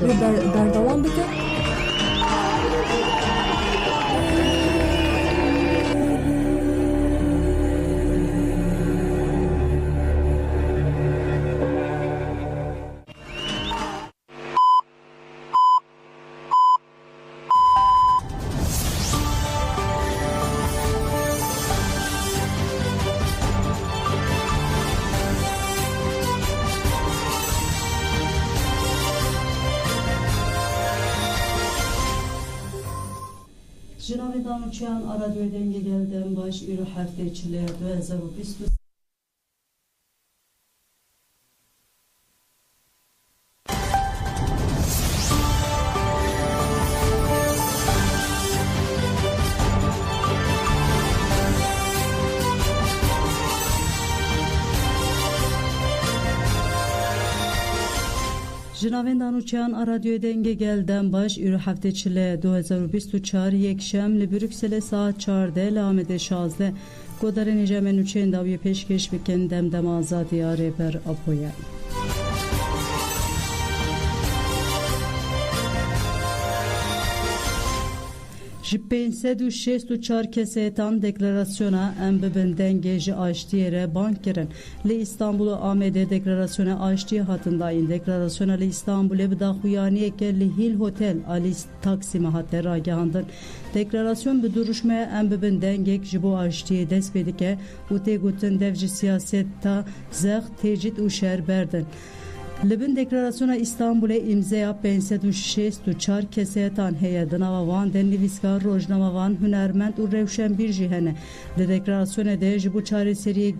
berdewam bike. Jinavedan uçayan radyo denge gelden baş ürü hafta içiler 2020. Jinavendan uçayan radyo denge gelden baş ürü hafta içiler 2024 yekşem li Brüksel'e saat 4'de lamede 16 Godarın icamen uçayan davye peşkeş biken demdem azadi areber apoya. Ji 564 kesetan deklarasyona em bibin dengêjî aştiyê re bank kirin. Li İstanbul'u Amedê deklarasyona aştiye hatındayın. Deklarasyona li İstanbul'e bi daxuyaniyeke li Hil Hotel Ali Taksim'e hatte ragihandın. Deklarasyon bi duruşmaya em bibin dengek ji bo aştiye dest bedike û tê gotin dev ji siyaseta zex tecid û şer berdin. Libin deklarasyona İstanbul'e imzaya 564 kesetan heye dınava van den nivîskar rojnama van hünermend û rewşenbîr jî hene. Di deklarasyona de ji bo çareseriyê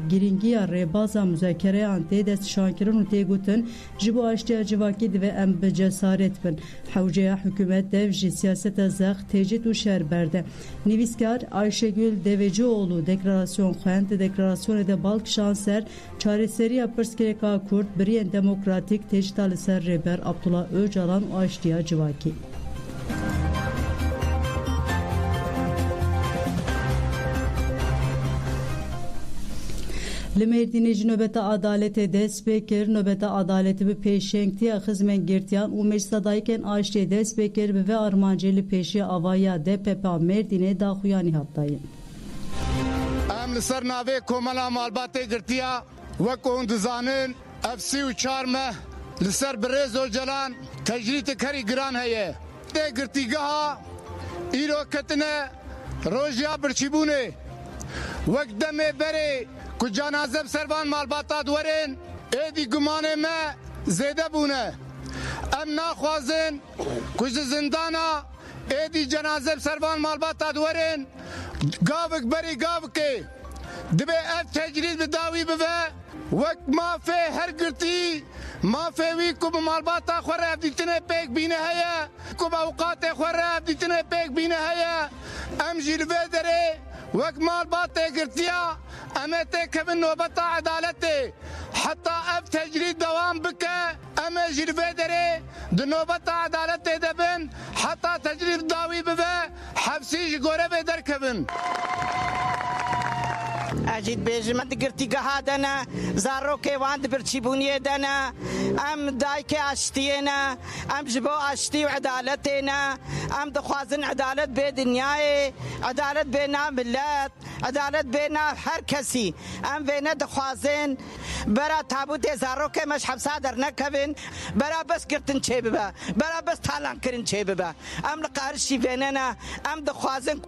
giringiya rêbaza müzekereyan tê destşankirin û tê gotin ji bo aştiya civakî divê em bi cesaret bin. Hewceya hükûmet dev jî siyaseta zex tecid û şer berde. Nivîskar Ayşegül Devecioğlu deklarasyon xwend. Deklarasyona de balk şanser çareseriya pirsgirêka Kurd biriyên demokratik tecida li ser rêber Abdullah Öcalan û aştiya civakî. Li Mêrdînê jî nobeta adaletê dest pê kir. Nobeta adaletê bi pêşengtiya xizmên girtiyan û meclisa dayîkên aştiyê dest pê kir bi vê armancê li pêşiya avaya DPP Mêrdînê daxuyanî hatdayîn. Em li ser navê Komela Malbatê girtiya wek hûn dizanin ev 34 me li ser Birêz Öcalan tecrîtê kerî giran heye. Tê girtîgeha îro ketine rojiya birçîbûnê wek demê berê ku cenazeb servan malbata dwerin êdî gumanê me zêde bûne. Em naxwazin ku ji zindana êdî cenazeb servan malbata dwerin gavik berî gavikê dibe ev tecrît bi dawî bibe wek mafê her girtî mafê wî ku bi malbata xwe re ev dîtinê pêk bîne heye ku bi ewqatê xwe re ev dîtinê pêk bîne heye em jî li vê derê wek malbatê girtiya em ê têkevin nobeta edaletê heta ev tecrît dewam bike em ê jî li vê derê di nobeta edaletê de bin heta tecrît dawî bibe hepsî ji gorevê derkevin. اجید بیجم دگرتی گهادنا زاروکی واند برچیبونیه دنا ام دایک اشتینا ام جبو اشتی و عدالتنا ام دخوازن عدالت به دنیای عدالت بین ملت عدالت بین هر کسی ام بین دخوازن برا تابوت زاروکی مش حبسا در نکوین برا بس گرتن چه ببا برا بس تالان کرن چه ببا ام لقارشی بیننا ام دخوازن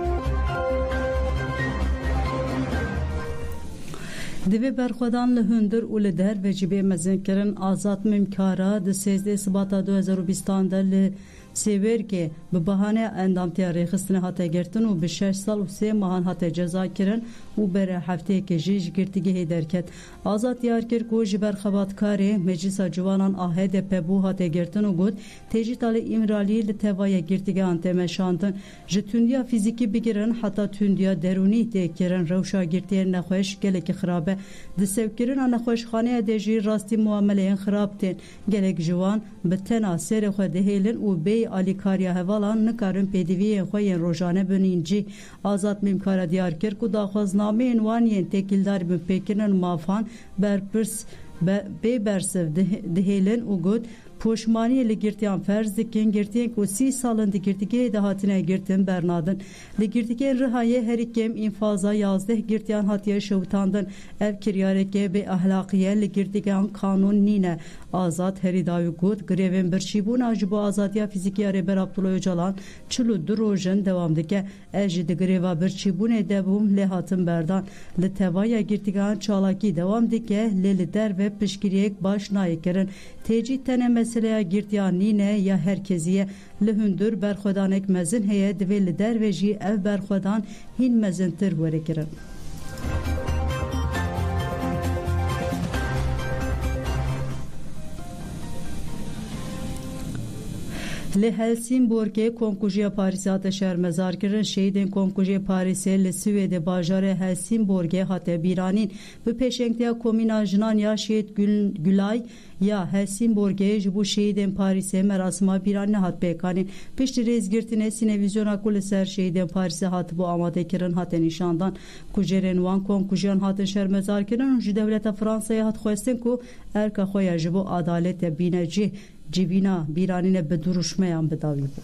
Divê berxwedan li hundir û li der ve cibê mezinkirin azad mimkara di 13 Sibata 2020 de li Sêwêrgê bi bahaneya endamtiya rêxistinê hate girtin û bi 6 sal û 3 mehan hate ceza kirin û bere hefteyekê jî ji girtîgehê derket. Azad diyar kir ku ji ber xebatkarê Meclisa Ciwanan a HDP bû hate girtin û got tecîta li îmraliyê li tevaya girtîgehan tê meşandin. Ji tundiya fîzîkî bigirin heta tundiya derûnî tê kirin rewşa girtiyên nexweş gelekî xirab e. Di sevkirina nexweşxaneya de jî rastî muameleyên xirab tên. Gelek ciwan bi tena serê xwe dihêlin û bê alîkariya hevalan nikarin pêdiviyên xwe yên rojane binîn cî. Azad mîmkara diyar kir ku daxwaznameyên wan yên têkîldarî bin pêkirinin mafan berpirs bê bersiv dihêlin û got poşmaniye li girtiyan ferz dikin girtiyen ku 30 salın di girtige de hatine girtin bernadın li girtige rihaye her ikem infaza yazdeh girtiyan hatiye şevtandın ev kiryareke be ahlakiye li girtigan kanun nine azat heridayu gud grevin birçibun acıbu azatiya fiziki Reber Abdullah Öcalan çulu durojun devamdike ejdi greva birçibun edebum lehatın berdan li tevaya girtigan çalaki devamdike lelider ve pişkiriyek baş nayekerin tecih tene meseleye girtiyan nine ya herkesiye lihündür berxodan ekmezin heye dve lider ve jî ev berxodan hin mezintir verekirin. Li Helsingborgê Komkujiya Parîsê hate şermezarkirin şehîdên Komkujiya Parîsê li Swêdê bajarê Helsingborgê hate bîranîn bi pêşengtiya komîna jinan ya şehîd Gülay ya Helsingborgê ji bo şehîdên Parîsê merasima bîranî hat pêkanîn piştî rêzgirtinê sînevizyona ku li ser şehîdên Parîsê hatibû amadekirin hate nîşandan kujerên wan komkujiyan hatin şermezarkirin û ji dewleta Fransayê hat xwestin ku erka xwe ya ji bo adaletê bîne cih civîna bîranîne bi duruşmeyan bidawî bû.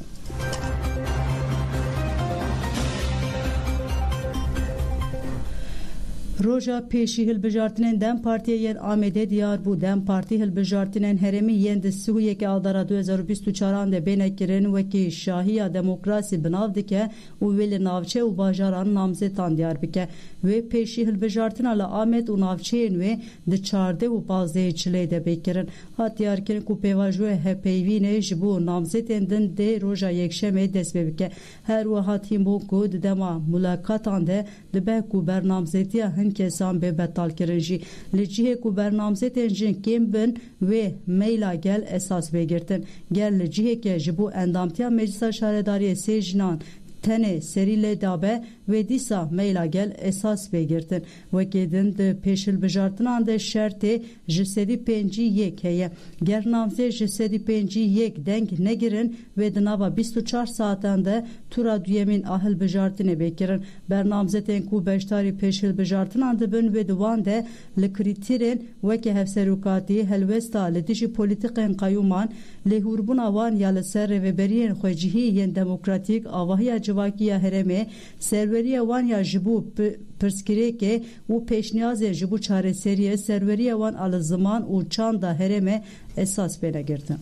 Roja pêşî hilbijartinên Dem Partiyê yên Amedê diyar bû. Dem Partî hilbijartinên herêmî yên di Sûyekê aldara 2024 de bênekirin wekî şahiya demokrasî binav dike û wê li navçe û bajaran namzêtan diyar bike. Wê pêşî hilbijartina li Amed û navçeyên wê di 14 û 15 Çilê de bêkirin. Hat diyarkirin ku pêvajoya hevpeyvînê ji bo namzêtên din dê roja yekşemê dest pê bike. Her wiha tîmbûn ku di dema mulaqatan de dibe ku bernamzêtiya hin kesan be betalkirin jî li cihê ku bernamzêtên jin kêm bin wê meyla gel esas bêgirtin. Gel li ciheke ji bo endamtiya Meclisa Şaredariyê sê jinan tenê serî lê dabe wê dîsa meyla gel esas bêgirtin. Wekî din di pêşhilbijartinan de şertê ji sedî pêncî yek heye. Ger namzê ji sedî pêncî yek deng negirin wê di nava 24 saatan de tura duyemîn a hilbijartinê bêkirin. Bernamzetên ku beşdarî pêşhilbijartinan dibin wê di wan de li krîtîrên wekî hevserokatî helwesta li dijî polîtîkên qeyûman lêhûrbûna wan ya li ser rêveberiyên xwecihî yên demokratîk avahiya civakiya herêmê serweriya wan ya ji bo pirsgirêkê û pêşniyazê ji bo çareseriyê serweriya wan a li ziman û çanda herêmê esas bêne girtin.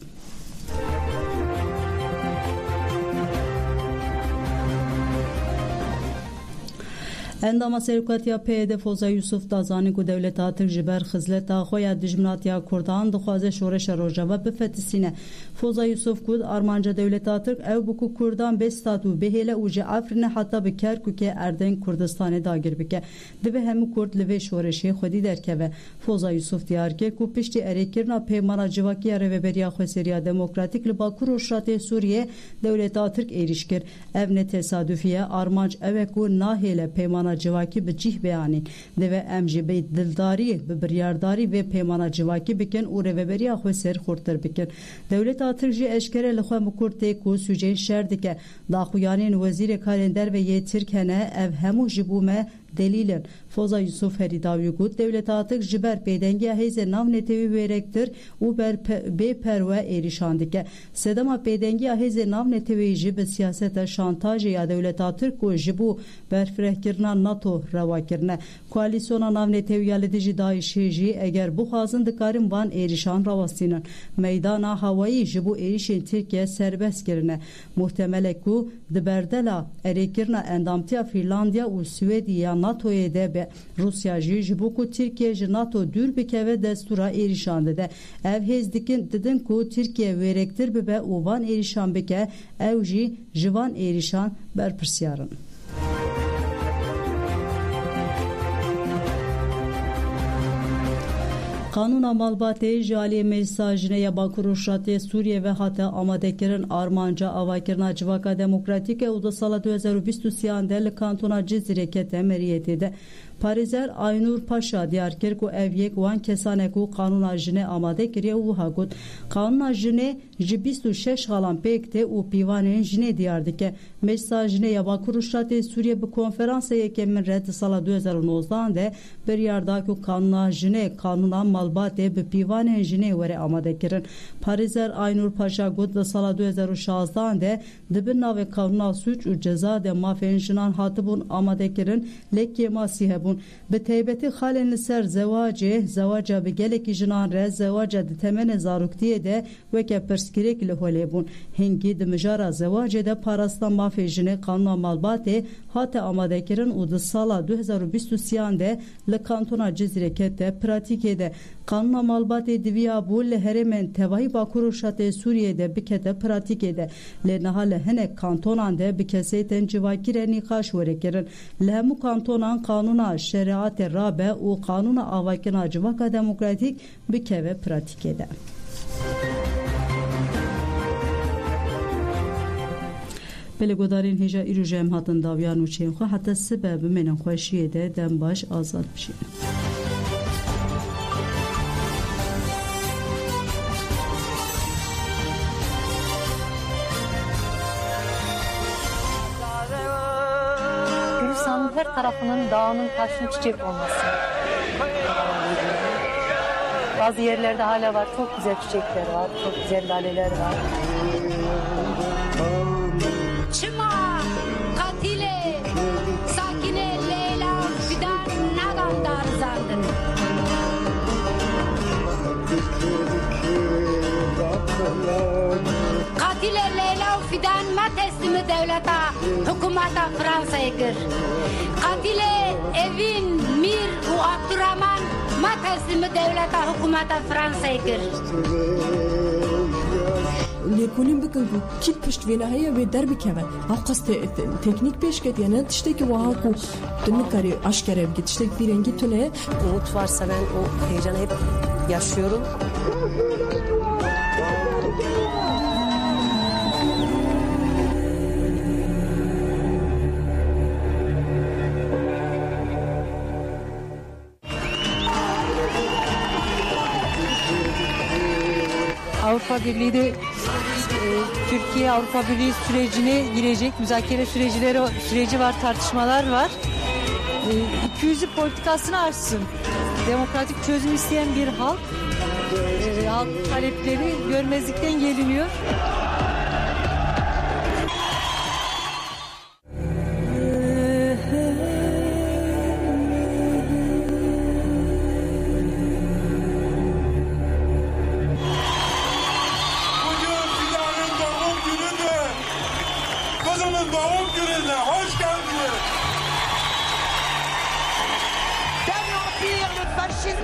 Endama serokatiya PYD Foza Yusuf da zanî ku dewleta Tirk ji ber xizleta xwe ya dijminatiya Kurdan dixwaze şoreşa Rojava bifetisîne. Foza Yusuf gud armanca dewleta Tirk ew bi ku Kurdan bê statû bêhêle û ji Efrînê heta bi Kerkûkê erdeng Kurdistanê dagir bike. Dibe hemû Kurd li vê şoreşê xwedî derkeve. Foza Yusuf diyar kir ku piştî erêkirina peymana civakiya rêveberiya Xweseriya Demokratîk li Bakur û Şatê Sûriyê dewleta Tirk êriş kir. Ev ne tesadüfiye armanc ew e ku nahêle peymana civakî bi cih beyanîn. Divê em jî bi dildarî bi biryardarî ve peymana civakî bikin û rêveberiya xwe serxurtir bikin. Dewleta Tirk jî eşkere li xwe mikur tê ku sûceyên şer dike. Daxuyanên Wezîrê Karên Derve yê Tirk hene ev hemû ji bo me delîlin. Foza Yusuf Herîdawî got dewleta Tirk ji ber pêdengiya hêzê navnetewî wêrektir û bêperwe êrîşan dike. Sedema pêdengiya hêzê navnetewî jî bi siyaseta şantajê ya dewleta Tirk û ji bo berfirehkirina NATO rewakirine. Koalîsyona navnetewiya li dijî Daişê jî eger bixwazin dikarin van êrîşan rawastînin. Meydana hewayî ji bo êrişên Tirkiye serbest kirine. Muhtemel ku di berdela erêkirina endamtiya Fîrlandiya û Swêdîya NATOyê de be Rusya jî ji bo ku Tirkiye ji NATO dûr bikeve destûra êrîşan dide. Ev hêz didin ku Tirkiye wêrektir bibe û van êrîşan bike ew jî ji van êrîşan berpirsyarin. Kanûna malbatê ji aliyê Meclisa Jineyê Bakur û Şatê Sûriye ve hate amadekirin armanca avakirina civaka demokratîk û di sala 2023 de li kantona Cizîrê kete meriyetê de. Parizer Aynur Paşa diyar kir ku ev yek wan kesane ku kanuna jine amade kiriye u hagut. Kanuna jine ji 26 xalan pekte u pivanên jine diyar dike. Meclisa jine ya Bakuruşatê Sûriye bi konferansê min red sala 2019 de biryarda ku kanuna jine kanuna malbatê bi pivanên jine were amade kirin. Parizer Aynur Paşa got li sala 2016 de dibin navê kanuna suç û ceza de mafên jinan hatibûn amade kirin lê masî hebûn. Bi taybetî xalên li ser zewaca bi gelekî jinan re zewaca di temenê zaroktiyê de weke pirsgirêk li holê bûn. Hingî di mijara zewacê de parastina mafê jinê kanuna malbatê hate amadekirin û di sala 2023 de li kantona Cizrê kete pratikê de kanuna malbatê diviya bû li herêmên tevahî Bakuruşatê Sûriyê de bikete pratikê de lê niha li hinek kantonan de bi kesê tên civakîrê nîqaş were kirin. Li hemû kantonan kanuna şeriatê rabe û kanuna avakina civaka demokratîk bikeve pratikê de. Belêgodarên hêja îroj em hatin dawiyan û çên xwe heta sibe bimênên xweşiyê de dem baş azad bişîn. Gülistan'ın her tarafının dağının taşının çiçek olması. Bazı yerlerde hala var. Çok güzel çiçekler var. Çok güzel laleler var. Çıma, katile, sakine, Leyla, fidan, nagan darzandın. Katile, Leyla, fidan, ma teslimi devleta, hükümeta Fransa'ya gir. Katile, Evin, Mir u Abdurrahman, ma teslimi devleta, hükümeta Fransa'ya gir. لێکۆلین بکەن و کیت پشتێنە هەیە وێ دەربکەوە ئەو قەست تکنیک پێشکەت یانە tiştekî wiha ku tu nikarî eşkere bikî tiştek bir rengî tune. Umut varsa ben o heyecanı hep yaşıyorum. Avrupa Birliği de Türkiye Avrupa Birliği sürecine girecek, müzakere süreci var, tartışmalar var. İkiyüzlü politikasını aşsın. Demokratik çözüm isteyen bir halk, halk talepleri görmezlikten geliniyor.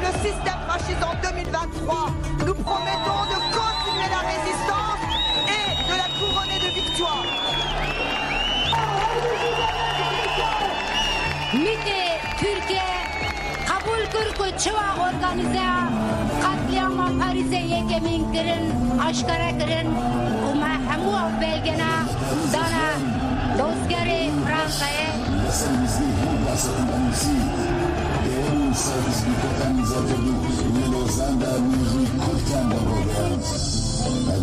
Le système fasciste en 2023. Nous promettons de continuer la résistance et de la couronner de victoire. Mite Türkiye kabul kırkı çıva organize katliama Paris'e yekemin kirin, aşkara kirin, ama hemu belgena dana dosgeri Fransa'ya.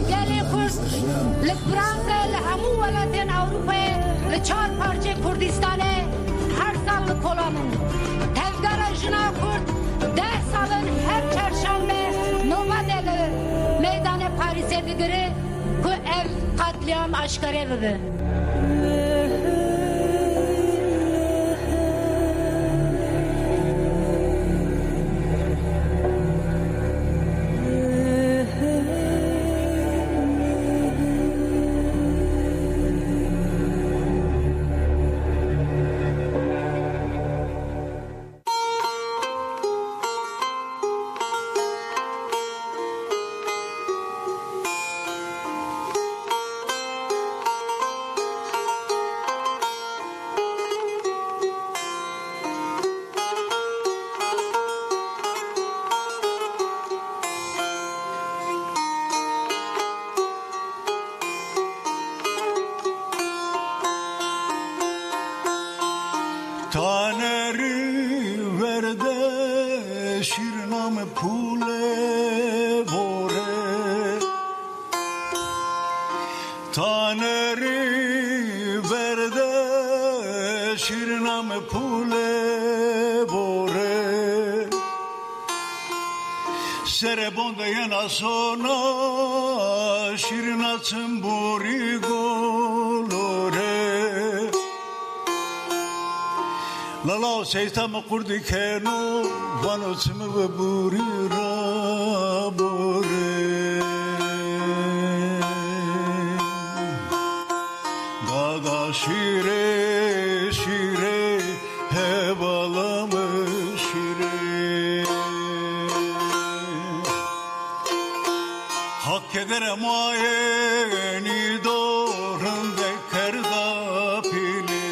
Gelin Kurt, li Fransa, li hemu welatên Avrupa'ya, li 4 parçe Kurdistan'e her sal li kolanın. Tevgara jina Kurt, 10 salın her çarşambe nomadeli meydana Paris'e digiri ku ev katliam aşkare bibi. Taneri verde şirinam pule bore Serebonda yana sona şirinatsın bori golore Lalao seytam kurdi keno vanotsım ve buri rabore Dada şire şire hevalamı şire Hak ederim ayeni doğrunda kerda pili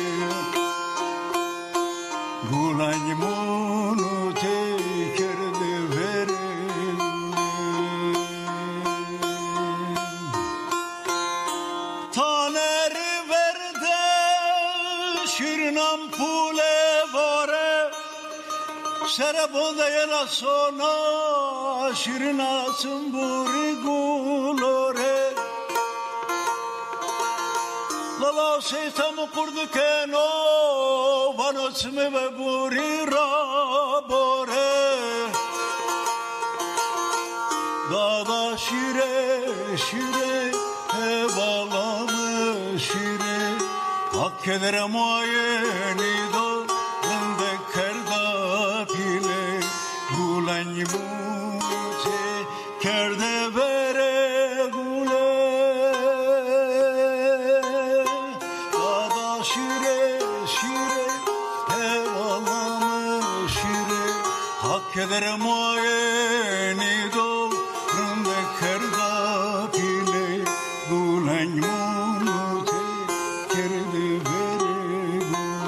Gulanimunu tekerde verin Taneri verde şirinam pule vare Serebonda yana sona şirinasın buri gulore Lala şeytamı kurdu keno vanosmi ve buri rabore Dada şire şire hevalamı şire Hak ederim ayeni doğrunda kerda pile Gulanyi buce kerde vere gule Dada şire şire hevalamı şire Hak ederim ayeni doğrunda kerda pile Gulanyi buce kerde vere gule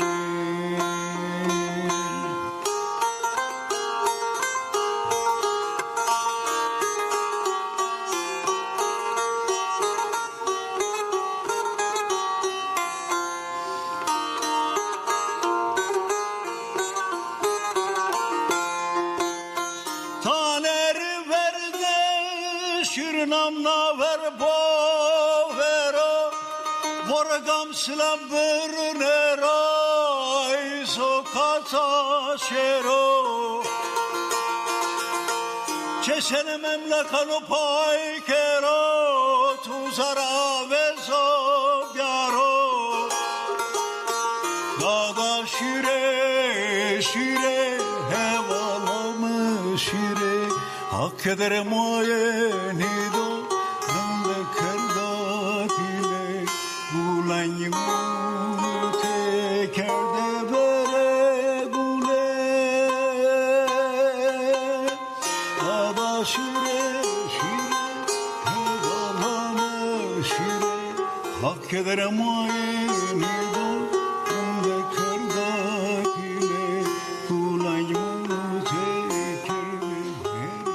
Taneri verde şirinam naver bovero Vorgam slam bernera iso kata şero Çeşene memlekanu pay kero tuzara ve zobyaro Dada şire şire hevalamı şire Hak ederim ayeni doğrunda kerda pile Gulanyi mu tekerde vere gule Dada şire şire hevalamı şire Hak ederim ayeni doğrunda kerda pile Gulanyi mu tekerde vere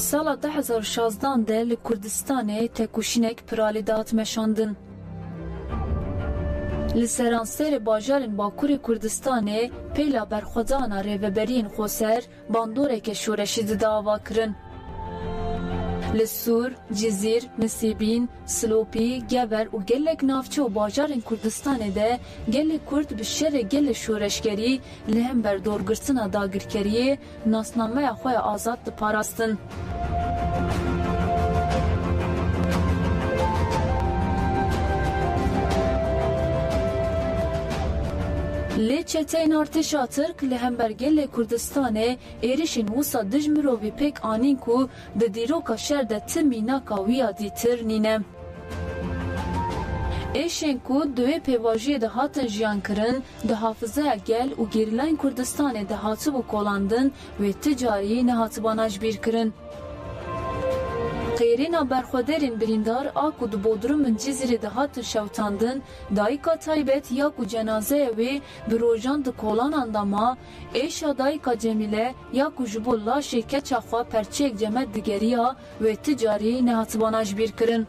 Sala 2016 de li Kurdistanê têkoşînek piralî de hat meşandin. Li seranserê bajarên Bakurê Kurdistanê pêla berxwedana rêveberiyên Xweser bandoreke şoreşî di dava kirin. Li Sûr, Cizîr, Nisêbîn, Silopî, Gever û gelek navçe û bajarên Kurdistanê de gelê Kurd bi şerê gelê şoreşgerî li hember dorgirtina dagirkeriyê nasnameya xwe ya azad diparastin. Lê çeteyên artêşa Tirk li hember gelê Kurdistanê êrişên wisa dij mirovî pêk anîn ku di dîroka şer de ti mînaka wî ya dîtir nîne. Êşên ku di wê pêvajiyê de hatin jiyankirin di hafızeya gel û gerîlayên Kurdistanê de hatibû kolandin wê ti carî nehatibana ji bîr kirin. Qêrîna berxwederên birîndar a ku di Bodrumên Cizîrê de hatin şewtandin, dayîka taybet ya ku cenazeya wê bi rojan di kolanan da ma, êşa dayîka Cemîle ya ku ji bo laşê keça xwe perçeyek cemet digeriya wê ti carî nehatibana ji bîr kirin.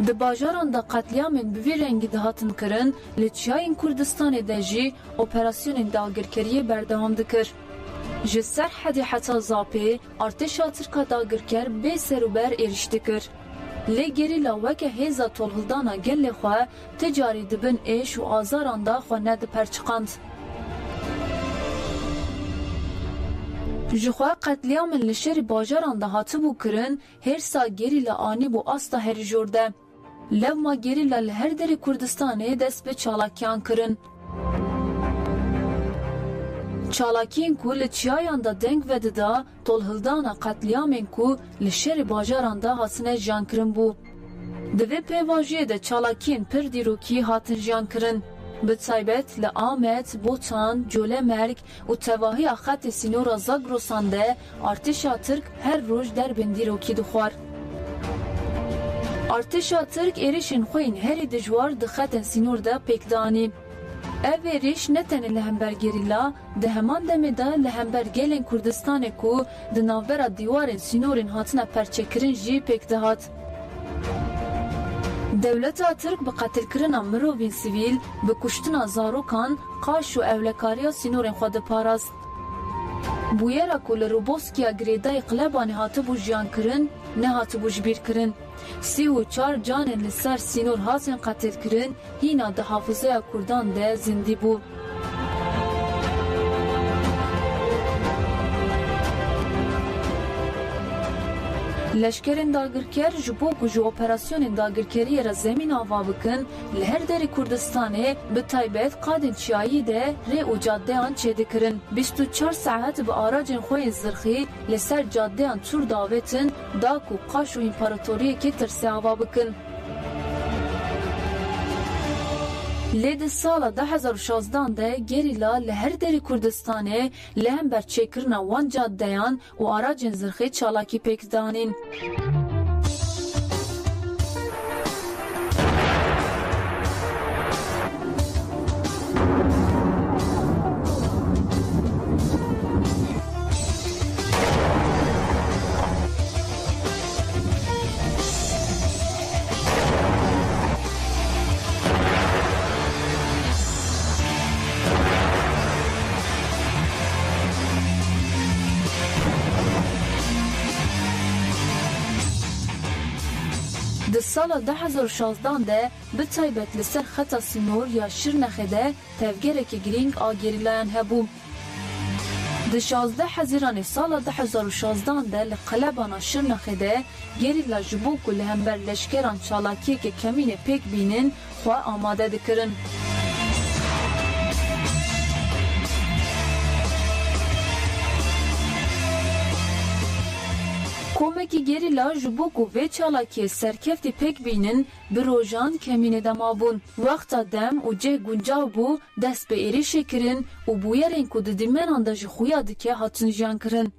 Di bajaran da qetliyamên bi vî rengî de hatin kirin, li çiyayên Kurdistanê de jî operasyonên dagirkeriyê berdewam dikir. Ji Serhedê heta Zapê, artêşa Tirka dagirker bê serûber êriş dikir. Lê gerîla weke hêza tolhildana gelê xwe ti carî dibin êş û azaran da xwe nediperçiqand. Ji xwe qetliyamên li şerî bajaran da hatibû kirin, hêrsa gerîla anî bû asta herî jor de. Levma gerîla li her derê Kurdistanê dest bi çalakiyan kirin. Çalakiyên ku li çiyayan da deng vedida, tolhildana qetliyamên ku li şerê bajaran da hatine jiyankirin bû. Di vê pêvajiyê de çalakiyên pir dîrokî hatin jiyankirin. Bi taybet li Amed, Botan, Colemerg û tevahiya xetê sînora Zagrosan de artêşa Tirk her roj derbên dîrokî dixwar. Artêşa Tirk êrişên xwe yên herî dijwar di xetên sînor de pêkdanî. Ev êriş ne tenê li hember gerîla, di heman demê de li hember gelên Kurdistanê ku di navbera dîwarên sînorên hatine perçekirin jî pêk dihat. Dewleta Tirk bi qetilkirina mirovên sivîl, bi kuştina zarokan, qaş û ewlekariya sînorên xwe diparast. Bûyera ku li Roboskiya girêdayê Qlebanê hatibû jiyankirin, nehatibû ji bîr kirin. 34 canên li ser sînor hatin qetil kirin, hîna di hafîzeya Kurdan de zindî bû. Leşkerên dagirker ji bo ku ji operasyonên dagirkeriyê re zemîn ava bikin, li her derê Kurdistanê bi taybet qadên çiyayî de rê û caddeyan çêdikirin. 24 saet bi aracên xwe yên zirxî li ser caddeyan çûr davetin da ku qaş û împaratoriyekê tirsê ava bikin. Lê di sala 2016 de gerîla li her derê Kurdistanê li hember çêkirina wan caddeyan û aracên zirxî çalakî pêk danîn. Di sala 2016 de bi taybet li ser xeta sînor ya Şirnexê de tevgerekî girîng a gerîlayan hebû. Di 16 Hezîranê sala 2016 de li qelebana Şirnexê de gerîla ji bo ku li hember leşkeran çalakiyekê kemînê pêk bînin xwe amade dikirin. Komekî gerîla ji bo ku vê çalakiyê serkeftî pêk bînin, bi rojan kemînê de mabûn. Wexta dem û cih guncav bû, dest bi êrişê kirin û bûyerên ku di dîmenan de ji xuya dike hatin jiyan kirin.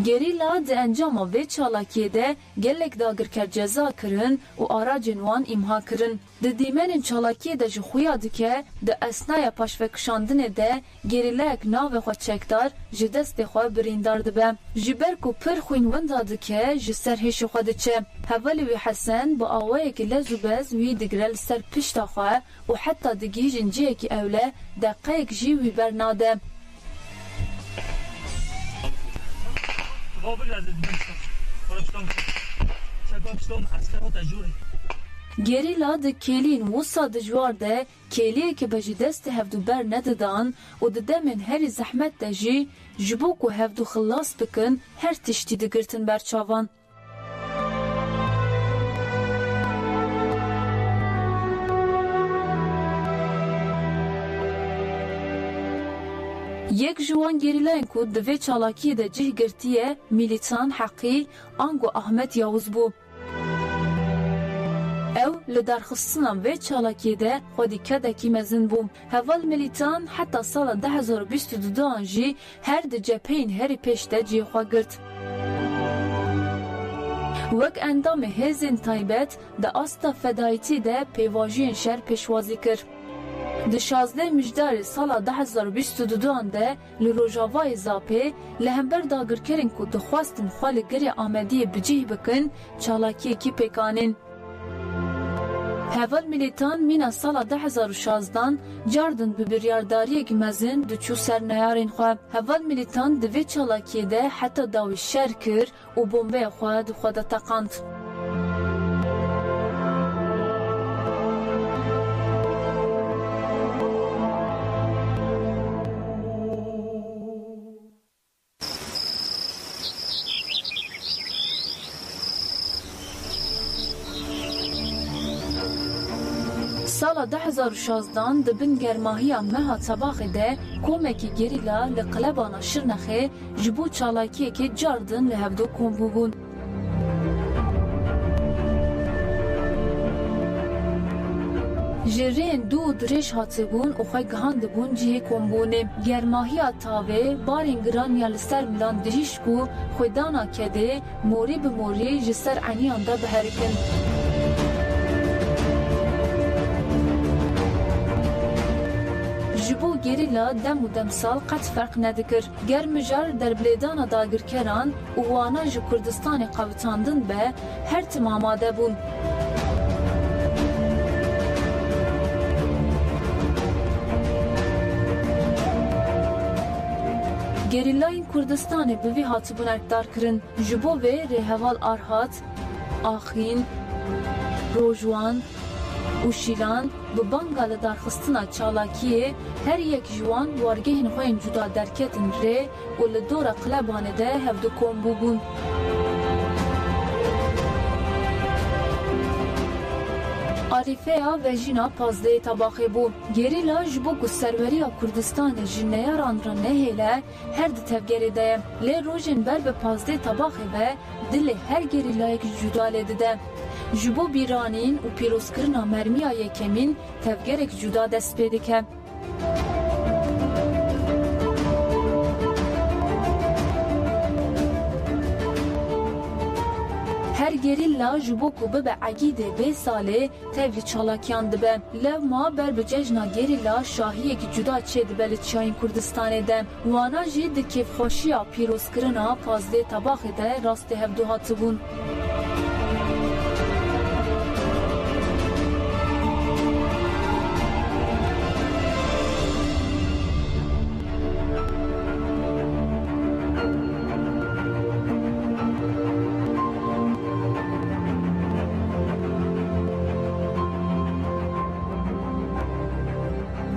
Gerîla di encama vê çalakiyê de gelek dagirker ceza kirin û aracên wan îmha kirin. Di dîmenên çalakiyê de ji xuya dike, di esnaya paşvekişandinê de gerîlayek navê xwe çekdar ji destê xwe birîndar dibe. Ji ber ku pir xwîn winda dike, ji ser hêşê xwe diçe. Hevalê wî Hesen bi awayekî lez û bez wî digire li ser pişta xwe û heta digihîjin ciyekî ewle deqeyek jî wî bernade. Gerîla di kêliyên wisa dijwar de kêliyekê be ji destê hevdûber nedidan û di demên herî zehmet de jî ji bo ku hevdû xilas bikin her tiştî digirtin berçavan. Yek ji wan gerîlayên ku di vê çalakiyê de cih girtiye Militan Heqî an gu Ahmet Yavuz bû. Ew li derxistina vê çalakiyê de xwedî kedekî mezin bû. Heval Militan heta sala 2022 jî her di cepheyên herî pêş de cihê xwe girt. Wek endamê hêzên taybet di asta fedayîtî de pêvajiyên şer pêşwazî kir. Di 16 mijdarê sala 2022 de li Rojavayê Zapê li hember dagirkerên ku dixwastin xwe li girê Amediyê bicih bikin, çalakiyekî pêkanîn. Heval Militan mîna sala 2016 cardin bi biryardariyekî mezin diçû ser neyarên xwe. Heval Militan di vê çalakiyê de heta dawî şer kir û bombeya xwe di xwe de teqand. Sala 2016 di bin germahiya meha Tebaxê de komekî gerîla li qelebana Şirnexê ji bo çalakiyekê cardin li hevdû kombûbûn. Jirên du dirêj hatibûn û xwe gihandibûn cihê kombûnê. Germahiya tavê, barên giran ya li ser milan dihîşk û xwedana kedê morî bi morî ji ser eniyan de biherikin. Ji bo gerîla dem û demsal qet ferq nedikir. Ger mijar derbilêdana dagirkeran û wana ji Kurdistanê qewitandin be, her tim amade bûn. Gerîlayên Kurdistanê bi vî hatibûn erkdarkirin. Ji bo vê rêheval Arhat, Axîn, Rojwan û Şîlan bi banga li darxistina çalakiyê her yek ji wan wargehên xwe yên cuda derketin rê û li dora Qelebanê de hevdikombû bûn. Arîfeya vejîna pazdeyê tabaxê bû. Gerîla ji bo ku serweriya Kurdistanê ji neyaran re nehêle her di tevgerê de ye. Lê rojên ber bi pazdeyê tabaxê ve dilê her gerîlayek cuda lê dide. Ji bo bîranîn û pîrozkirina mermiya yekemîn tevgerek cuda dest pê dike. Her gerîlla ji bo ku bibe egîdê bê salê tevlî çalakiyan dibe. Lewma ber bi cejna gerîlla şahiyekî cuda çê dibe li çiyayên Kurdistanê de. Wana jî di kêfxweşiya pîrozkirina pazdeyê tabaxê de rastê hevdû hatibûn.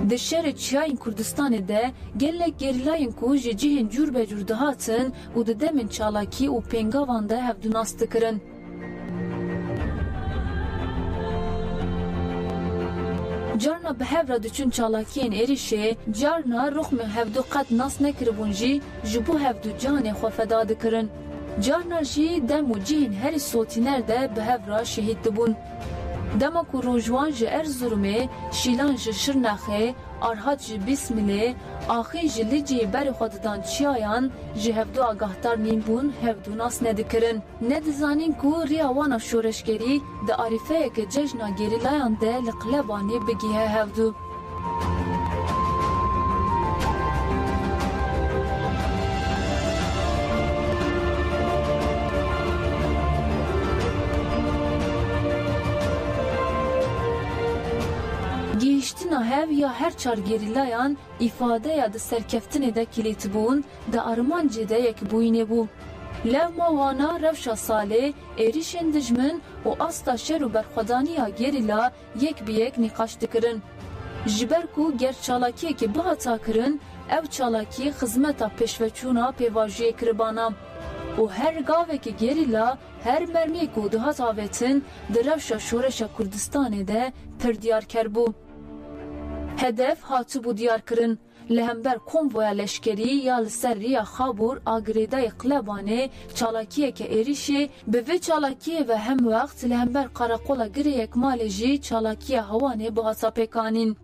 Di şerê çiyayên Kurdistanê de gelek gerîlayên ku ji cihên cûrbecûr dihatin û di demên çalakî û pêngavan de hevdûnas dikirin. Carna bi hevra diçûn çalakiyên êrişê, carna rûxmên hevdû qet nas nekiribûn jî ji bo hevdû canê xwe feda dikirin. Carna jî dem û cihên herî sotîner de bi hevra şehîd dibûn. Dema ku Rojwan ji Erzurumê, Şîlan ji Şirnexê, Arhat ji Bîsmilê, Axîn ji Liceyê berê xwe didan çiyayan ji hevdû agahdar nîn bûn, hevdû nas nedikirin. Ne dizanîn ku rêya wana şoreşgerî di arîfeyeke cejna gerîlayan de li Qelebanê bigîhe hevdû. Gihiştina hev ya her çar gerîlayan îfadeya di serkeftinê de kilîtibûn, di armancê de yekbûyînê bû. Lewma wana rewşa salê, êrişên dijmin û asta şer û berxwedaniya gerîla yek bi yek nîqaş dikirin. Ji ber ku ger çalakiyekê bihata kirin, ev çalakî xizmeta pêşveçûna pêvajiyê kiribana. û her gavekî gerîla, her mermiyê ku dihat avêtin di rewşa şoreşa Kurdistanê de pir diyarker bû. Hedef hatibû diyarkirin. Li hember konvoya leşkerî ya li ser rêya Xabûr a girêdayê Qelebanê çalakiyeke êrişê, bi vê çalakiyê ve hem wext li hember qarakola girê Yekmalê jî çalakiya Hewanê bihata pêkanîn.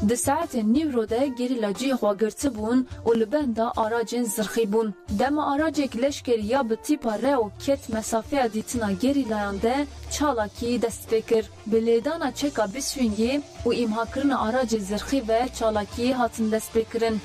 Di saetên nîvro de gerîla cihê xwe girtibûn û li benda aracên zirxî bûn. Dema aracek leşkerî ya bi tîpa re û ket mesafeya dîtina gerîlayan de çalakî dest pê kir. Bi lêdana çeka biswîngê û îmhakirina aracê zirxî ve çalakî hatin dest pê kirin.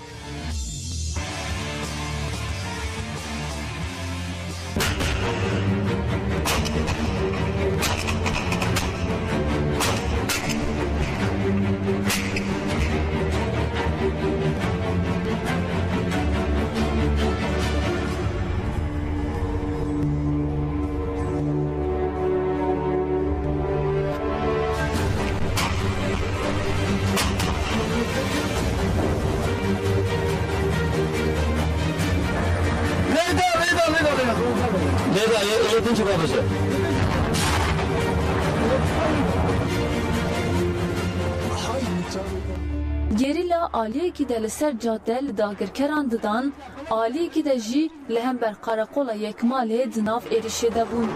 Gerîla aliyekî de li ser cadde li dagirkeran didan, aliyekî de jî li hember Qarakola Yekmalê di nav êrişê de bûn.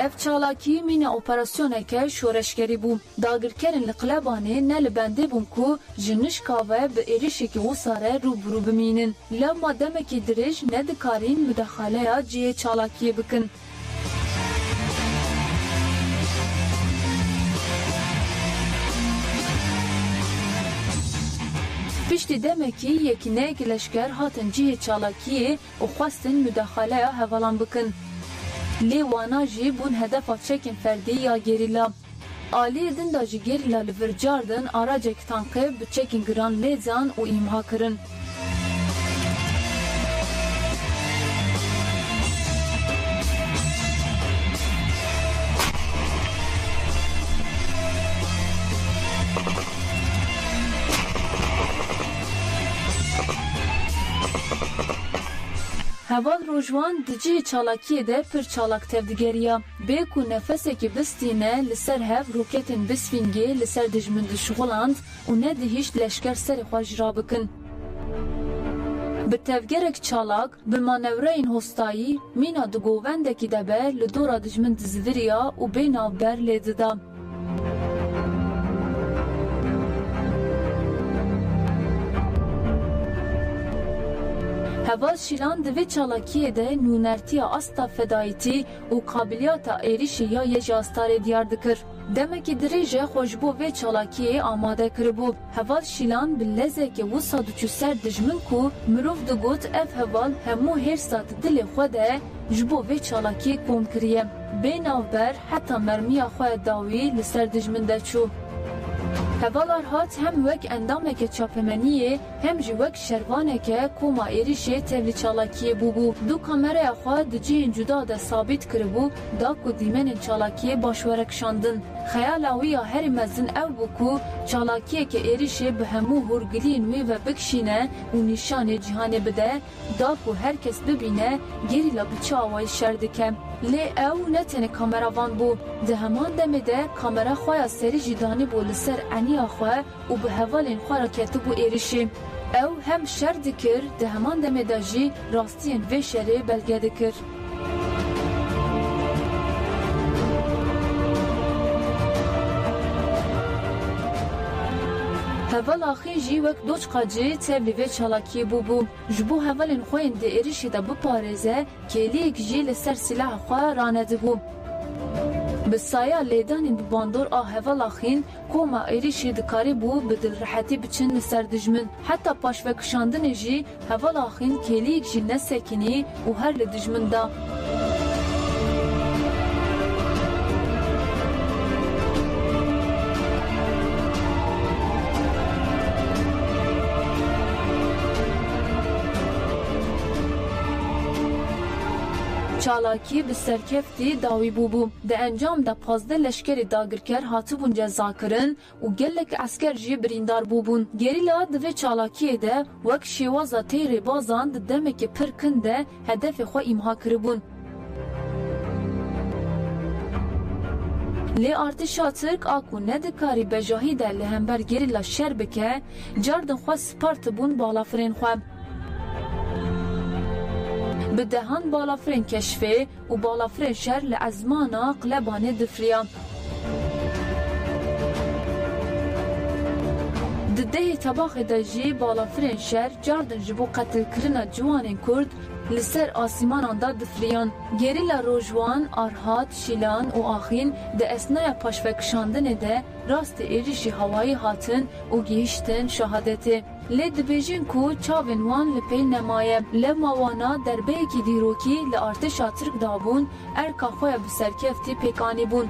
Ev çalakî mîna operasyoneke şoreşgerî bû. Dagirkerên li Qelebanê ne li bendê bûn ku ji nişka ve bi êrişekî wisa re rûbirû bimînin. Lewma demekî dirêj ne dikarîn müdexaleya cihê çalakiyê bikin. Piştî demekî yekîneyek leşker hatin cihê çalakiyê û xwestin müdexaleya hevalan bikin. Lê wana jî bûn hedefa çekên ferdî ya gerîla. Aliyê din da jî gerîla li vir cardin aracek tankê bi çekên giran lêzan û îmha kirin. Heval rojwan di cihê çalakiyê de pir çalak tevdigeriya. Bê ku nefesekî bistîne li ser hev roketên bisfîngê li ser dijmin dişixuland û ne dihîşt leşker serê xwe jî rabikin. Bi tevgerek çalak, bi manevreyên hostayî, mîna di govendekî de be li dora dijmin diziviriya û bê navber lê dida. Heval şîlan di vê çalakiyê de nûnertiya asta fedayîtî û kabiliyata êrişê ya yê ji astarê diyar dikir. Demekî dirêje xwe ji bo vê çalakiyê amade kiribû. Heval şîlan bi lezekê wisa diçû ser dijmin ku mirov digot ev heval hemû hêrsa di dilê xwe de ji bo vê çalakiyê kom kiriye. Bê navber heta mermiya xwe dawî li ser dijmin de çû. Hevalar hat hem wek endameke çapemeniyê hem jî wek şervaneke koma êrişê tevlî çalakiyê bûbû. Du kameraya xwe di cihên cuda de sabît kiribû da ku dîmenên çalakiyê başwere kişandin. Xeyala wî ya herî mezin ew bû ku çalakiyeke êrişê bi hemû hûrgiliyên wê ve bikişîne û nîşanê cîhanê bide da ku herkes bibîne gerîla bi çi awayî şer dike. Lê ew ne tenê kameravan bû. Di heman demê de kamera xwe ya serî jî danîbû li ser eniya xwe û bi hevalên xwe re ketibû êrişê. Ew hem şer dikir, di heman demê de jî rastiyên vê şerê belge dikir. Heval axî jî wek doçqacî tevlî vê çalakiyê bûbû. Ji bo hevalên xwe yên di êrişê de biparêze, kêliyek jî li ser silaha xwe ranedibû. Bi saya lêdanên bi bandor a heval axîn, koma êrişê dikarîbû bi dilrehetî biçin li ser dijmin. Heta paşvekişandinê jî heval axîn kêliyek jî nesekînî û her li dijmin da. Çalakî bi serkeftî dawî bûbû. Di encam de 15 leşkerê dagirker hatibûn cezakirin û gelek esker jî birîndar bûbûn. Gerîla di vê çalakiyê de wek şêwaza têrê bazan di demekê pir kin de hedefê xwe îmha kiribûn. Lê artêşa Tirk a ku ne dikarî bejahî de li hember gerîla şer bike, cardin xwe spar tibûn balafirên xwe. Bi dehan balafirên keşfê û balafirên şer li ezmana Qelebanê difiriya. Di dehê tebaxê de jî balafirên şer cardin ji bo qetilkirina ciwanên Kurd li ser asîmanan da difiriyan. Gerîla rojwan, arhat, şîlan û axîn di esnaya paşvekişandinê de rastî êrişî hewayî hatin û gihîştin şehadetê. Lê dibêjin ku çavên wan li pêl nemaye. Lewma wana derbeyekî dîrokî li artêşa Tirk dabûn, erka xwe bi serkeftî pêkanîbûn.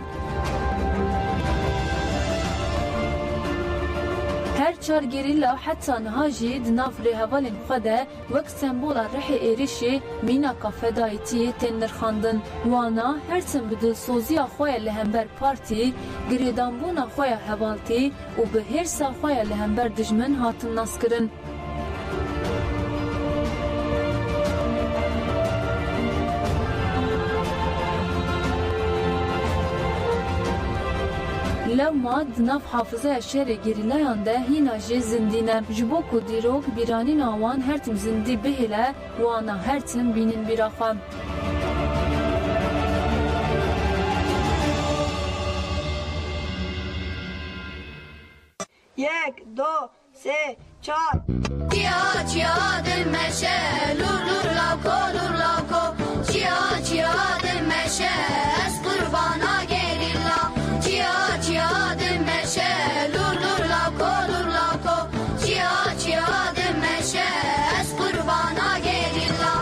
Her çar gerîla heta niha jî di nav rêhevalên xwe de wek sembola rihê êrişê mînaka fedayîtiyê tên nirxandin. Wana her tim bi dilsoziya xwe ya li hember partî, girêdanbûna xwe ya hevaltî û bi hêrsa xwe ya li hember dijmin hatin naskirin. Lewma di nav hafızaya şerê gerîlayan de hîna jê zindî ne. Ji bo ku dîrok bîranîna wan her tim zindî bihêle, wana her tim bînin bîra xwe. Yek, do, sê, çar. Çiya çiya dil meşe, lur lur lavko, lur lavko. Çiya çiya dil meşe, ez kurbana gerilla. Çiya çiya dil meşe, lur lur lavko, lur lavko. Çiya çiya dil meşe, ez kurbana gerilla.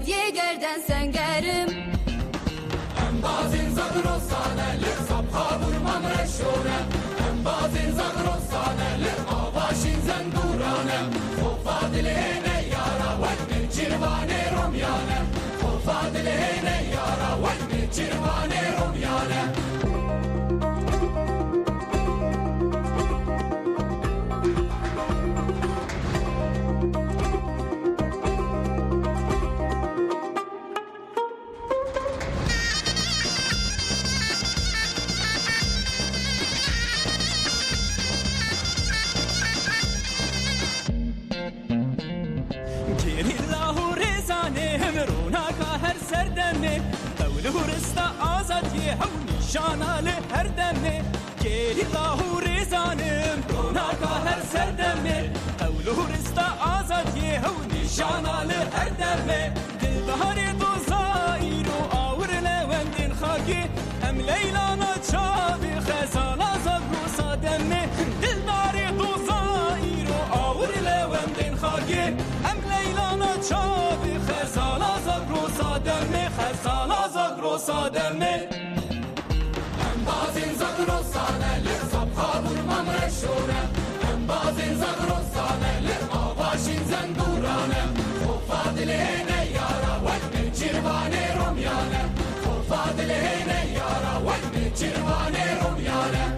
Yegerden sengerim Em bazin zadro sane Lik sabha vurman reşore Em bazin zagrosane li avaşin zendurane Fadil hene yara wekmi çirvane romyane Fadil hene yara wekmi çirvane romyane هورستا آزادی هونی شانال هر دمه گلی لاهو ریزانم روناکا هر سردمه اول هورستا آزادی هونی شانال هر دمه دل بهاری دوزایر و آور لوندین خاکی هم لیلانا چابی خزالا زبرو سادمه دل بهاری دوزایر و آور لوندین خاکی هم لیلانا چابی خزالا زبرو سادمه خزالا صادمه هم بازين زغرصانه لصبخا برمم رشونه هم بازين زغرصانه لآواشين زندورانه فادل هنا يارا وكمي چربانه رميانه فادل هنا يارا وكمي چربانه رميانه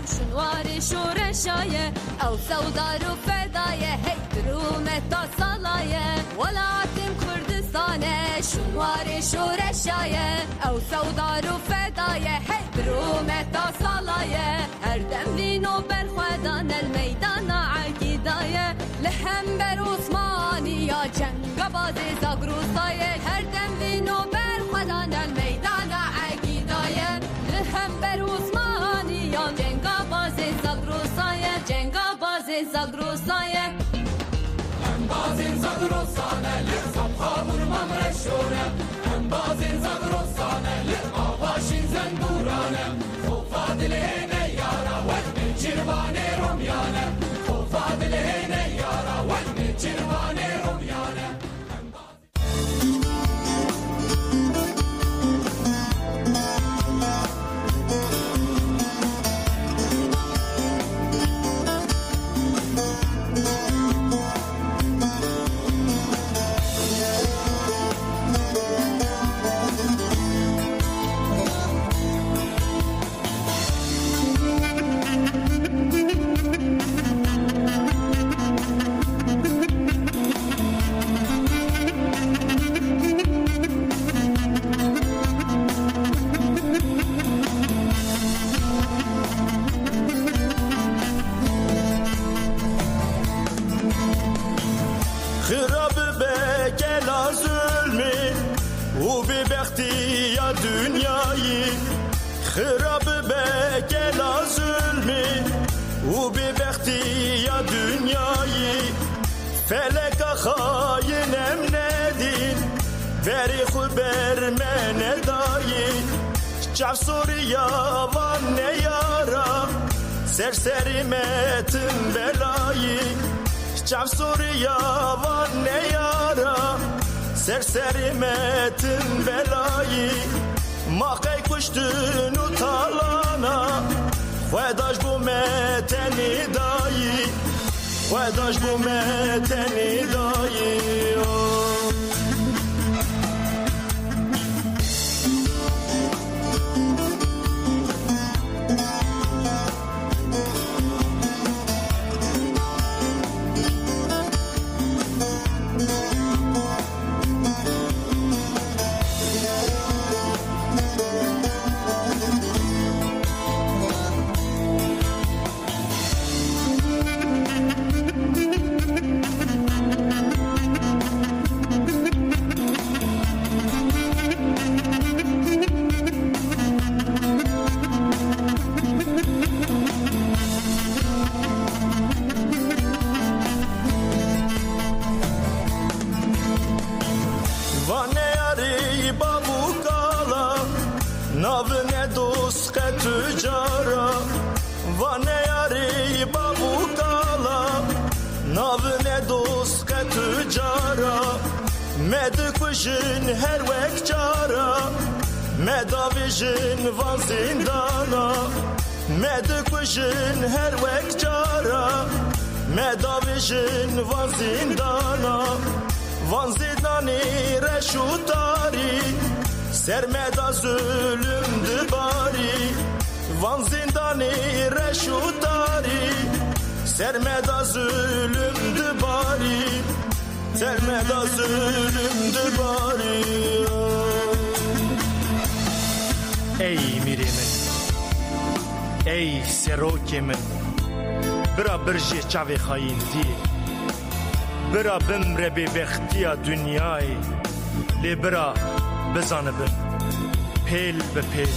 هوشنواري شورشاية أو سودار وفداية هي درومة صلاية ولاتم كردستانة شنواري شورشاية أو سودار وفداية هي درومة صلاية هردم لينو برخوادان الميدان عقيداية لهم بر عثماني يا جنگ بازي زاغروساية هردم لينو برخوادان الميدان عقيداية لهم بر عثماني يا زاغروساية هم بازين زاغروسانة لصبخا برمم رشونه هم بازين زاغروسانة لآواشين زندورانه فادل هنا يارا وكمي چربانه رميانه فادل هنا يارا وكمي چربانه رميانه خراب بکلا ظلمی و ببختی یا دنیایی فلک خاینم ندین بری خود بر من دایی چف سوریا و نیارا سرسری متن بلایی چف سوریا و نیارا سرسری متن بلایی ما قی کشتن و تالانا خودش بو متنی دایی خودش بو متنی دایی بجارا مدکوشن هر وک جارا مداویجن وان زندانا مدکوشن هر وک جارا مداویجن وان زندانا وان زندانی رشوتاری سرمدا zulüm dibari van zindani reşutari sermeda zulüm dibari sermeda zulüm dibari ey mirimin ey serokimin bira birji çavi hayinti bira bimre bebextiya dünyayı li bira بزانبن پیل به پیل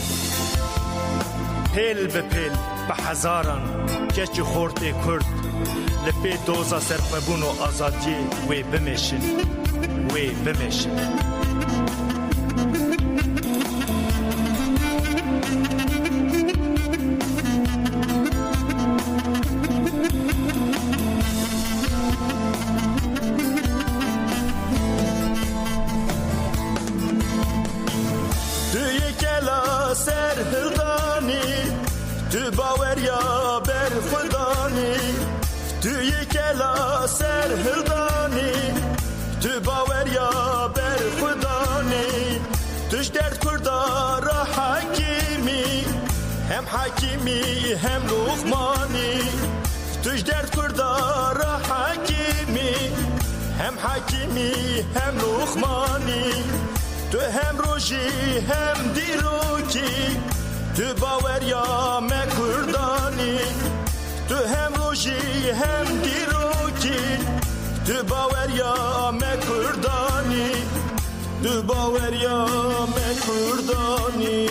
پیل به پیل به هزاران کچی خورد کرد لپی دوزا سرپبون و آزادی وی بمیشن وی بمیشن تو باور یا بر خدانی تو یکلا سر هردانی تو باور یا بر خدانی توش درد کردار حکیمی هم حکیمی هم لقمانی توش درد کردار حکیمی هم حکیمی هم لقمانی تو هم روشی هم دیروکی تو باور یا مکردانی تو هم روشی هم دیروکی تو باور یا مکردانی تو باور یا مکردانی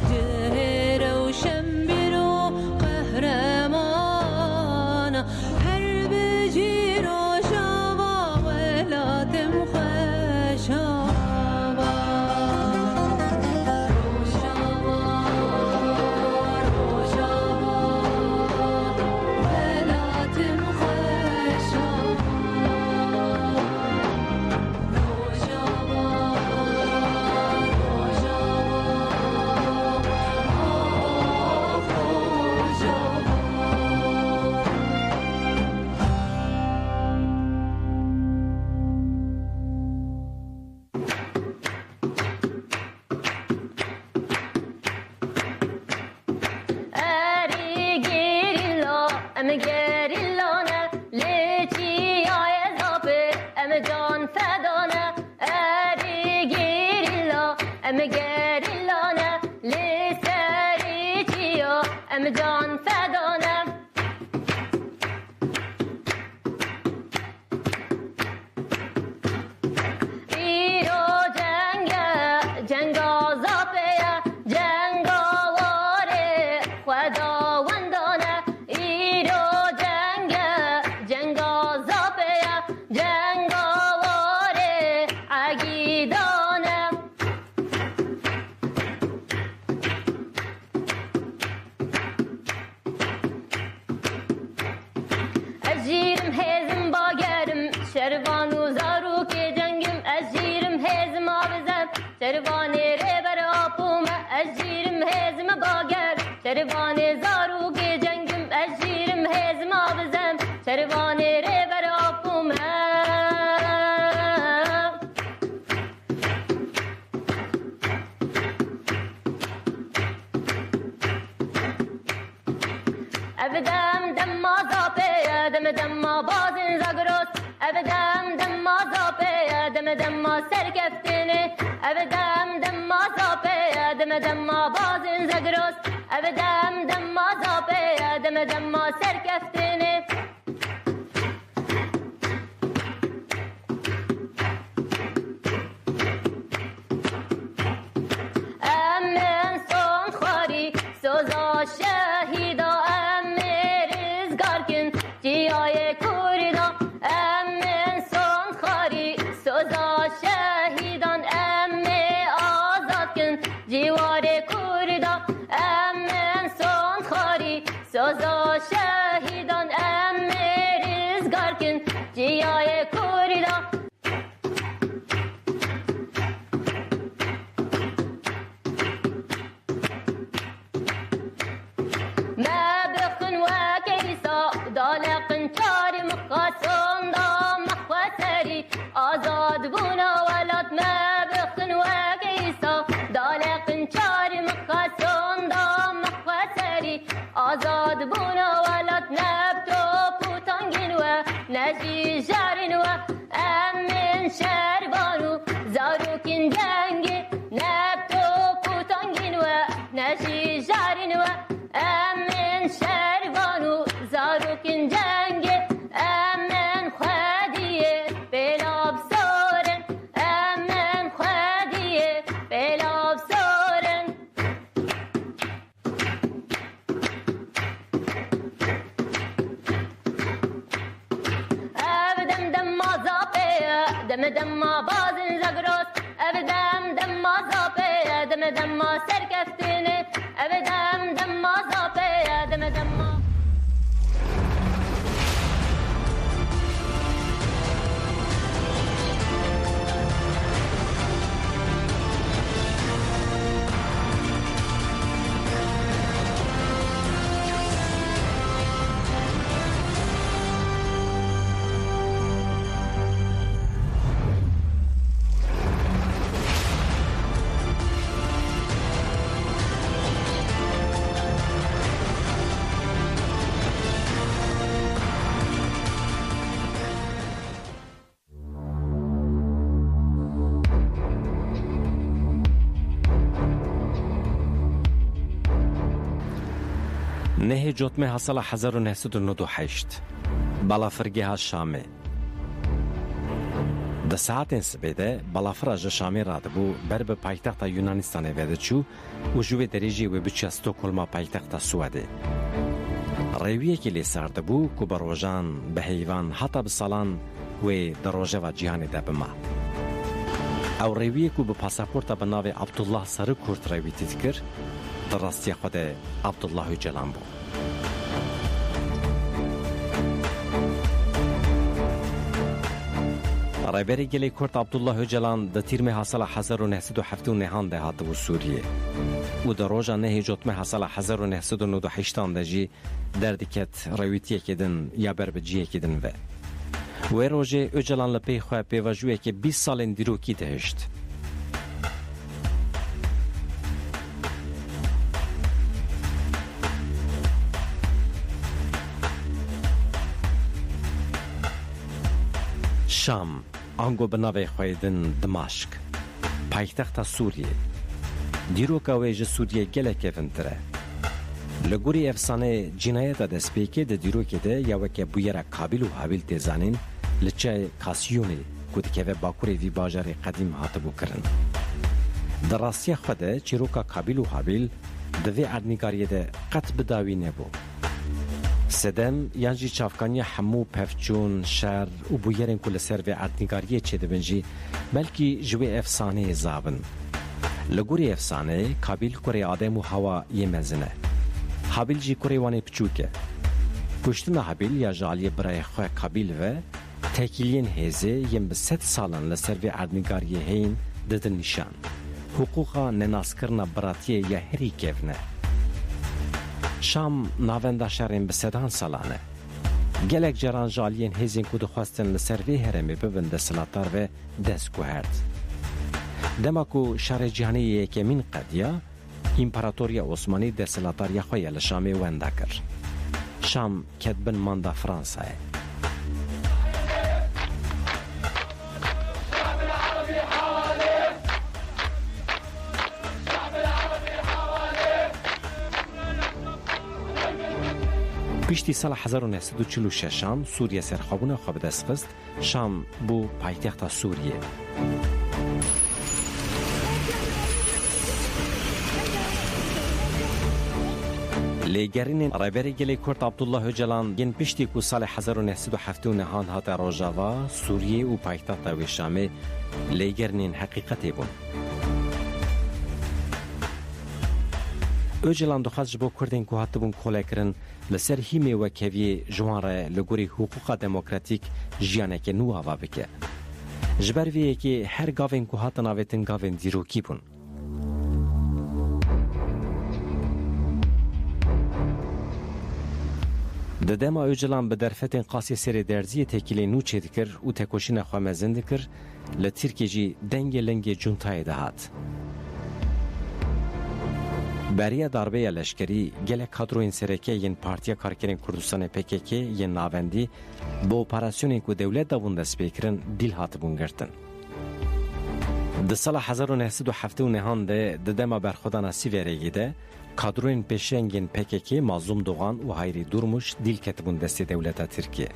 جهر و شمبیر و قهرمان هر بجیر و شوا ولاتم خوشاوا نه جوتمه حاصل 1998 بالا فرگه ها شامه Di saetên sibê de balafira ji Şamê radibû ber bi paytexta Yunanistanê vediçû û ji wê derê jî wê biçiya Stokholma paytexta Swedê. Rêwiyekê lê sar dibû ku bi rojan, bi heyvan heta bi salan wê di rojeva cîhanê de bima. Ew rêwiyek ku bi pasaporta bi navê Abdullah Sarı Kurt rêwîtî dikir, di rastiya xwe de Abdullah Öcalan bû. Rêberê gelê Kurd Abdullah Öcalan di tîrmê hasala 1979 de hatibû Sûriyê û di roja nehê cotmê hasala 1998 de jî derdiket rêwîtiyekê din ya ber bi ciyekê din ve. Wê rojê Öcalan li pê xwe pêvajûyekê 20 salên dîrokî dihişt. Şam, ango bi navê xwe din Dimaşk, paytexta Sûriyê. Dîroka wê ji Sûriyê gelek kevintir e. Li gorî efsaneyê cinayeta destpêkê di dîrokê de ya weke bûyera Kabil û Habil tê zanîn li çayê Kasyonê ku dikeve bakurê vî bajarê qedîm hatibû kirin. Di rastiya xwe de çîroka Kabil û Habil di vê erdnîgariyê de qet bidawî nebû. Sedem yan jî çavkaniya hemû pevçûn, şer û bûyerên ku li ser vê erdnîgariyê çêdibin jî belkî ji wê efsaneyê zabin. Li gorî efsaneyê Kabil kurê adem û hewa yê mezin e. Habil jî kurê wanê piçûk e. Kuştina Habil ya ji aliyê birayê xwe Kabil ve tekiliyên hêzê yên bi 100 salan li ser vê erdnîgariyê heyîn didin nîşan. Huquqa nenaskirina biratiyê ya herî kevne. Şam navenda şerên bi sedan salan e. Gelek caran ji aliyên hêzên ku dixwastin li ser vê herêmê bibin desthilatdar ve dest guherd. Dema ku şerê cîhanê yekemîn qediya, İmparatoriya Osmanî desthilatdariya xwe ya li Şamê wenda kir. Şam ketbin manda Fransayê. Piştî sala 1946 Sûriye serxwebûna xwe bi dest xist, Şam bû paytexta Sûriyê. Lêgerînên rêberê gelê Kurd Abdullah Öcalan yên piştî ku salê 1979 hate Rojava, Sûriyê û paytexta wê Şamê lêgerînên heqîqetê bûn. Öcalan dixwast ji bo Kurdên ku hatibûn kolekirin li ser hîmê wekeviyê ji wan re li gorî huquqa demokratîk jiyanekê nû ava bike. Ji ber vê yekê her gavên ku hatin avêtin gavên dîrokî bûn. Di dema Öcalan bi derfetên Qasî Serê Derziyê tekilê nû çê dikir û tekoşîna xwe mezin dikir, li Tirkiyê jî dengê lengê cuntayê de hat. Beriya darbeya leşkerî gelek kadroyên sereke yên Partiya Karkerên Kurdistanê PKK yên navendî bi operasyonên ku dewlet dabûn destpêkirin dîl hatibûn girtin. Di sala 1979 de di dema berxwedana Sîvereyê de kadroyên pêşengên PKK Mazlum Doğan û Hayrî Durmuş dîl ketibûn destê dewleta Tirkiye.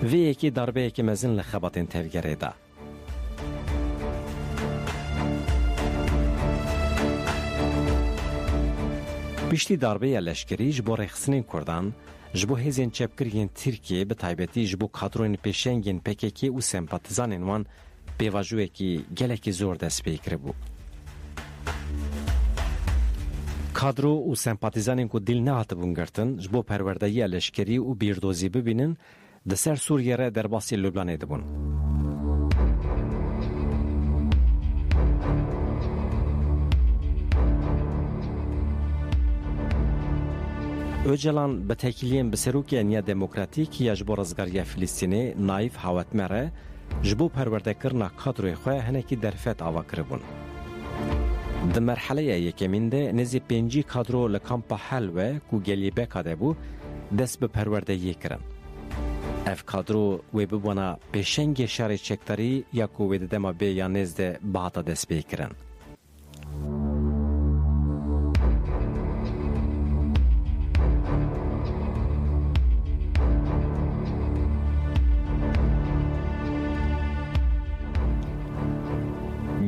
Vê yekê darbeyekê mezin li xebatên tevgerê da. Piştî darbeya leşkerî ji bo rêxistinên Kurdan, ji bo hêzên çepkiriyên Tirkiye bi taybetî ji bo kadroyên pêşengên PKK û sempatizanên wan pêvajûyekî gelekî zor dest pê kiribû. Kadro û sempatizanên ku dîl nehatibûn girtin ji bo perwerdeyiya leşkerî û bîrdozî bibînin, di ser Sûriye re derbasî Lübnanê dibûn. Öcalan bi tekiliyên bi serokê Niya Demokratîk ya ji bo rizgariya Filîstînê Naif Hawetme re ji bo perwerdekirina kadroyê xwe hinekî derfet ava kiribûn. Di merheleya yekemîn de nêzî 5 kadro li kampa Helve ku gelî Beka de bû dest bi perwerdeyiyê kirin. Ev kadro wê bibûna pêşengê şerê çekdarî ya ku wê di dema bê ya nêz de bihata dest pê kirin.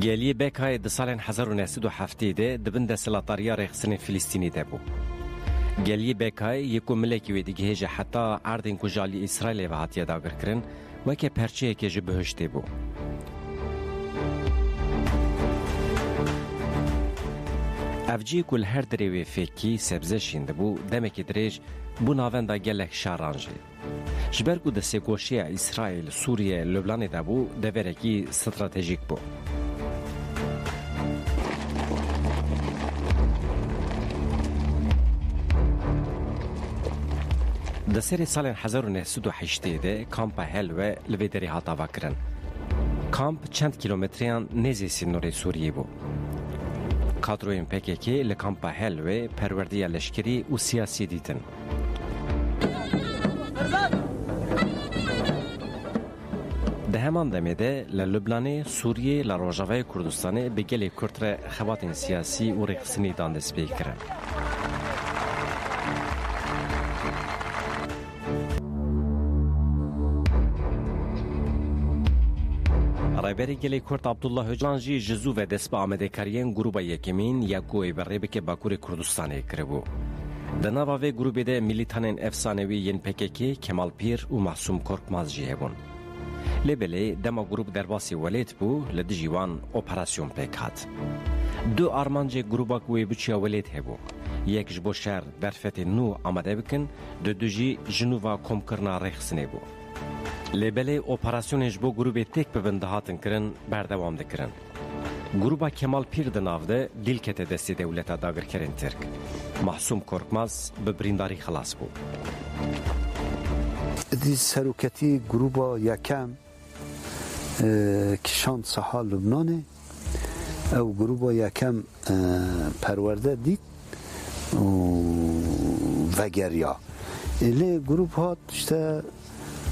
گلی بکای د سالن 1907 ده دبن د سلاطاریا رخصن فلسطینی ده بو. گلی بکای یکو ملکی و دیگه جه حتی اردن کجالی اسرائیل و هاتیه داگر کرن و که پرچه که جه بهشته بو. افجی کل هر دریوی فکی سبزه شینده بو دمکی دریج بو ناونده گلک شارانجی. جبرگو د سگوشی اسرائیل، سوریه، لبنان ده بو دورکی استراتژیک بو. د سری سال 1908 ده کامپ هل و لویدری هاتا وکرن. کامپ چند کیلومتریان نزی سینوری سوریه بو. کادروین PKK لکامپ هل و پروردی لشکری و سیاسی دیدن. ده همان دمیده لبنان، سوریه، لروجاوی کردستان به گلی کرد خواتین سیاسی و رقصنی داندس بیکرن. رایبری گلی کرد عبدالله هجلانجی جزو و دست به آمده کارین گروبا یکمین یا گوی برای که باکور کردستان کربو. در نواوی گروبی ده میلیتانین افسانوی ین PKK کمال پیر و محسوم کرکماز جیه بون. لبلی دما گروب درباسی ولید بو لدجیوان اپراسیون پیکات. دو آرمانج گروبا گوی بچیا ولید هبو. یک جبو شهر برفت نو آمده بکن، دو جی جنوبا کم کرنا رخصنه بو. لبلی اپراسیون جبو گروب تک ببنده هاتن کرن بردوام دکرن. گروبا کمال پیر دنافده دیلکت دستی دولتا داگر کرن ترک. محسوم کرکماز به برینداری خلاص بو. دی سروکتی گروبا یکم کشان ساحا لبنانه او گروبا یکم پرورده دید و گریا ایلی گروب ها داشته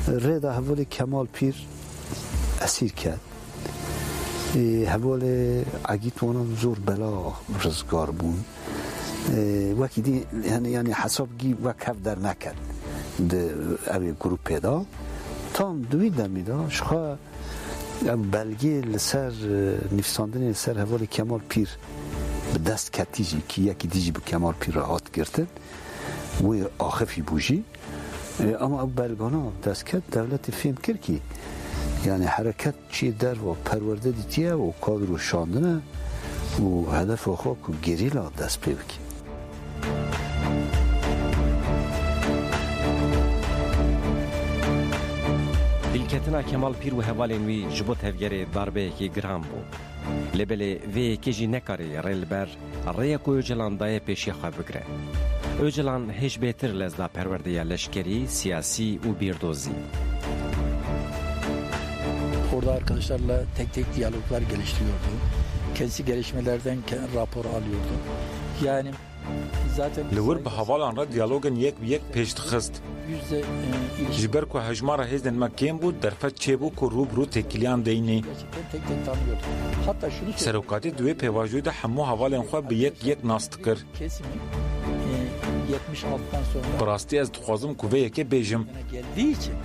رید حوال کمال پیر اسیر کرد حوال عگیت وانم زور بلا رزگار بون وکی دی یعنی حساب گی وکف در نکرد اوی گروپ پیدا تام دوی دمیدا شخوا بلگی لسر نفساندن لسر حوال کمال پیر به دست کتیجی که یکی دیجی به کمال پیر را هات گرتن و آخفی بوجی اما او بلگانا دست کت دولت فهم کرد که یعنی حرکت چی در و پرورده دیتیه و کادر و شاندنه و هدف آخوا که گریلا دست پی بکی دیلکتنا کمال پیر و حوالین وی جبو تفگری darbe کی گرام بو. لبلی وی کجی نکاری ریل بر ریه کو اوجلان دای پیشی خواه بگره. اوجلان هیچ بهتر لزدا پرورده لشکری، siyasi و بیردوزی. Orada arkadaşlarla tek tek diyaloglar geliştiriyordu. Kendisi gelişmelerden rapor alıyordu. Yani zaten لور به حوالان را دیالوگن یک به یک پیش خست. جبر کو هجمار هزن مکیم بود در فت چه بو کو روبرو تکلیان دینی. سروکاتی دوی پیواجوی ده همو حوالان خو به یک ناست کر. 76'dan sonra براستی از خوازم کوه یکی بیجم. geldiği için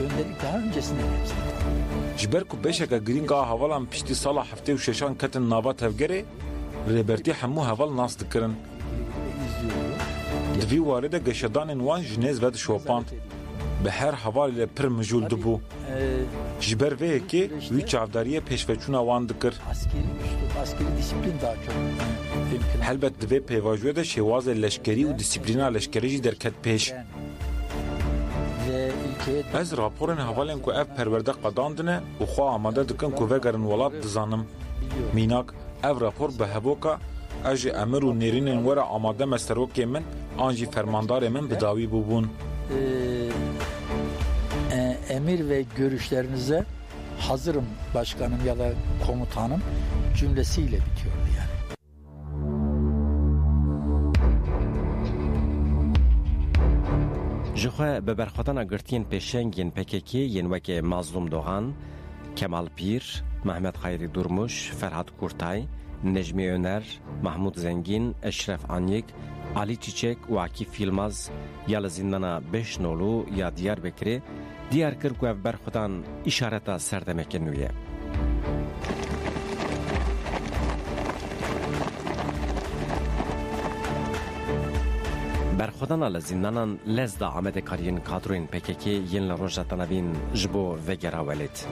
öndelik daha öncesinden hepsi. جبر کو بشکا گرینگا حوالان پشتی سال هفته و ششان کتن نابا تفگره ریبرتی همو حوال ناست کرن. دوی وارد گشدان وان جنیز ود شوپاند به هر حوالی پر مجول دبو جبر وی که وی چاوداری پیشوچونا وان دکر askeri disiplin daha çok هلبت دوی پیواجوی ده شواز لشکری و دیسیپلینا لشکری جی درکت پیش از راپورن حوالین که اف پرورده قداندنه و خواه آماده دکن که وگرن ولاد دزانم میناک اف راپور به هبوکا اجی امر و نیرینن ورا آماده مستروکی من آنجی فرماندار من بداوی بوبون emir ve görüşlerinize hazırım başkanım ya da komutanım cümlesiyle bitiyordu yani. جخوا به برخوتان گرتین پیشنگین PKK ین وکی مظلوم دوغان، کمال پیر، محمد خیری درموش، فرهاد کورتای، نجمی önər، محمود زنگین، اشرف آنیک، علی چیچک و عکیف یلماز یا زندانا 5 نولو یا دیاربکری دیار کرد که برخوتان اشارتا سردمکن نویه. برخودانا لزیندانان لزدا آمده کارین کادروین PKK ین لروجتا نوین جبو وگرا ولید.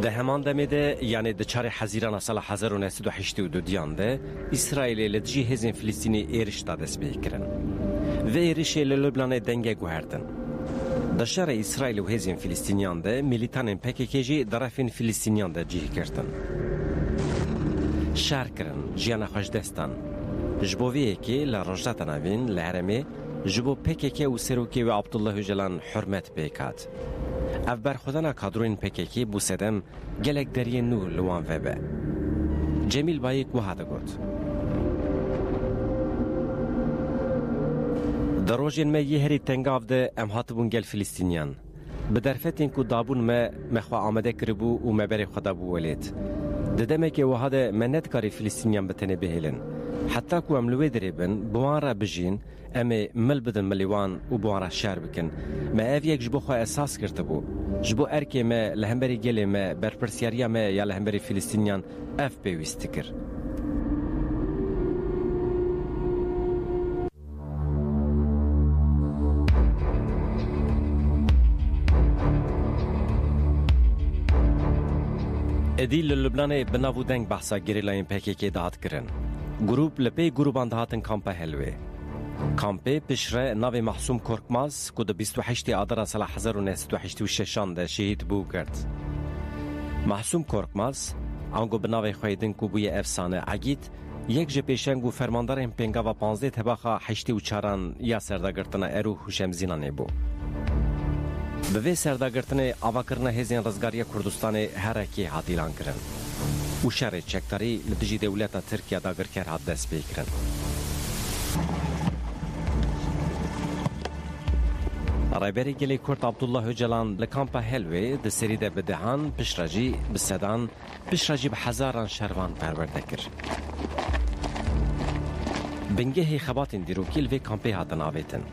ده همان دمیده یعنی دچار حزیران سال 1982 دیانده اسرائیل لدجی هزین فلسطینی ایرش دست بیکرن و ایرش لبنان دنگه گوهردن. دشار اسرائیل و هزین فلسطینیان ده میلیتان PKK جی درفین فلسطینیان ده جیه کردن. شهر کرن جیان خوش دستان. جبویه که لرجات نوین لعرمه جبو PKK و سروکی و عبدالله جلان حرمت بیکات. اف برخودانا کادروین PKK بو سدم گلک دریه نو لوان وبه. جمیل بایک و هاده گوت. در روزین ما یه هری تنگاف ده ام هاتبون گل فلسطینیان. به درفتین کو دابون ما مخوا آمده کربو و مبری خدا بو ولید. ددمه که وهاده منت کاری فلسطینیان بتنه بهلن. حتی کو املوی دربن بوان را بجین اما مل بدن ملیوان و بوان را شهر بکن. ما اف یک جبو خواه اساس کرده بو. جبو ارکی ما لهمبری گلی ما برپرسیاریا ما یا لهمبری فلسطینیان اف بیویست کر. ادیل لبنان بناو دنگ بحثا گریلاین PKK دهات کرن. گروپ لپی گروبان دهاتن کامپا هلوه. کامپه پشره ناو محسوم کورکماز که ده 28 آذر سال 1986 ده شهید بو کرد. محسوم کورکماز آنگو بناو خویدن که بوی افسانه عگید یک جپیشنگ و فرماندار هم پنگا و 15 تباخا 84 یا سرداگرتنا ارو خوشم زینانه بو. به وی سرداگرتنه آواکرنه هزین رزگاری کردستان هرکی حادیلان کرن. و شر چکتاری لدجی دولتا ترکیه داگر کر حد دست بیکرن. رایبری گلی کرد عبدالله جلان لکامپا هلوی ده سری ده بدهان پشراجی بسدان پشراجی به هزاران شروان پرورده کر. بنگه خباتین دیروکی لوی کامپی هاتن آویتن.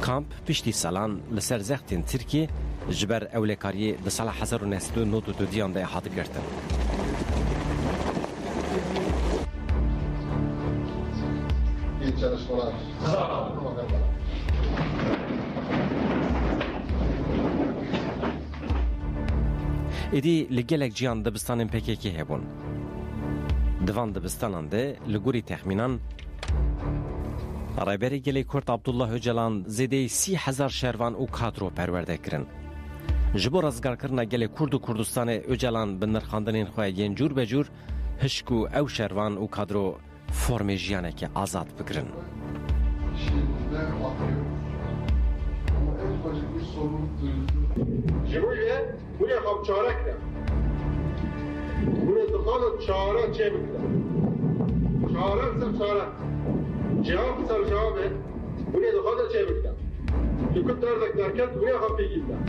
کامپ پشتی سالان لسر زختین ترکی جبر اولکاری ده سال 1992 دیان ده حاضر گرتن. ایدی لگلک جیان دبستان PKK هبون. دوان دبستانان ده لگوری تخمینان رایبری گلی کرد عبدالله جلان زیده 30,000 شروان و کادرو پرورده کرن. جبو رزگار کرنا گلی کرد و کردستان اجلان بنرخاندنین خواه ین جور بجور هشکو او شروان و کادرو فرم جیانه که آزاد بگرن. جبویه بویه خب چاره کدم بویه دخال چاره چه بکدم چاره بسر چاره جواب بسر جوابه بویه دخال چه بکدم لکو دردک درکت بویه خب پیگیدم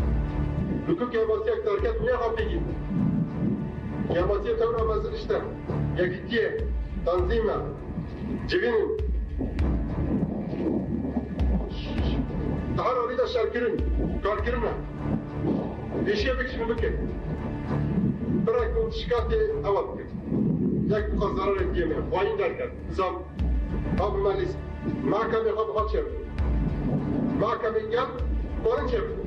لکو کماسیک درکت بویه خب پیگیدم کماسیک تورا بزرشتم یکیتیه تنظیمه جوینیم daha orada şarkırın, kalkırma. Eşya bekşimi bakın. Bırak bu şikayeti avattı. Yak bu zarar ettiğimi, hain derken, zam. Abi malis, mahkeme kapı kaç yaptı. Mahkeme gel, barın yaptı.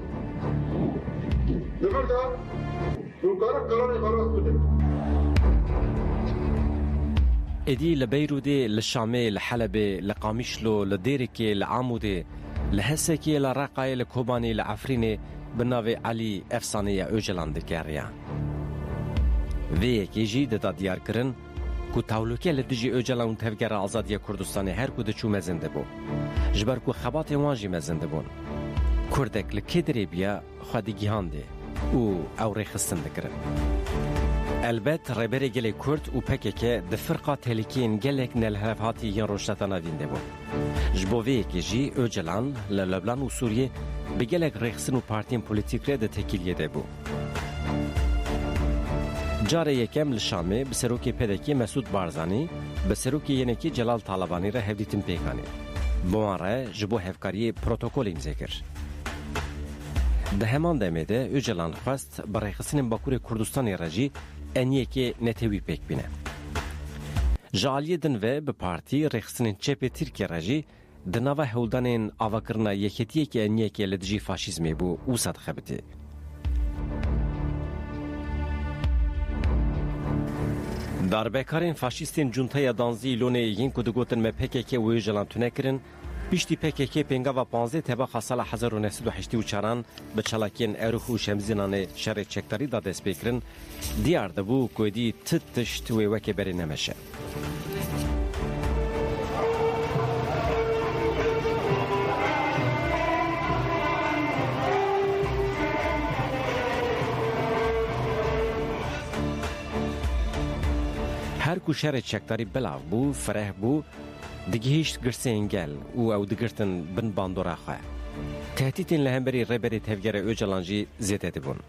Nefır da, bu kararı karas mıdır? ادي لبيرودي للشامي لحلبة لقامشلو لديركي لعامودي لهسكي لراقاي لكوباني لعفريني بناوي علي افسانية اوجلان دكاريا ويكي جي دتا ديار كرن كو تاولوكي لدجي اوجلان تفجر آزادية كردستاني هر كو دچو مزنده بو جبر كو خباتي وانجي مزنده بون كردك لكدري بيا خادي جيهاندي او ريخستن دكرن البته رهبری گلی کرد و PKK د فرقه تهلیکین گلک نلهف هاتی ین روشتانا وینده بود. جبوی که جی اوجلان لبنان و سوریه به گلک رخصن و پارتین پولیتیک را د تکیلیه ده بود. جاره یکم لشامه به سروکی پدکی مسعود بارزانی به سروکی ینکی جلال طالبانی را هفدیتیم پیکانی. بوان را جبو هفکاری پروتوکول امضا کرد. ده همان دمه ده اوجلان خواست برای خستن باکور کردستان رجی انیه که نتوی پیک بینه. جالی دنوه به پارتی رخصتن چپ ترکیه رجی دناوه هولدانین آواکرنا یکیتیه که انیه که لدجی فاشیزمی بو او صد خبتی. داربکارین فاشیستین جونتای دانزی لونه یین کدگوتن me PKK و اوجلان تونه کرن پشتی PKK پنگا و 15 تبا سال 1984 به چلاکین اروخ و شمزینان شر چکتاری دا دست بکرن دیار دبو کودی تشت و وکی بری نمشه. هر کو شر چکتاری بلاو بو فرح بو دگیشت گرسه انگل او دگرتن بن باندورا خواه. تهدیدین لهمبری ربری تفگر اوجلانجی زیده دبون.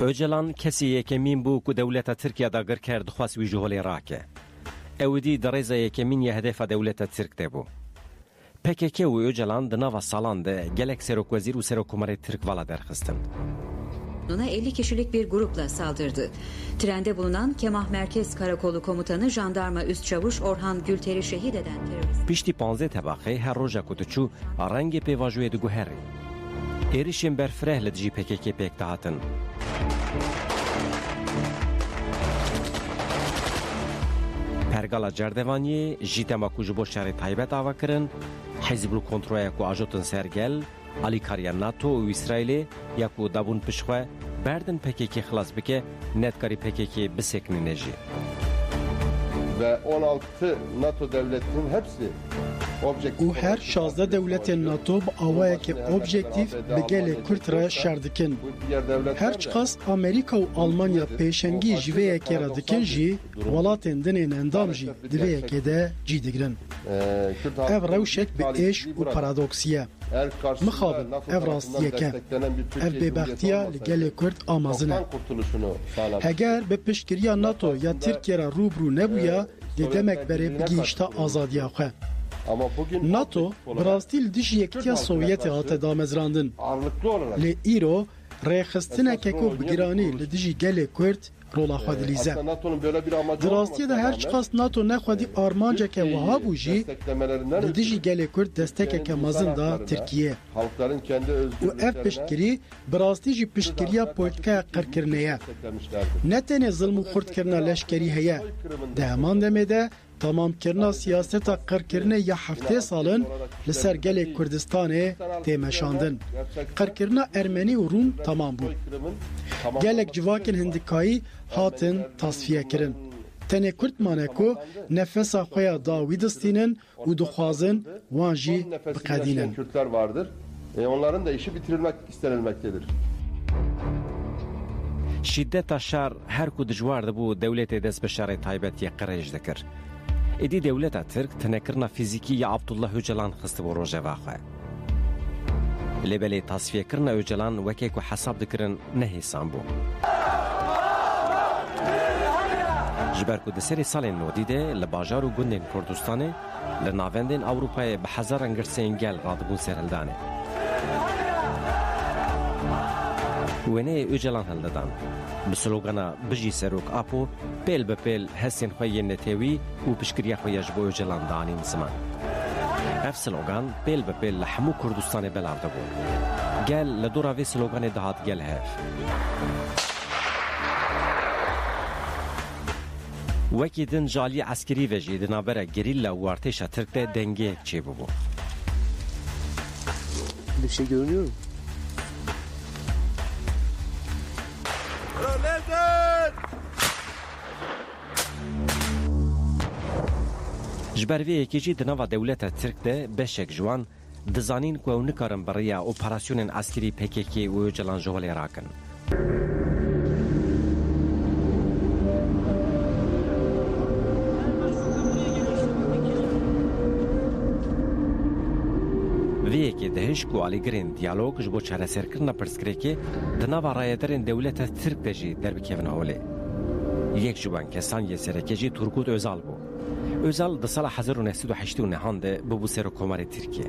اوجلان کسی یکمین بو که دولت ترکیه دا گر کرد خواست وی جهولی راکه. اودی درزه یکمین یه هدف دولت ترک دبو. PKK و اوجلان دناوا سالان ده گلک سروک وزیر و سروک کماری ترک والا درخستن. 50 kişilik bir grupla saldırdı. Trende bulunan Kemah Merkez Karakolu Komutanı Jandarma Üst Çavuş Orhan Gülter'i şehit eden terörist. Pişti 15 tebaqe her roja kutuçu arange pevajoye de guheri. Erişim berfrehle dji PKK pek dağıtın. Pergala cerdevaniye jitema ku ji bo şerê taybet ava kirin, Hizbul Kontroya ku ajotun sergel, Alîkariya NATO û İsraîlê ya ku dabûn pişxwe berdin PKK xilas bike, netkarî PKK bisekîne jî. Ve 16 NATO devletinin hepsi û her 16 devletên NATO bi awayekî objektif bi gelê Kurd re şer dikin. Her çiqas Amerîka û Almanya pêşengî ji vê yekê re dikin jî, welatên dinên endam jî di vê yekê de cî digirin. Ev rewşek bi êş û paradoksî ye. Mixabin ev rastiyeke. Ev bêbextiya li gelê Kurd amazin e. Heger bi piştgiriya NATO ya Tirkiye re rûbrû nebûye, lê demek berê bigîşta azadiya xwe. NATO bi rastî li dijî Yekîtiya Sovyetê hate damezrandin. Lê îro rêxistineke ku bi giranî li dijî gelê Kurd rola xwe dilîze. Di rastiyê de her çiqas NATO nexwedî armanceke wiha bû jî li dijî gelê Kurd destekeke mezin da Tirkiye. û ev piştgirî bi rastî jî piştgiriya polîtikaya qirkirinê ye. Ne tenê zilm û xurtkirina leşkerî heye. Di heman demê de tamamkirina siyaseta qirkirinê ya heftê salin li ser gelê Kurdistanê tê meşandin. Qirkirina Ermenî û Rûm tamam bû. Gelek civakên hindikayî hatin tasfiye kirin. Tenê Kurd mane ku nefesa xwe ya da wî distînin û dixwazin wan jî biqedînin. Kürtler vardır. Onların da işi bitirilmek istenilmektedir. Şiddeta şer her ku dijwar dibû dewletê dest bi şerê taybetiye qirêj dikir. Êdî dewleta Tirk tinekirina fîzîkî ya Abdullah Öcalan xist bo rojeva xwe. Lêbelê tasfiyekirina Öcalan wekê ku hesab dikirin nehêsan bû. Ji ber ku di serê salên nodî de li bajar û gundên Kurdistanê li navendên Ewropayê bi hezaran girseyên gel radibûn serhildanê. Wêneyê Öcalan hildidan. Bi slogana bijî serok apo, pêl bi pêl hesên xwe yên netewî û piştgiriya xwe ya ji bo Öcalan danîn ziman. Ev slogan pêl bi pêl li hemû Kurdistanê belav dibû. Gel li dora vê sloganê dihat gel hev. Wekî din jalî eskerî ve jî di navbera gerîlla û artêşa Tirk de dengeyek çêbûbû. Bir şey görünüyor mu? Ji ber vê yekê jî di nava dewleta Tirk de beşek ji wan dizanîn ku ew nikarin beriya operasyonên eskerî PKK û Öcalan ji holê rakin. Vê yekê dihiş ku alîgirên diyalog ji bo çareserkirina pirsgirêkê di nava rayedarên dewleta Tirk de jî derbikevin holê. یک جوان کسان یه سرکجی ترکوت Özal بو. Özal da sala 1980 nehande bu Serokkomarê Tirkiye.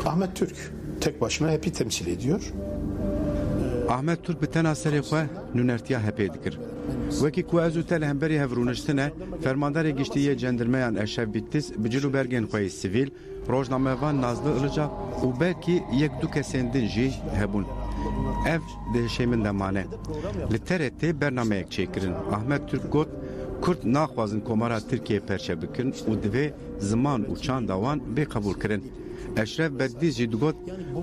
Ahmet Türk tek başına HEP'i temsil ediyor. Ahmet Türk bi tena serê xwe nûnertiya HEP'ê dikir. Wekî ku ez û te li hemberî hevrûniştine, fermandarê giştî Cendirmeyan Eşref Bittis bi cil û bergên xwe yê sivîl, rojnamevan Nazlı Ilıca û belkî yek du kesên din jî hebûn. Ev di hişê min de mane. Li TRT bernameyek çêkirin. Ahmet Türk got, Kurd naxwazin komara Tirkiye perçe bikin û divê ziman û çanda wan bêqebûl kirin. Eşref Beddiz jî digot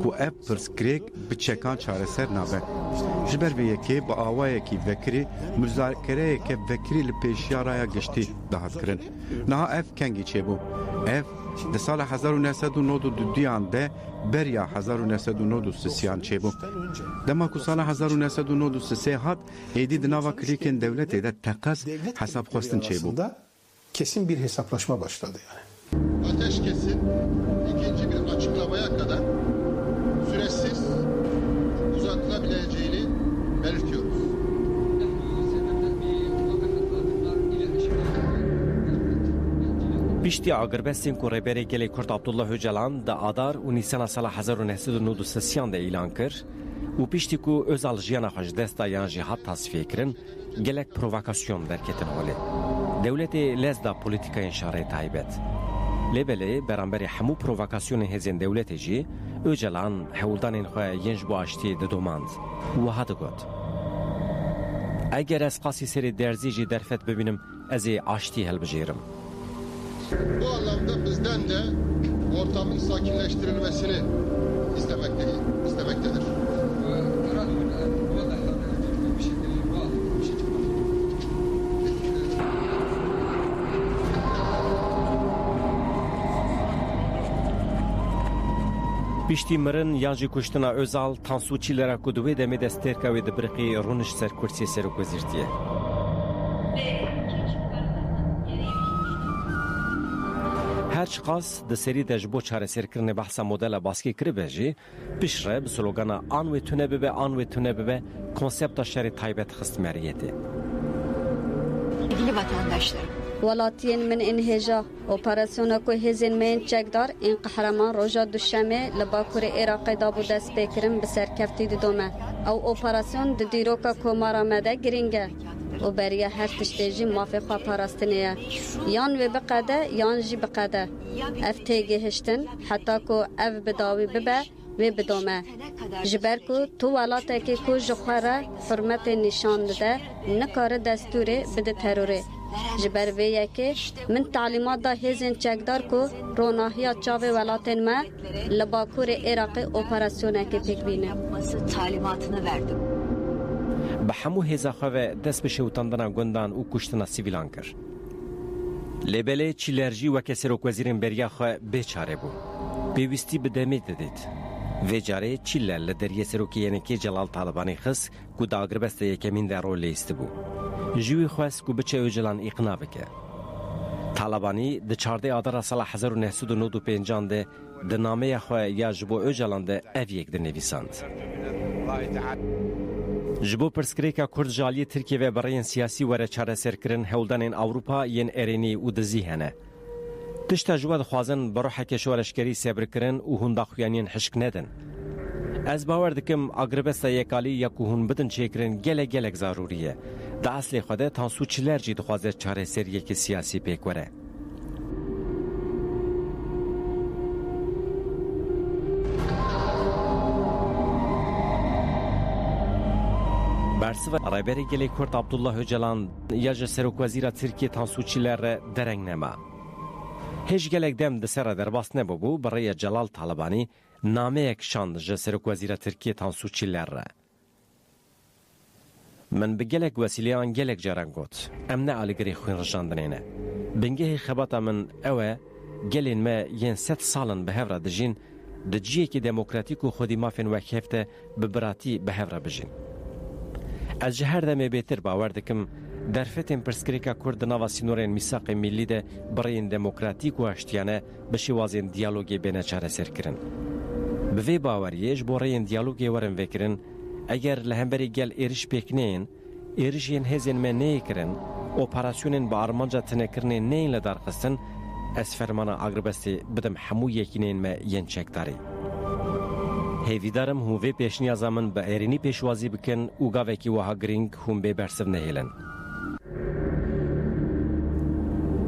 ku ev pirsgirêk bi çekan çareser nabe. Ji ber vê yekê bi awayekî vekirî müzakereyeke vekirî li pêşiya raya giştî dahat kirin. Niha ev kengî çêbû. Ev di sala 1992 de beriya 1993 çêbû. Dema ku sala 1993 hat êdî di nava kilîkên devletê de teqes hesapxwestin çêbû. Kesin bir hesaplaşma başladı yani. Ateşkesin ikinci bir açıklamaya kadar süresiz uzatılabileceğini belirtiyoruz. Piştî agrbestên ku rêberê gelê Kurd Abdullah Öcalan da Adar û Nîsana sala 1993 de îlan kir û piştî ku Özal jiyana xwe ji desta yan jî hat tasfiye kirin, gelek provokasyon derketin holê. Dewletê lez da polîtikayên şarê taybet. Lêbelê beramberî hemû provokasyonên hêzên dewletê jî Öcalan hewldanên xwe yên ji bo aştiyê didomand. Wiha digot. Eger ez qasî serê derzî jî derfet bibînim, ez ê aştî helbijêrim. Bu anlamda bizden de ortamın sakinleştirilmesini istemektedir. Piştî mirin yan jî kuştina Özal Tansu Çîlera ku di wê demê de stêrka wê dibiriqî rûniş ser kursiyê Serokvezîrtiyê. Her çiqas di serî de ji bo çareserkirinê behsa modela baskî kiribe jî pişre bi slogana an wê tune bibe an wê tune bibe konsepta şerê taybet xist meriyetê. Sevgili vatandaşlarım, Welatiyên min ên hêja operasyona ku hêzên me yên çekdar ên qehreman roja duşemê li Bakurê Iraqê da bû destpêkirin bi serkeftî didome. Ew operasyon di dîroka komara me de giring e û beriya her tiştê jî mafê xwe parastinê ye. Yan wê biqede yan jî biqede. Ev têgihiştin heta ku ev bi dawî bibe wê bidome. Ji ber ku tu welatekê ku ji xwe re hurmetê nîşan dide nikare destûrê bide terorê. Ji ber vê yekê min talîmat da hêzên çekdar ku ronahiya çavê welatên me li Bakurê Iraqê operasyonekê pêkbîne. Talimatını verdim. Bi hemû hêza xwe ve dest bi şewtandina gundan û kuştina sivîlan kir. Lêbelê Çîler jî weke Serokvezîrên beriya xwe bêçare bû. Pêwîstî bi demê didît. Vê carê Çîler li deriyê Serokîyenekê Celal Talibanê xist ku di agrbestê yekemîn de rol lêstî bû. Ji wî xwest ku biçe Öcalan îqna bike. Talibanî di çardê Adara sala 1995 de di nameya xwe ya ji bo Öcalan de ev yek dinivîsand. Ji bo pirsgirêka Kurd ji aliyê Tirkiye ve bereyên siyasî were çareserkirin hewldanên Ewropa yên Erênî û dizî hene. Tişta ji we dixwazin bi roheke şoreşkerî sebrkirin û hûn daxuyaniyên hişk nedin. Ez bawer dikim agrbesta yekalî ya ku hûn bidin çêkirin gelek zarûrî ye. Di eslê xwe de Tansu Çîler jî dixwaze çareseriyekê siyasî pêk were. Bersiva rêberê gelê Kurd Abdullah Öcalan ya ji Serokvezîra Tirkiye Tansu Çîler re dereng nema. Hêj gelek dem di ser derbas nebûbû bi rêya Celal Talibanî nameyek şand ji Serokvezîra Tirkiye Tansu Çîler re. Min bi gelek wesilêyan gelek caran got. Em ne alîgirê xwînrijandinê ne. Bingehê xebata min ew e gelên me yên 100 salin bi hevra dijîn di ciyekî demokratîk û xwedî mafên wekhev te bi biratî bi hevra bijîn. Ez ji her demê bêtir bawer dikim derfetên pirsgirêka Kurd di nava sînorên mîsaqê millî de bireyên demokratîk û aştiyane bi şêwazên diyalogê bêne çareserkirin. Bi vê baweriyê ji bo reyên diyalogê werin vekirin, eger li hemberî gel êriş pêk neyên, êrijiyên hêzên me neyê kirin, operasyonên bi armanca tinekirinê neyên li darxistin, ez fermana Agrbestê bidim hemû yekînên me yên çekdarî. Hêvîdarim hûn vê pêşniyaza min bi êrînî pêşwazî bikin û gavekî wiha giring hûn bê bersiv nehêlin.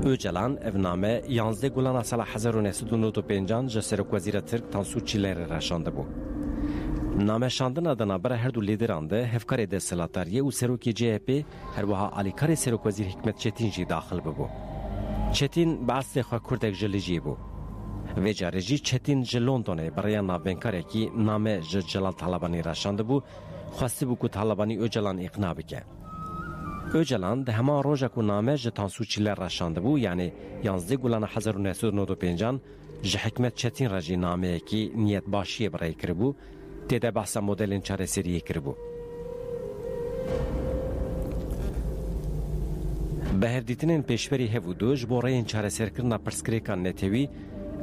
Öcalan ev name 11 gulana sala 1995 ji Serokwezîra Tirk Tansu Çîlerê reşandibû. Nameşandina di navbera her du lêderan de hevkarê desthilatdariyê û serokê CHP her wiha alîkarê Serokwezîr Hikmet Çetin jî daxil bibû. Çetin bi eslê xwe Kurdek ji lijî bû. Vê carê jî Çetin ji Londonê bi rêya navbenkarekî name ji Celal Talabanî reşandibû, xwestibû ku Talabanî Öcalan îqna bike. Öcalan di heman roja ku name ji Tansu Çîler reşandibû, yanî 11 gulana 1995 ji Hikmet Çetin re jî nameyekî niyetbaşiyê bi rê kiribû, têde behsa modelên çareseriyê kiribû. Bi hevdîtinên pêşverî hev û du ji bo reyên çareserkirina pirsgirêka netewî,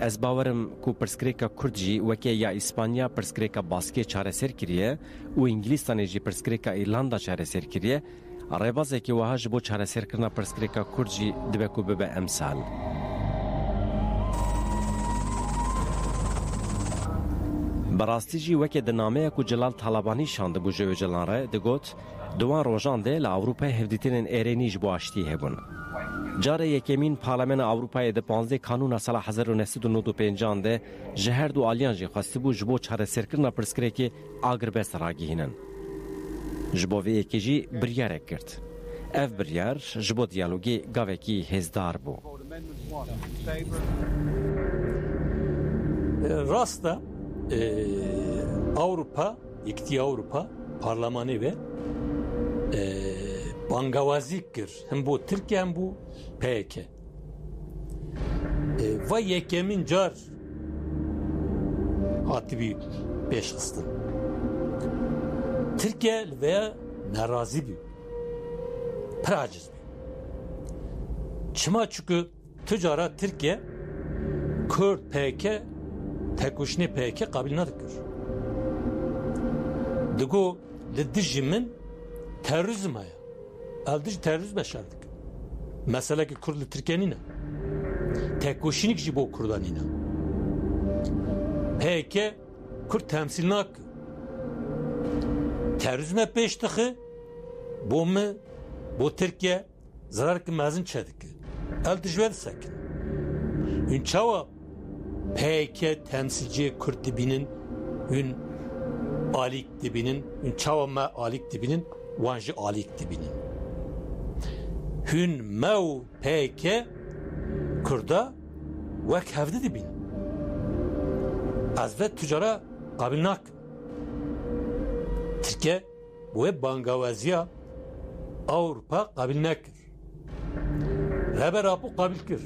ez bawerim ku pirsgirêka Kurd jî wekî ya İspanya pirsgirêka Baskê çareser kiriye û Ingîlistanê jî pirsgirêka Îrlanda çareser kiriye, rêbazekî wiha ji bo çareserkirina pirsgirêka Kurd jî dibe ku bibe emsal. Bi rastî jî wekî di nameya ku Celal Talabanî şandibû ji Öcalan re digot, di wan rojan de li Ewropayê hevdîtinên êrênî ji bo aştiyê hebûn. Carê yekemîn Parlamena Ewropayê di 15 kanûna sala 1995 de ji her du aliyan jî xwestibû ji bo çareserkirina pirsgirêkê Agrbest ragihînin. Ji bo vê yekê jî biryarek girt. Ev biryar ji bo diyalogê gavekî hêzdar bû. Rasta Avrupa, Yekîtiya Avrupa Parlamenê ve bangawazî kir hem bo Tirkiye hem bo PKK. Ve yekemîn car hatibî pêşxistin. Tirkiye veya nerazî bû, pir aciz bû. Çima çünkü ticara Tirkiye Kurd PKK tekuşnê PKK qabil nadikir. Digo li dijî min terörizm heye. El dijî terörizme şer dikin. Meselekî Kurd li Tirkiye nîne. Tekuşînik jî bo Kurdan nîne. PKK Kurd temsil nakin. Terörizme pêş dixi bo me bo Tirkiye zararkî mezin çedike. El dijwe disekin. Hûn çawa PKK temsilciye Kürt dibinin hün alik dibinin hün çavama alik dibinin vanjı alik dibinin hün mev PKK Kürda vek hevdi dibin az ve tücara qabil nak Türkiye bu hep bangavaziya Avrupa qabil nekir reber apu qabil kir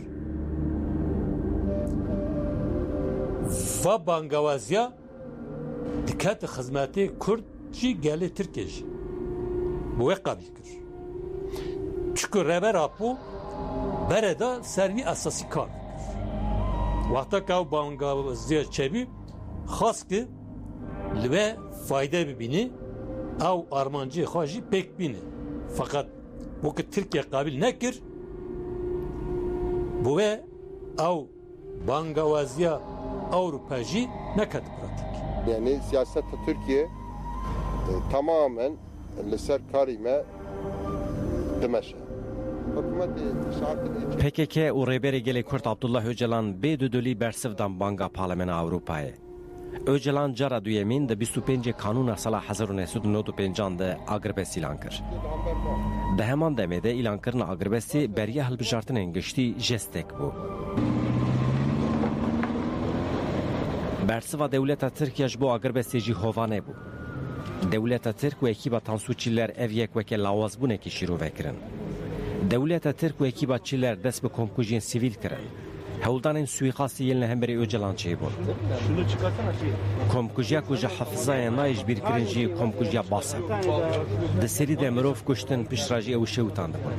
ve bangavaziya dikkat hizmeti Kürt jî gelê Tirkiye jî bu wê qabil kir. Çünkü reber apû bereda servî esasî kar dikir. Wexta ka ew bangavaziya çebî xas ki li we fayde bibînî ew armanciyê xwe jî pêk bîne. Fakat bu ki Tirkiye qabil nekir bu wê ew bangavaziya Avrupa jî nekat pratik. Yani siyaseta Türkiye tamamen li ser karî me dimeşe. PKK û rêberê gelê Kurd Abdullah Öcalan bê dudulî bersiv dan banga Parlamena Ewropayê. Öcalan cara duyemîn di 25 kanûna sala 1995 de Agrbest îlan kir. Di heman demê de îlankirina Agrbestê beriya hilbijartinên giştî jestek bû. Bersiva dewleta Tirkiye ji bo Agrbestê jî hova nebû. Dewleta Tirk û ekîba Tansu Çîler ev yek weke lawazbûnekî şîrove kirin. Dewleta Tirk û ekîba Çîler dest bi komkujiyên sivîl kirin. هولدان سویقاسی یل نهمبری اوجلان چی بود کمکوجیا کجا حفظای نایج بیر کرنجی کمکوجیا باسه دسری دمروف کشتن پیشراجی او شوتان دبن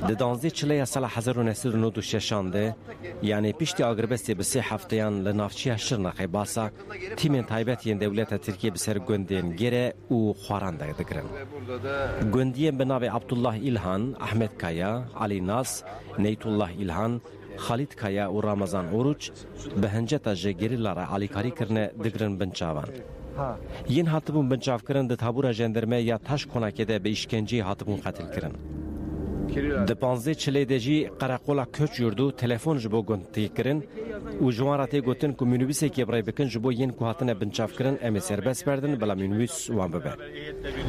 ددانزی چلی سال 1996 ده یعنی پیشتی آگربستی به 3 هفتهان لنافچی شرنخی باسا تیم تایبت ین دولت ترکیه بسر گندین گره او خواران دگرن گندین به نام عبدالله ایلهان احمد کایا علی ناس نیت الله ایلهان خالد کایا و رمضان اوروچ به هنجتا جگیری لارا علیکاری کرنه دگرن بنچاوان ین هاتبون بنچاو کرن ده تابورا جندرمه یا تاش کناکه ده به اشکنجی هاتبون قتل کرن ده 15 چلی دجی قراقولا کچ یردو تلفن جبو گنتی کرن و جوانراتی گوتن که مینویسی که برای بکن جبو ین که هاتنه بنچاو کرن امی سربست بردن بلا مینویس وان ببه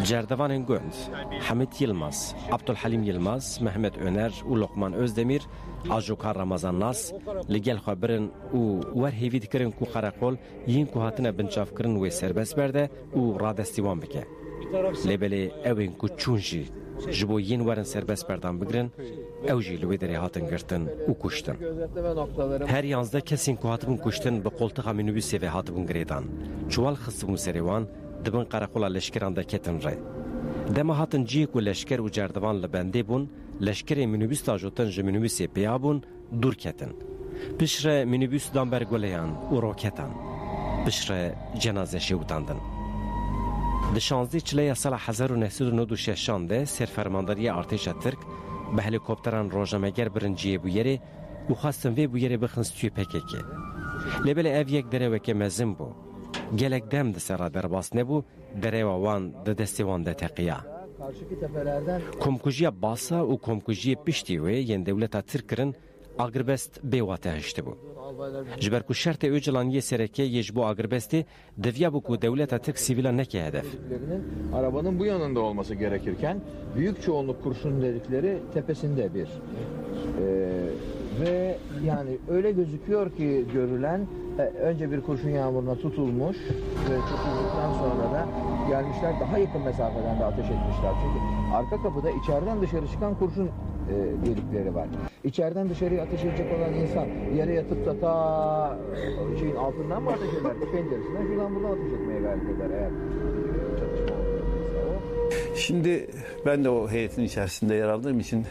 جردوان گوند حمید یلماز عبدالحلیم یلماز محمد önər و لقمان özdemir آجوکار رمضان ناس لگل خبرن و ور هیوید کرن که قراقول ین که هاتنه بنچاو کرن و سربست برده و رادستی وان بکه لبلی اوین که چونجی جبو ین ورن سربست بردان بگرن او جی لوی دری هاتن گرتن و کشتن هر 11 کسین که هاتبون کشتن به قلتقا مینویسی و هاتبون گریدان چوال خصبون سریوان دبن قراقولا لشکران دا کتن ره دما هاتن جیک و لشکر و جردوان لبنده بون لشکر مینویس تا جوتن جه مینویسی پیا بون دور کتن پشره مینویس دان برگولیان و روکتان پشره جنازه شیوتاندن ده 16 چلی سال 1996 ده سرفرمانداری ارتش ترک به هلیکوپتران روزنامه‌گر برنجی بویری و خواستن وی بویری بخنس توی پککی لبل اف یک دره که مزم بو گلک دم ده سر درباس نبو دره وان ده دستوان ده تقیا کمکوژی باسا و کمکوژی پشتی وی ین دولت ترکرن آگربست بیواته هشته بو جبر کو شرط öcalan sereke yecbu agirbesti devya bu ku devlet Türk sivila neke hedef. Arabanın bu yanında olması gerekirken büyük çoğunluk kurşun dedikleri tepesinde bir. Ve yani öyle gözüküyor ki görülen önce bir kurşun yağmuruna tutulmuş ve tutulduktan sonra da gelmişler daha yakın mesafeden de ateş etmişler. Çünkü arka kapıda içeriden dışarı çıkan kurşun delikleri var. İçeriden dışarıya ateş edecek olan insan yere yatıp da ta şeyin altından mı ateş eder? Penceresinden şuradan buradan ateş etmeye gayret eder eğer çatışma olursa. Şimdi ben de o heyetin içerisinde yer aldığım için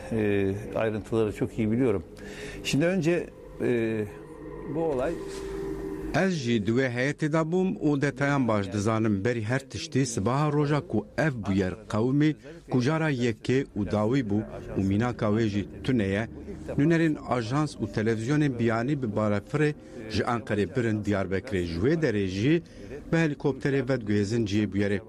ayrıntıları çok iyi biliyorum. Şimdi önce bu olay Ez jî divê heyetê de bûm û detayan baş dizanim berî her tiştî sibaha roja ku ev bûyer qewmê ku jara yekê û dawî bû û mînaka wê jî tune ye nûnerên ajans û televizyonên biyanî bi barefirê ji Enqerê birin Diyarbekirê ji wê derê jî bi helîkopterê vedguhêzin ciyê bûyerê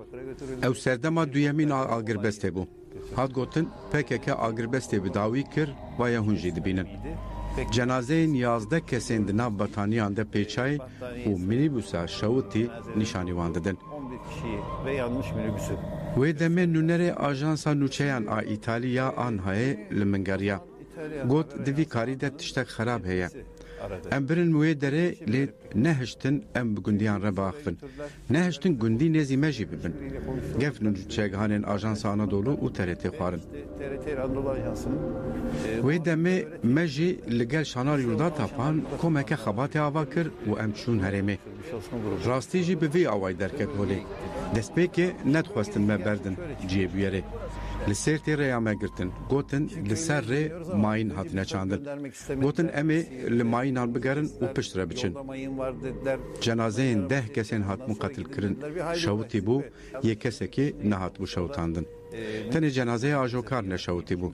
ew serdema duyemîn a agirbestê bû hat gotin PKK agirbestê bi dawî kir vaya hûn jî dibînin cenazeyên 11 kesên di nav betaniyan de pêçayî û minîbusa şewitî nîşanîwan didin. Wê demê nûnerê ajansa nûçeyan a İtalya an heye li min geriya. Got di vî karî de tiştek xerab heye. Em birin wê derê lê nehiştin em bi gundiyan re biaxivin. Nehiştin gundî nêzî me jî bibin. Gef nûçegihanên Ajansa Anadolu û TRT xwarin. Wê demê me jî li gel şanar yurda tapan komeke xebatê ava kir û em çûn herêmê. Rastî jî bi vê awayî derket holê. Destpêkê nedixwestin me berdin ciyê bûyerê. Li Sêrtê rêya me girtin. Gotin li ser rê mayîn hatine çandin. Gotin em ê li mayînan bigerin û pişt re biçin. Cenazeyên 10 kesên hatibûn qetil kirin. Şewitî bû yê kesekê nehatibû şewitandin. Tenê cenazeya ajokar neşewitî bû.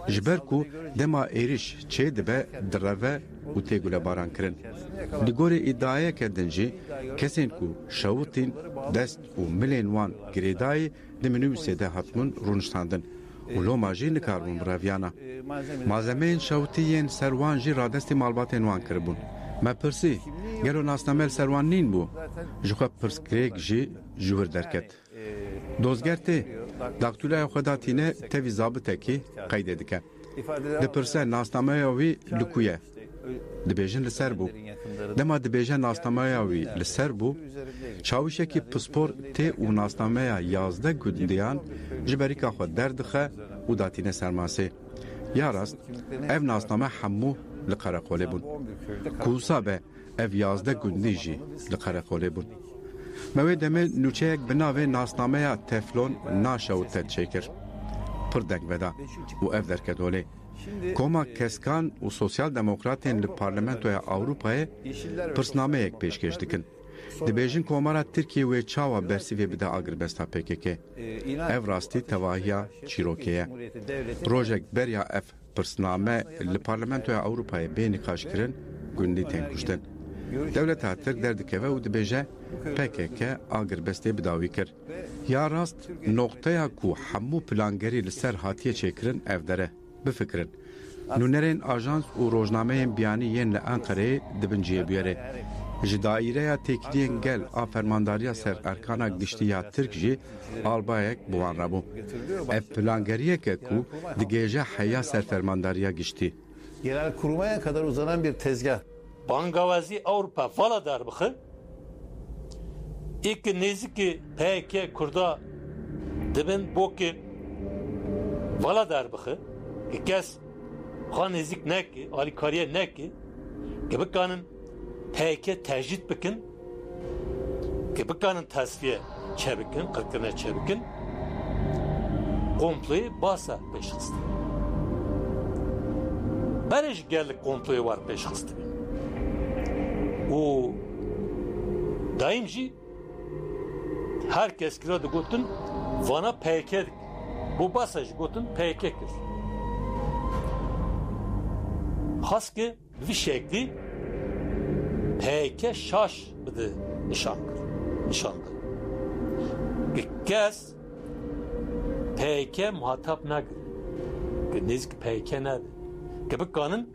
Ji ber ku dema êriş çê dibe direve û tê gulebaran kirin. Li gorî îddiayeke din jî kesên ku şewitîn dest û milên wan girêdayî di minibûsê de hatibûn rûniştandin. û loma jî nikarbûn bi reviyana. Malzemeyên şewitiyên ser wan jî radestê malbatên wan kiribûn. Me pirsî, gelo nasnamel ser wan nîn bû? Ji xwe pirskirêk jî ji wir derket. Dozger tê, daktûlaya xwe da tîne tevî zabitekî qeydê dike. Dipirse nasnameya wî li ku ye? Dibêjin li ser bû. Dema dibêje nasnameya wî li ser bû, çawişekî pispor tê û nasnameya 11 gundiyan ji berîka xwe derdixe û datîne sermasê. Ya rast ev nasname hemû li Qereqolê bûn. Kusa be ev 11 gundî jî li Qereqolê bûn. Me wê demê nûçeyek bi navê nasnameya Teflon naşewit te çêkir. Pir deng veda û ev derket olê. Koma Keskan û Sosyal Demokratên li Parlamentoya Awropayê pirsnameyek pêşkêş dikin. Dibêjin komara Tirkiye wê çawa bersivê bide agirbesta PKK. Ev rastî tevahiya çîrokê ye. Rojek beriya ev pirsname li Parlamentoya Awropayê bê nîqaşkirin gundî tên kuştin. Devleta Tirk derdikeve û dibêje PKK agirbestê bidawî kir. Ya rast noktaya ku hemû plangerî li ser hatiye çêkirin ev dere. Bifikirin. Nûnerên ajans û rojnameyên biyanî yên li Enqereyê dibin ciyebûyerê. Ji daîreya têkiliyên gel a fermandariya ser erkana giştiya Tirk jî albayek bi wan rabû. Ev plangeriyeke ku digêje heya serfermandariya giştî. Genelkurmay'a kadar uzanan bir tezgah. Bangavazî Avrupa vala darbixin. İlk nêzîkî PKK Kurda dibin bokê vala darbixin. Ki kes xwe nêzik neke, alîkariye neke, ki bikanin PKK tecrit bikin, ki bikanin tasfiye çebikin, qirkirine çebikin, komployu basa pêşxistin. Berê ji gelek komployu war pêşxistin. û daîm jî herkes kira digotin vana PKK dik. Bu basa jî gotin PKK kir. Haske bir şekli PKK şaş bide nişandı. Kes PKK muhatap nagir. Nezik PKK nadi. Ki kanın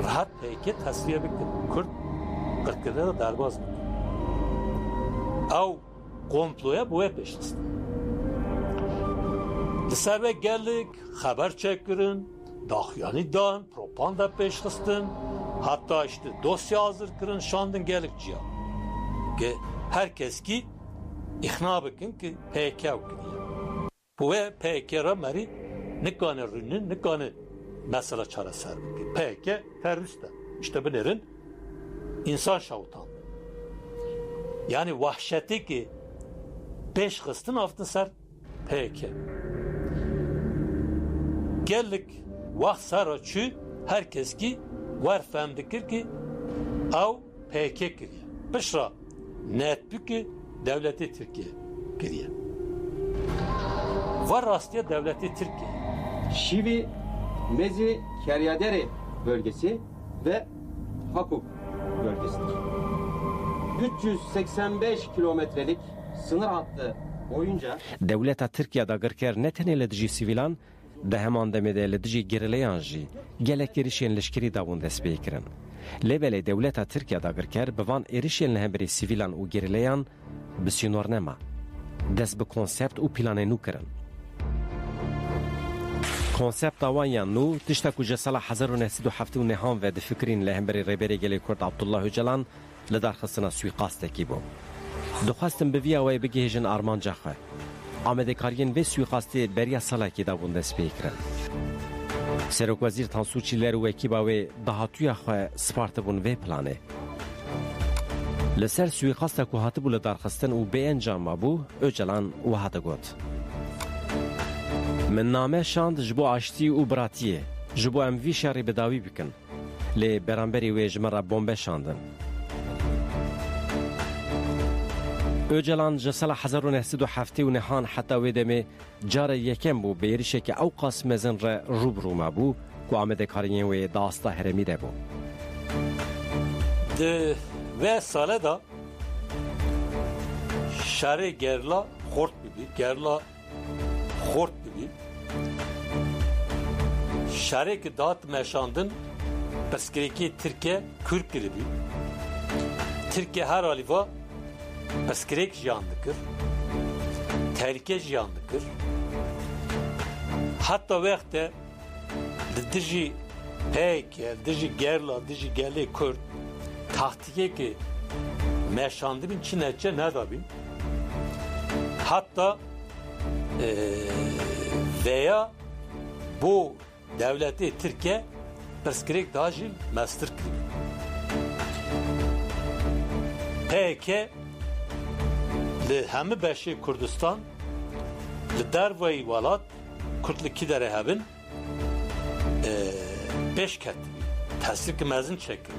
rahat PKK tasfiye bikin. Kürt Kırkırda da darbaz bikin. Av komploya bu hep eşlisin. Lisebe geldik, haber çekirin, dahyani dan, propaganda peşkistin, hatta işte dosya hazır kırın, şandın gelikciya. Ki herkes ki ikna bikin ki PKK okuyuyor. Bu ve PKK'ra meri nikane rünün, nikane mesela çare ser bikin. PKK terörist de. İşte binerin insan şavutan. Yani vahşeti ki peşkistin aftın ser PKK. Geldik vah saraçı herkes ki var femdikir ki av PKK kiriye. Pişra net bir ki devleti Türkiye kiriye. Var rastya devleti Türkiye. Şivi Mezi Keryadere bölgesi ve Hakuk bölgesidir. 385 kilometrelik sınır hattı boyunca Devleta Tirkiye da girker ne tenê li dijî sivîlan di heman demê de li dijî gerileyan jî gelek êrişên leşkerî dabûn dest pê kirin. Lêbelê Devleta Tirkiye da girker bi van êrişên li hemberî sivîlan û gerileyan bi sînor nema. Dest bi konsept û planê nû kirin. Konsepta wan yan nû tişta ku ji sala 1970 nehan ve difikirîn li hemberî rêberê gelê Kurd Abdullah Öcalan li darxistina suîqastekî bû. Dixwastin bi vîya wê bigihêjin armanca xwe. Amedêkariyên vê suîqastê beriya salekê dabûn dest pê kirin. Serokwezîr Tansu Çîler û ekîba wê dahatuya xwe spartibûn vê planê. Li ser suîqasta ku hatibû li darxistin û bêencam mabû, Öcalan wiha digot. Min name şand ji bo aştî û biratiyê, ji bo em vî şerê bidawî bikin. Lê beramberî wê ji min re bombe şandin. Öcalan ji sala 1970 nehan heta wê demê carê yekem bû bi êrişekî ewqas mezin re rûbirû mabû ku amedêkariyên wê di asta herêmî de bû. Di vê salê da şerê gerla xort bibî, gerla xort bibî. Şerêkî dat meşandin pirsgirêkî Tirkiye kür kiribî. Tirkiye her alîva pirsgirêk jiyan dikir, tehlike jiyan dikir. Hatta wexte di dijî pêke, dijî gerla, dijî gelê Kurd taxtikekî meşandibîn çi netice nedabîn. Hatta veya bu devleti Türkiye perskirek dajil mestir kiri. Peki li hemi beşi Kurdistan li derveyi walat Kurtlikî dere hebin beş ket teslik mezin çekir.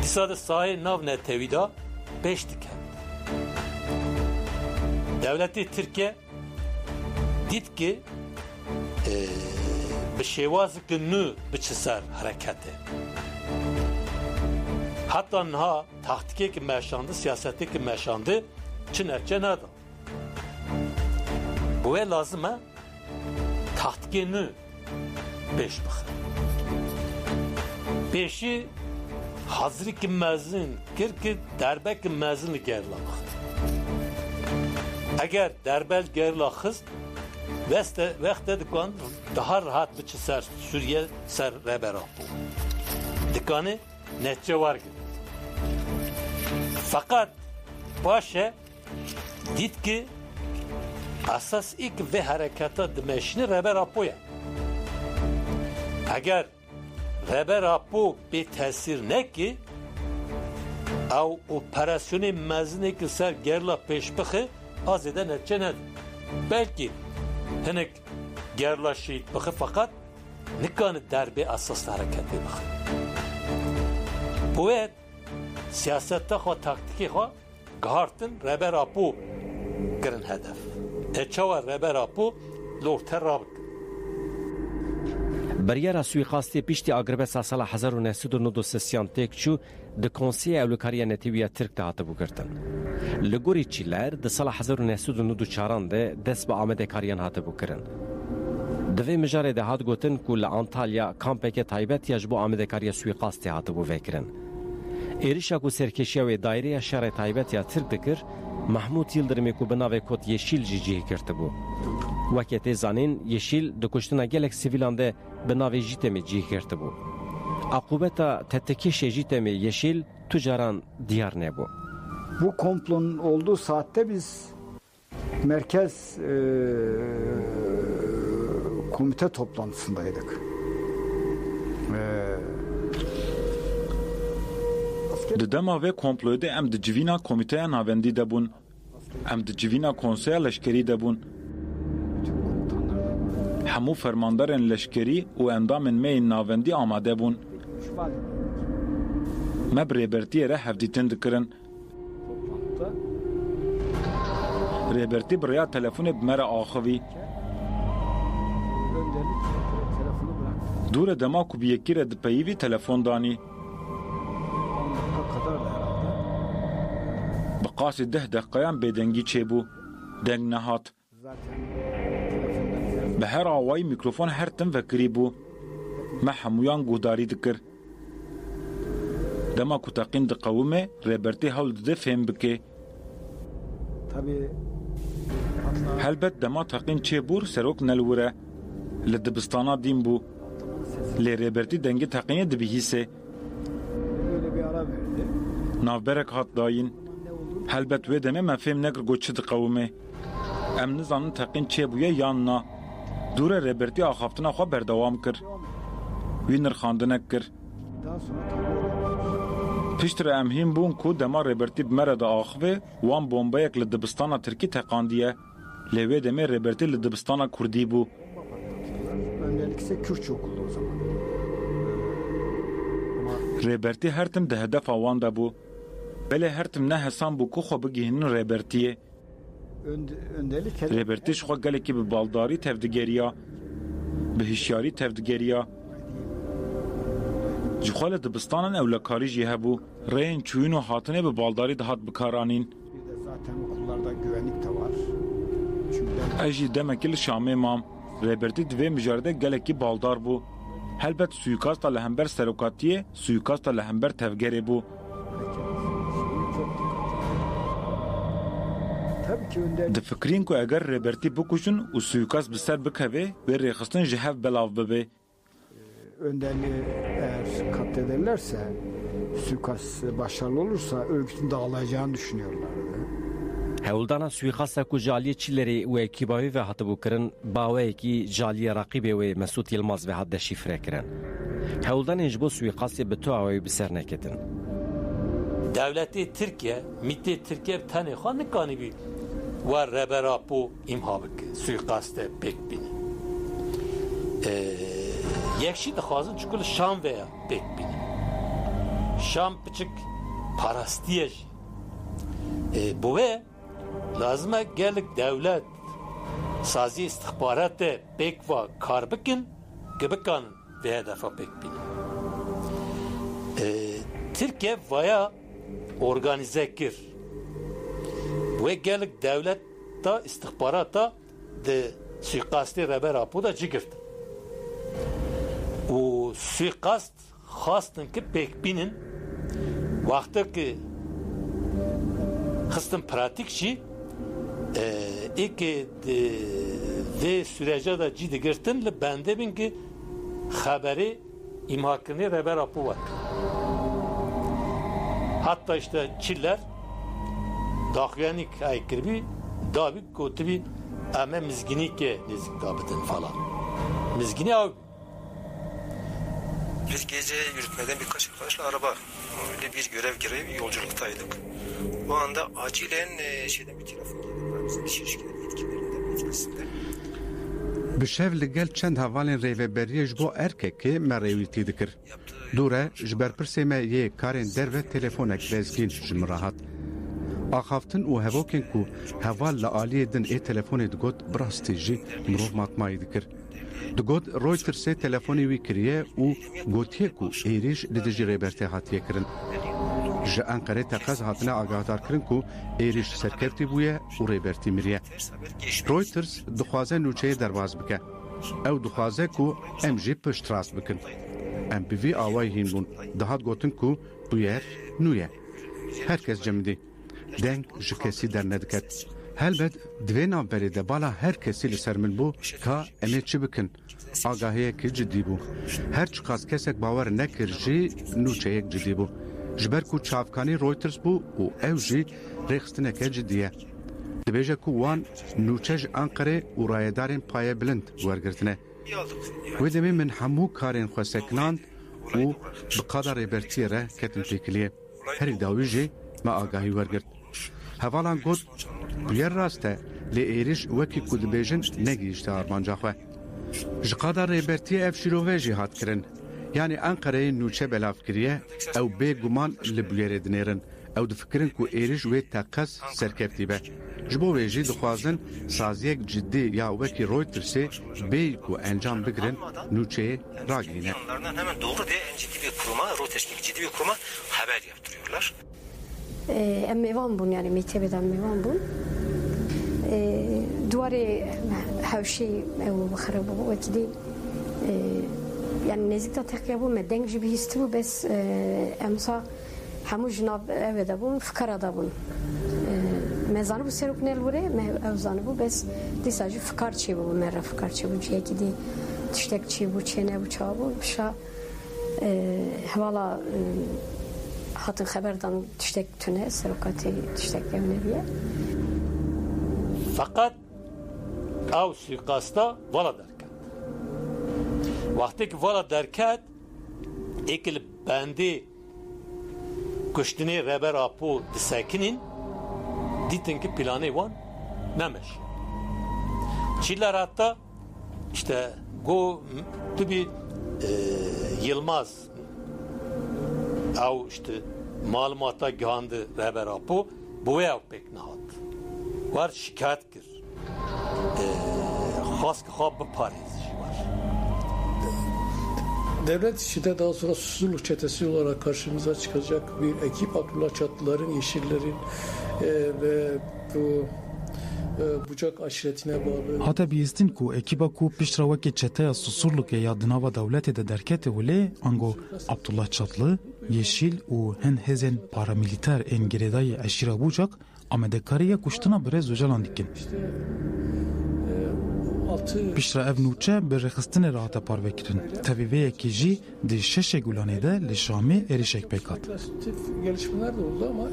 Dîsa sahê nav netewîda beş diket. Devleti Türkiye dît ki bi şêwazeke nû biçe ser hereketê. Hatta niha taktikeke meşandı, siyaseteke meşandı çi nehçe neda. Bu wê lazim e taktikê nû pêş bixe. Pêşî hazirî mezin kir ki derbek mezin gerla bixit. Eger derbel gerla xist vexte dikan daha rahat biçe ser Suriye ser rebera bû. Dikanê nehçe war girt. Fakat başe dît ki asas ilk ve harekata dimeşini rebera poya. Eğer rebera po bir tesir ne ki او operasyonu mezine ki ser gerla peşbixi az eden etçe nedir. Belki hinek gerla şehit bixi fakat nikanı derbi asas hareketi bixi. Bu et siyasette xo taktiki xo gahartın rebera po girin hedef. Eçava rebera po lorter rabik. Beriera suîqastê piştî agribesa sala 1993 têk çû di Konseyê Ewlekariya Netewîya Tirk de hatibû girtin. Li gorî çîler di sala 1994 de dest bi amedekariyan hatibû kirin. Di vê mijarê de hat gotin ku li Antalya kampeke taybet ya ji bo amedekariya suîqastê hatibû vekirin. Êrişa ku serkeşiya wê Daireya Şerê Taybet ya Tirk dikir, Mahmud Yıldırımê ku bi navê Kot Yeşîl jî cihê kirtibû. Wekê tê zanîn Yeşîl di kuştina gelek sivîlan de bi navê Jîtemê cihê kirtibû. Akubeta tetekêşê Jîtemê Yeşîl tu caran diyar nebû. Bu komplonun olduğu saatte biz merkez komite toplantısındaydık. Di dema vê komployê de em di civîna komîteya navendî de bûn. Em di civîna konseya leşkerî de bûn. Hemû fermandarên leşkerî û endamên me yên navendî amade bûn. Me bi rêbertiyê re hevdîtin dikirin. Rêbertî bi rêya telefonê bi me re axivî. Dûre dema ku bi yekî re dipeyivî telefon danî. Bi qasî 10 deqeyan bêdengî çêbû. Deng nehat. Bi her awayî mikrofon her tim vekirî bû. Me hemûyan guhdarî dikir. Dema ku teqîn diqewime rêbertî hewl dide fêm bike. Helbet dema teqîn çêbûr serok nelwire. Li dibistana dîn bû. Lê rêbertî dengê teqînê dibihîse. Navberek hat dayîn. Helbet wê demê me fêm nekir got çi diqewime. Em nizanin teqîn çêbûye yan na. Dûre rêbertî axaftina xwe berdewam kir. Wî nirxandinek kir. Piştre em hîn bûn ku dema rêbertî bi me re de axive wan bombeyek li dibistana Tirkî teqandiye. Lê wê demê rêbertî li dibistana Kurdî bû. Öncelikle Kürtçe okuldu o zaman. Rêbertî her tim di hedefa wan de bû. Belê her tim ne hesan bû ku xwe bigihînin rêbertiyê. Rêbertî ji xwe gelekî bi baldarî tevdigeriya. Bi hişyarî tevdigeriya. Ji xwe li dibistanan ewlekarî jî hebû. Rêyên çûyîn û hatinê bi baldarî dihat bikaranîn. Zaten okullarda güvenlik de var. Ez jî demekî li Şamê mam. Rêbertî di vê mijarê de gelekî baldar bû. Helbet suîkasta li hember serokatiyê, suîkasta li hember tevgerê bû. Di fikrîn ku eger rêbertî bikuşin û suîkast bi ser bikeve, wê rêxistin ji hev belav bibe. Önderliği eğer katlederlerse, suikast başarılı olursa örgütün dağılacağını düşünüyorlardı. هولدانا سویخاستا کو جالی چیلری و اکیباوی و هاتبو کرن باوی کی جالی رقیبه و مسعود یلماز و حد شifre کرن هولدان اجبو سویخاسی به تو اوی بسر نکدن devleti Türkiye, milli Türkiye tane xan kani bi ve reberapu imhabik suikaste pek bini. Yekşi de xazın çukul Şam veya pek bini. Şam piçik parastiyej. Bu ve lazıma gelik devlet sazi istihbaratı pek ve karbikin gibikan ve hedefe pek bini. Türkiye veya organize kir. Ve gelik devlet da istihbarata de suikasti reber apu da cigirdi. O suikast xastın ki pekbinin vakti ki xastın pratikçi iki ve sürece de ciddi girtin li bende bin ki haberi imhakini reber apu var. Hatta işte Çiller dağyanik aykırbi davi kotibi ama mizgini ke nezik dabıdın falan. Mizgini abi. Biz gece yürütmeden birkaç arkadaşla öyle bir görev yolculuktaydık. O anda acilen bir telefon geldi. Bizim iş ilişkileri yetkililerinden etkisinde. Bi şev li gel çend havalên rêveberiye ji bo erkekê me rêwîtî dikir. Dûre ji ber pirsê me yê karên derve telefonek lezgîn ji min re hat. Axaftin û hevokên ku heval li aliyê din ê telefonê digot bi rastî jî mirov matmayî dikir. Digot Reutersê telefonê wî kiriye û gotiye ku êrîş li dijî rêbertê hatiye kirin. Ji Enqerê teqez hatine agahdar kirin ku êrîş serkeftî bûye û rêbertî miriye. Reuters dixwaze nûçeyê derbas bike. Ew dixwaze ku em jî pişt rast bikin. Em bi vî awayî hîn bûn. Dihat gotin ku bu yer nû ye. Herkes cemidî. Deng ji kesî dernediket. Helbet divê navberê de bala her kesî li ser min bû ka em ê çi bikin. Agahiyekî cidî bû. Her çi qas kesek bawer nekir jî nûçeyek cidî bû. Ji ber ku çavkanî Reuters bû û ew jî rêxistineke cidî ye. Dibêje ku wan nûçe ji Enqerê û rayedarên paye bilind wergirtine. Wê demê min hemû karên xwe sekinand û bi qada rêbertiyê re ketin têkiliyê. Herî dawî jî me agahî wergirt. Hevalan got bu yer rast e lê êrîş wekî ku dibêjin negihîşte armanca xwe. Ji qada rêbertiyê ev şîrovê jî hat kirin. Yani Enqereyê nûçe belav kiriye ew bêguman li bûyerê dinêrin. Ew difikirin ku êrîş wê teqez serkeftî be. Ji bo wê jî dixwazin saziyek ciddî ya wekî Reutersê bêyî ku encam bigirin nûçeyê ragihîne. Onlardan hemen doğru diye en ciddi bir kuruma, Reuters gibi ciddi bir kuruma haber yaptırıyorlar. Em mêvan bûn yani mektebeden mêvan bûn. Duwarê hewşê ew bixire bû wekî dî yani nêzik da teqiya bû me deng jî bihîstî bû bes emsa hemû jinav evê de bûn fikara da bûn. Me zanibû serok nêl were me ew zanibû bes dîsa jî fikar çê bû me re fikar çê bû ciyekî dî tiştek çê bû çê nebû çabû pişa hevala hatın xeberdan tiştek tune serokatê tiştek ew nebiye. Fakat ew suikasta vala derket. Vakti ki vala derket ekil bendi kuştini reber apu disekinin ditin ki planı wan nemiş. Çiller hatta işte go tabi Yılmaz ev işte malumata gihandı reber apu bu ev pek nahat. Var şikayet kir. Xas ki xab bipariz var. Devlet işi de daha sonra susurluk çetesi olarak karşımıza çıkacak bir ekip Abdullah Çatlıların, Yeşillerin ve bu bucak aşiretine bağlı. Hata bîstin ku ekiba ku piştra wekî çeteya susurlukê ya di nava dewletê de derketê wê ango Abdullah Çatlı, Yeşil û hin hêzên paramilîter ên girêdayê eşîra bucak amedekariya kuştina birêz û celan dikin. Pişra ev nûçe bi rêxistinê rahate parvekirin. Tevîveyekî jî di şeşê gulanê de li Şamê êrişek pêkat. Gelişmeler de oldu ama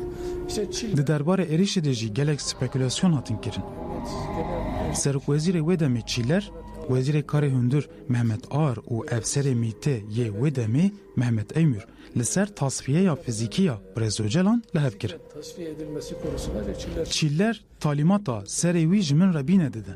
işte Çil Di derbarê êrişê de jî gelek spekülasyon hatin kirin. Serokwezîrê wê demê Çîler, Wezîrê Karê Hundir Mehmet Ağar û Evserê Mîtê yê wê demê Mehmet Eymür li ser tasfiyeya fizîkî ya Brez Öcalan li hev kirin. tasfiye edilmesi konusunda Çiller Çîler talimata serê wî ji min re bîne didin.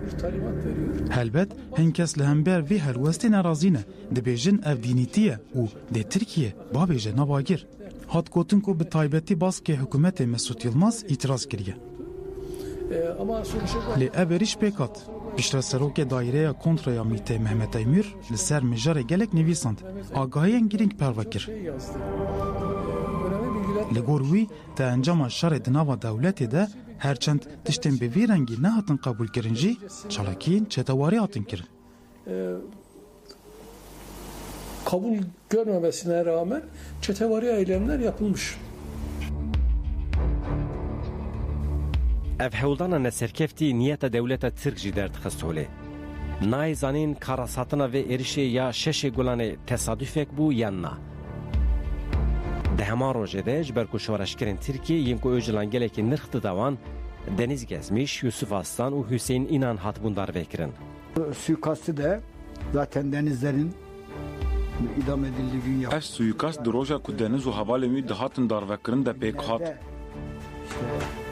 bir talimat veriyor. Helbet hinkes li hember vê helwestê nerazî ne. Dibêjin ev dînîtî ye û dê Tirkiye babêje navagir. Hat gotin ku bi taybetî baskê hikûmetê Mesut Yılmaz îtiraz kiriye. Ama sonuçta Lê ev êriş pêkat. Pişta serokê daireya kontraya Mîtê Mehmet Eymür li ser mijarê gelek nivîsand. Agahiyên girîng pervekir. yazdı. Önemli bilgiler Li gor wî te encama şerê di nava dewletê de herçend tiştên bi vî rengî nehatin qebûl kirin jî çalakiyên çetewarî hatin kirin. kabul görmemesine rağmen çetevari eylemler yapılmış. Ev hewldana neserkeftî niyeta dewleta Tirk jî derdixist holê. Nayê zanîn karasatina vê êrişê ya şeşê gulanê tesadüfek bû yan na. Di heman rojê de ji ber ku şoreşkerên Tirkiye yên ku Öcalan gelekî nirx didawan, Deniz Gezmiş, Yusuf Aslan û Hüseyin İnan hatbûn darvekirin. Suikastı da zaten denizlerin idam edildiği gün yaptı. Ev suikast di roja ku deniz û hevalên wî dihatin darvekirin de pêk hat.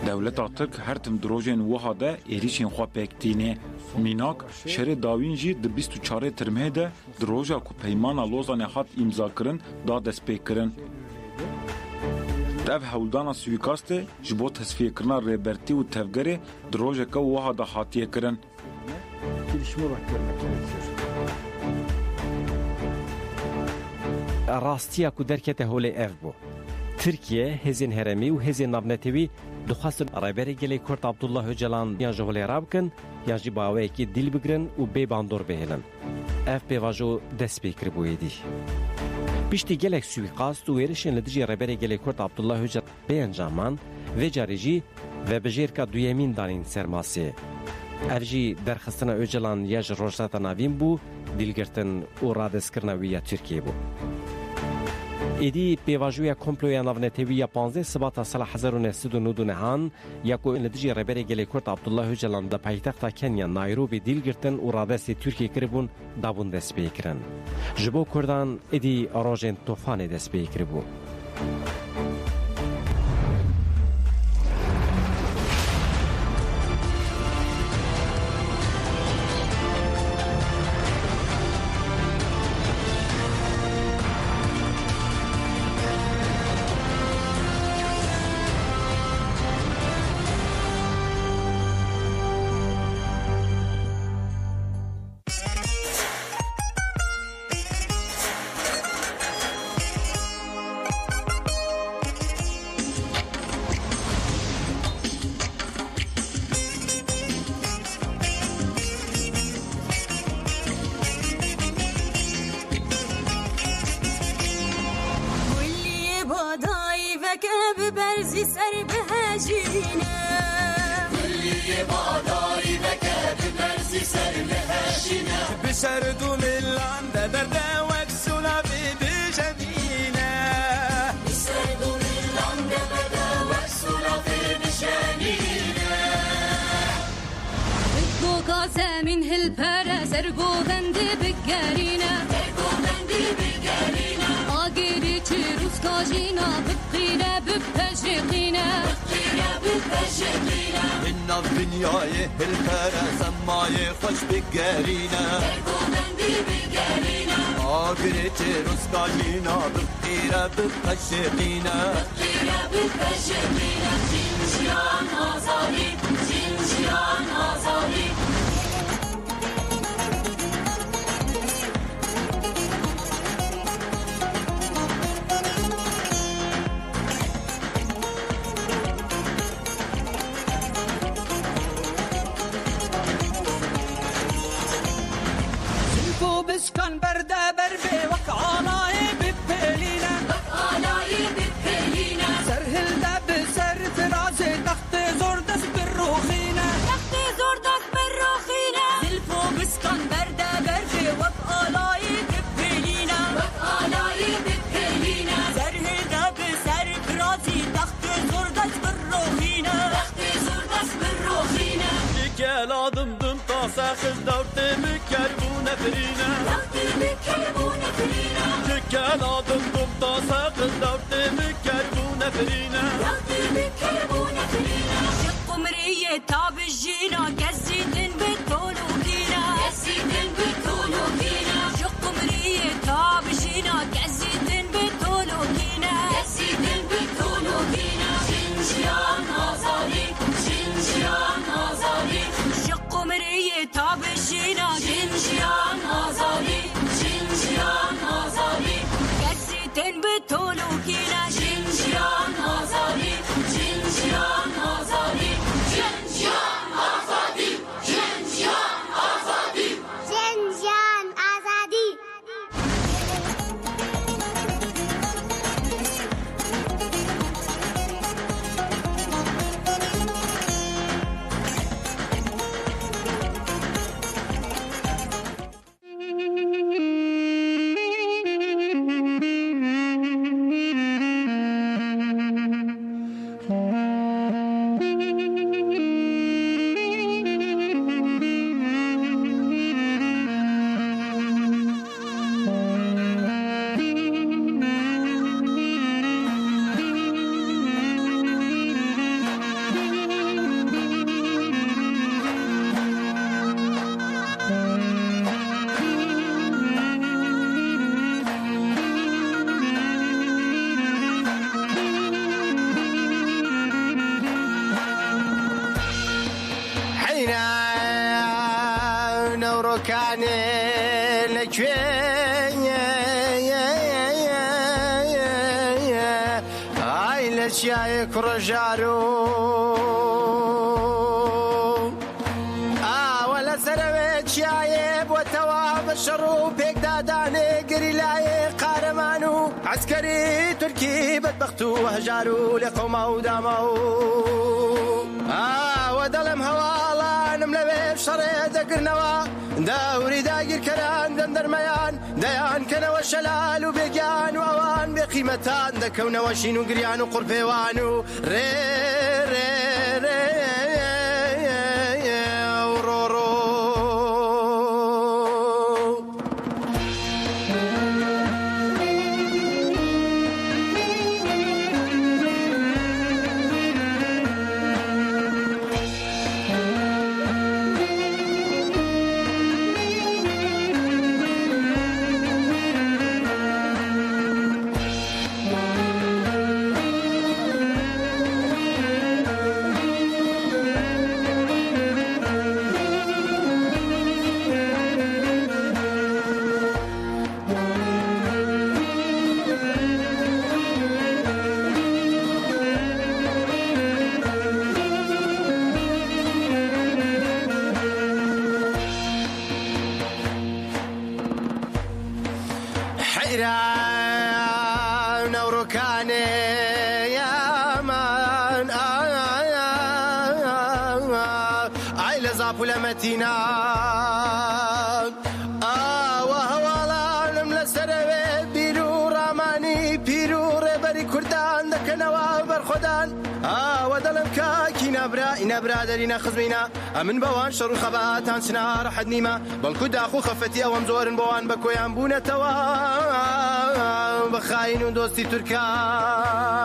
Dewleta Tirk her tim di rojên wiha de êrişên xwe pêk tîne. Mînak, şerê dawîn jî di 24 Tirmehê de di roja ku peymana Lozanê hat îmzakirin da destpêkirin. Ev hewldana suikastê ji bo tesfiyekirina rêbertî û tevgerê di rojeka wiha de hatiye kirin. Gelişme olarak görmek gerekiyor. Rastiya ku derkete holê ev bû. Tirkiye, hêzên heremî û hêzên navnetewî dixwastin rêberê gelê Kurd Abdullah Öcalan yan ji holê rabikin yan jî baweyekî dîl bigirin û bê bandor bihêlin. Ev pêvajo dest pê kiribû êdî. Piştî gelek suîqast û êrişên li dijî rêberê gelê Kurd Abdullah Öcalan bê encaman, vê carî jî vebijêrka duyemîn danîn ser masê. Ev jî derxistina Öcalan ya ji rojhilata navîn bû, dîlgirtin û radestkirina wî ya Tirkiye bû. Êdî pêvajoya komploya navnetewî ya 15 Sibata sala 1999 nehan ya ku li dijî rêberê gelê Kurd Abdullah Öcalan da paytexta Kenya Nairobi dîlgirtin û radestê Tirkiye kiribûn dabûn destpêkirin. Ji bo Kurdan êdî rojên tofanê destpê kiribû. برزي سر بهاجينا كل بعضاي بكى برزي سر بهاجينا بسردو من العند بردا وكسونا بجدينا بسردو من العند بردا وكسونا بجدينا الكوكا سامين هالبارا سرقو غندي بقارينا سرقو غندي بقارينا آقيري تشيروس كاجينا بقينا ببهجقينا بقينا ببهجقينا إنا الدنيا هالبارا سماي خوش بقارينا سرقو غندي بقارينا آقيري تشيروس كاجينا بقينا ببهجقينا بقينا ببهجقينا جنجيان آزادي جنجيان آزادي بسكن بردا بربي وقعالاي ببهلينا وقعالاي ببهلينا سرهل دب سر فرازي تخت زور دس بالروخينا تخت زور دس بالروخينا زلفو ساخز دورت مكربون فرينا جكال عضم قبطة ساخز دورت مكربون فرينا شق مرية تاب الجينا قزيدن بالطولوكينا شق مرية تاب الجينا قزيدن بالطولوكينا شنجيان آزادي شق مرية تاب الجينا شنجيان آزادي قزيدن بالطولوكينا شنجيان آزادي شایک رجارو ولا سروت شایب وتواب الشروب هيك داداني قريلاي قارمانو عسكري تركي بدبختو وهجارو لقومه ودامو ودلم هوالا نملبي بشري دقر نوا داوري داقر كران دندر ميان ديان كنا وشلال وبيقان ووان بقيمتان دكونا وشين وقريان وقربيوانو ري ري ري ورورو متينا وهوالا نملا سربي بيرو راماني بيرو ربري كردان دكنوا برخدان ودلم كاكي نبرا درينا خزمينا من بوان شر خباتان سنار حد نيما بل داخو خفتي اوام زورن بوان بكويان بونا توا بخاين ودوستي تركان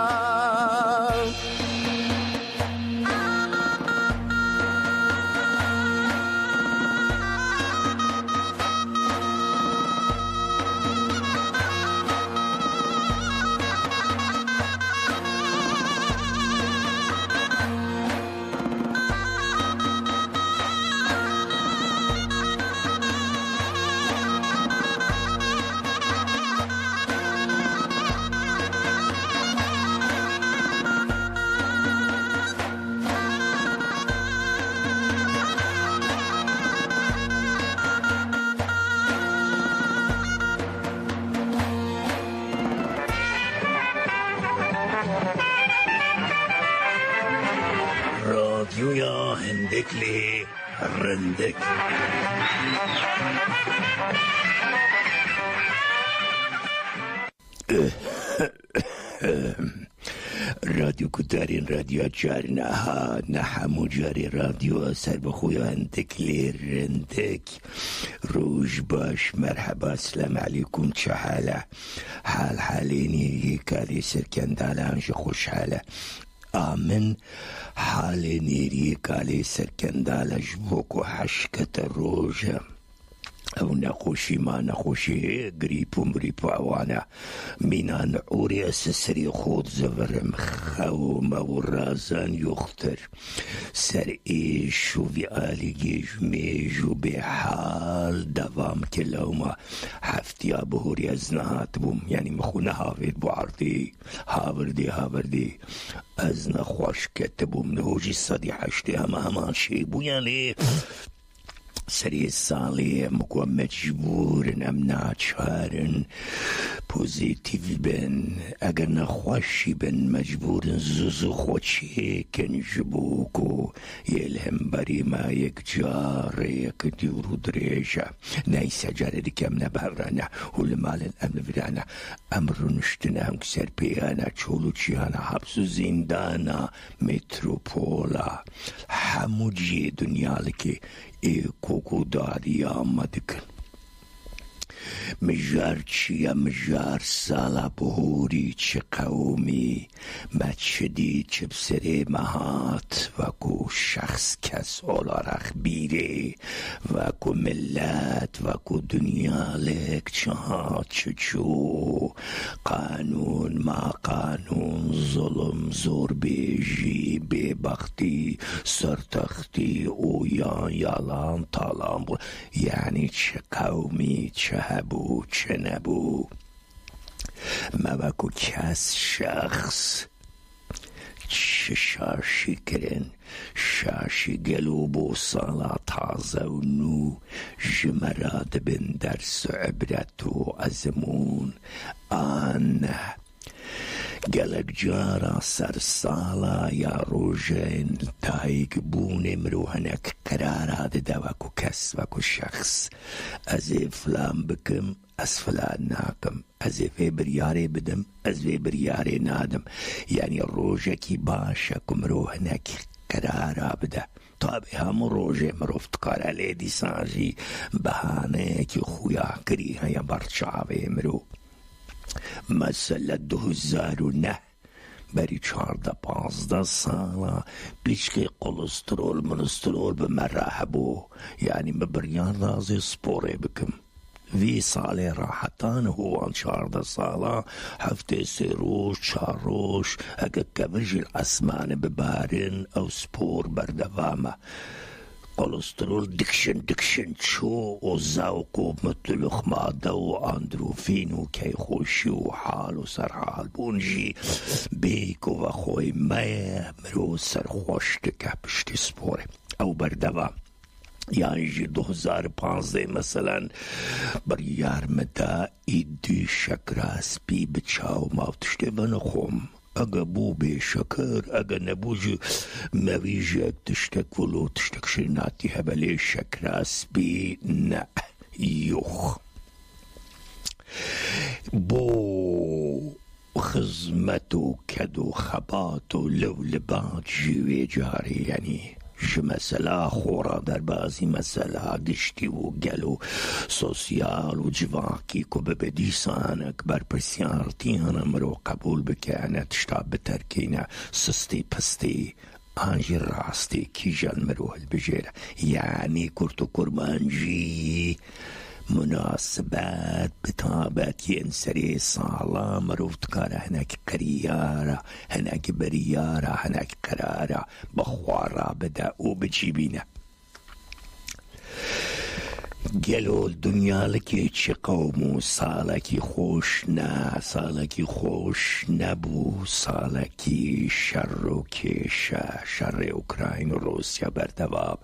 راديويا هندكلي رندك رادیو کدارین رادیو جارنا ها نحمو جاری رادیو سر بخویا هندک لیرندک روش باش مرحبا السلام علیکم چه حاله حالینی یکالی سرکنداله انش خوش حاله آمن حالینی یکالی سرکنداله جبوک و حشکت روژه او نخوشی ما نخوشی گریپ و مریپ و اوانا مینان عوری اسسری خود زورم خوم و رازان یختر سر ایش و وی آلیگیش میجو به حال دوام کلوما هفتیا بهوری از نهات بوم یعنی مخونه هاوید بواردی هاوردی از نخوش کت بوم نهوجی صدی حشتی همان شی بو یعنی سری سالی مکو مجبورن ام ناچارن پوزیتیو بن اگر نخوشی بن مجبورن زوزو خوچی کن جبوکو یلهم بری ما یک جار یک دیورو دریجا نیسا جاره دیکم نبهرانا ولمال الامن ورانا امرو نشتنا هم کسر پیانا چولو چیانا حبسو زندانا متروپولا همو جی دنیا لکی ای کوکو داری آمدکن مجار چیا مجار سالا بهوری چه قومی مچدی چه بسره مهات وکو شخص کس اولارخ بیره وکو ملت وکو دنیا لک چها چچو قانون ما قانون ظلم زور بیجی ببختی سرتختی اویان یالان تالان بود یعنی چه قومی چه هبو چه نبو مبکو کس شخص چه شاشی کرن شاشی گلوب و سالا تازه و نو جمراد بن درس و عبرت و ازمون آن گلک جارا سر سالا یا روژین تایگ بون مروهنک قراراد دا وکو کس وکو شخص از فلان بکم از فلان ناکم از وی بریاره بدم از وی بریاره نادم یعنی روژکی باشه کم مروهنک قرارا بده طابع همو روژه مروفت کار لیدی سازی بهانه که خویا کری هیا برچاوه مرو مثلا 2009 بری 14-15 سالا پیشکی کلسترول منسترول به مرحبو یعنی ببریان رازی سپوره بکم وی سالی راحتان هوان 14 سالا هفته 3 روز 4 روز اگه کورج الاسمان ببارن او سپور بردوامه کلسترول دکشن چو و زوق و مطلق ماده و اندروفین و کی خوشی و حال و سرحال بونجی بیک و خوی مه مرو سرخوش دکه پشتی سپوره او بردوام یعنی 2015 مثلا بر یارمدا ایدی شکراس بی بچاو ماوتشتی بنخوم اگه بو به شکر اگه نبوجی مویجه تشتک ولو تشتک شرناتی هبلی شکراس بی نه یوخ بو خزمت و کد و خبات و لولبات جیوی جاری یعنی مثلا خورا در بعضی مثلا گشتی و گلو سوسیال و جواکی که به دیسانک بر پرسیارتی هنم رو قبول بکنه تشتا بترکینه سستی پستی آنجی راستی کی جان مروحل بجیره یعنی کرتو کرمانجی مناسبات بطابت ينسري صالا مروفت كارا هناك قريارة هناك بريارة هناك قرارة بخوارا بدأوا بجيبينا گلو دنیا لکی چه قومو سالکی خوش نه سالکی خوش نبو سالکی شر و کشه شر اوکراین و روسیا بردواب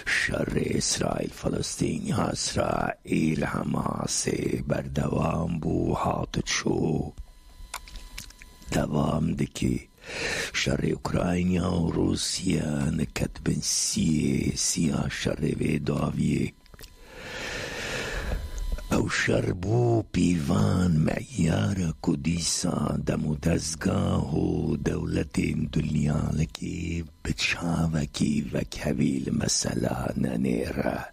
شر اسرائیل فلسطین اسرائیل حماس بردوام بو هات چو دوام دکی شر اوکراین و روسیا نکت بن سیا شر و داویه او شربو پیوان معیار کدیسا دمو دزگاه و دولت دنیا لکی بچاوکی و کویل مسلا ننیره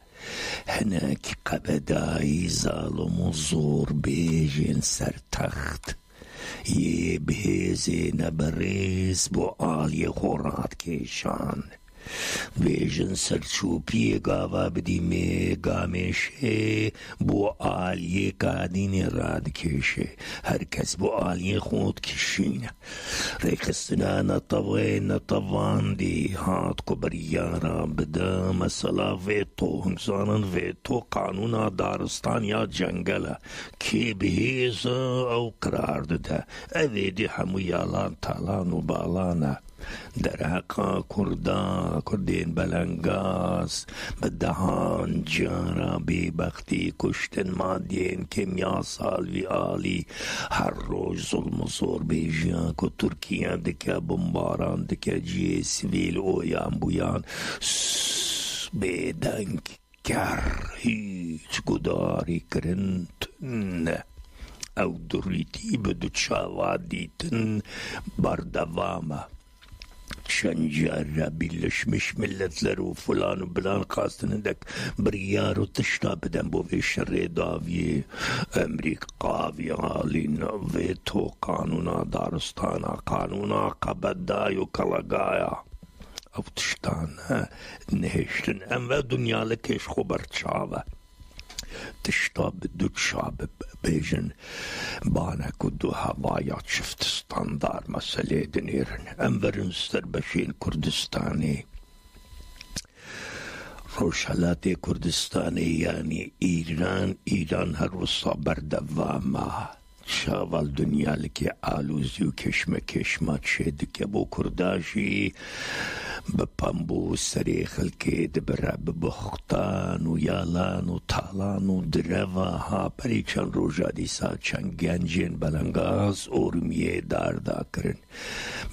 هناك قبداي ظالم وزور بيجن سرتخت يبهزي نبريز بو آلي خورات كيشان بيجن سرچوبي غاوا بدي مي غامشه بو آلي قادين راد كيشه هركز بو آلي خود كشين ريخستنا نطوين طوان دي هات كبريارا بدا مسلا فيتو همزانن فيتو قانونا دارستان يا جنگلا كي بهيزا او قرار ده اويدي همو يالان تالان و بالانا درهقا کردین بلنگاس بدهان جارا بیبختی کشتن مادین کمیا سالوی آلی هر روز ظلم و زور بیجیان که ترکیه دکه بمباران دکه جی سویل اویان بویان بیدنگ گر هیچ گداری کرنتن او دریتی بدو چاوادیتن بردوامه شنجار birleşmiş milletler و فلان و بلان خواستن دک بریار و تشتا بدن بو وی شر داوی امریکا وی آلین وی تو قانونا دارستانا قانونا قبدای و کلگایا او تشتان نهشتن ام و دنیالکش خبر چاوه تشتا بدو شاب بیجن بانا کدو هوایا چفت ستاندار مسئله دنیرن انورن سربشین کردستانی روشالات کردستانی یعنی ایران هر وصا بردواما شاول دنیا لکی آلوزی و کشمه چید که بو کرداشی بپنبو سری خلکی دبره ببختان و یالان و تالان و درواها پری چند روژا دیسا چند گنجین بلنگاز ارمیه داردا کرن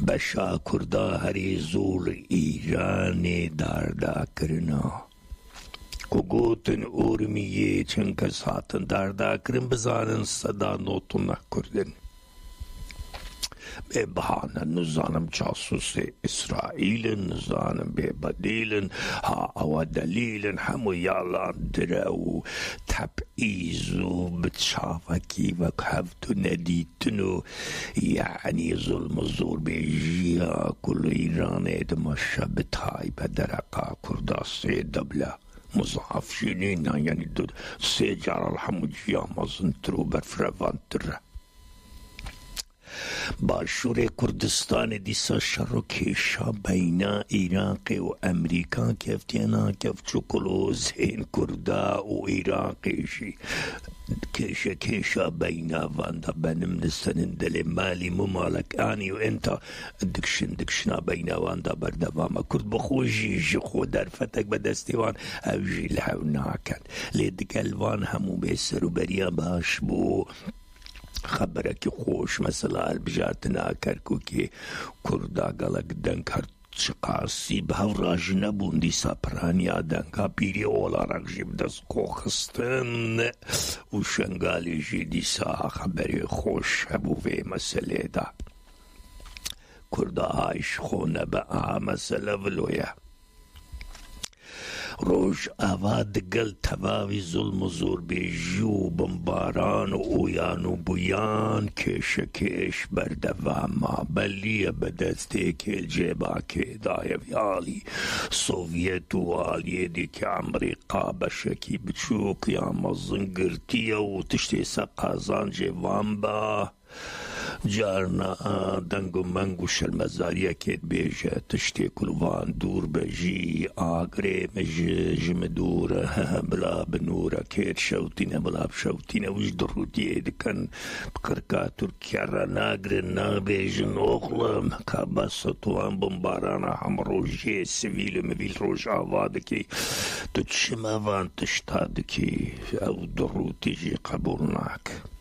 بشا کردا هری زول ایران داردا کرنا گوتن ارمیه چند کساتن داردا کرن بزانن صدا نوتون کردن به بهانه نزانم جاسوس اسرائیل نزانم به بدیل ها او دلیل همو یالان دره و تبعیز و بتشافکی و کفتو ندیتنو یعنی ظلم و زور بیجیا کل ایران ادماشا بتای بدرقا کرداسه دبله مضاعف شنین یعنی دو سیجار الحمو جیا مزنترو برفروانتره باشور کردستان دیسا شرکیشا بین عراق و امریکا کفتینا کفچو کلوز این کردا و عراقیشی کیشا بین واندا بنم نستنن دل مالی ممالک آنی و انتا دکشنا بین واندا بردوام کرد بخوشی خود در فتک بدستیوان اوجی لحو ناکن لید گلوان همو بیسر و بریا باش بو خبرك خوش مثلا البجارتنا كركو كي كردا قلق دنكر شقاسي بهوراج نبون دي سابرانيا دنكا بيري اولا رقجيب دس كوخستن وشنغالي جي دي سا خبري خوش هبو في مسألة دا كردا هايش خونه بقى مسألة فلويا روش آواد گل تواوی ظلم و زور بیجو بمباران و اویان و بویان کش بردواما بلیه بدسته که جیبا که دایو یالی سوویت و آلیه دی که امریکا بشکی بچوک یا مزنگرتیه و تشتی سقازان جوان با جارنا دنگو منگو شلمزاریه که بیجه تشتی کلوان دور بجی آگره مجم دور بلا بنوره که شوتینه بلا بشوتینه وش درودیه دکن بقرکا ترکیه را ناگره نابیجن اخلم که بس توان بمبارانا هم روژه سویل مویل روژ آواده که تو چما وان تشتاده که او درودی جی قبول ناک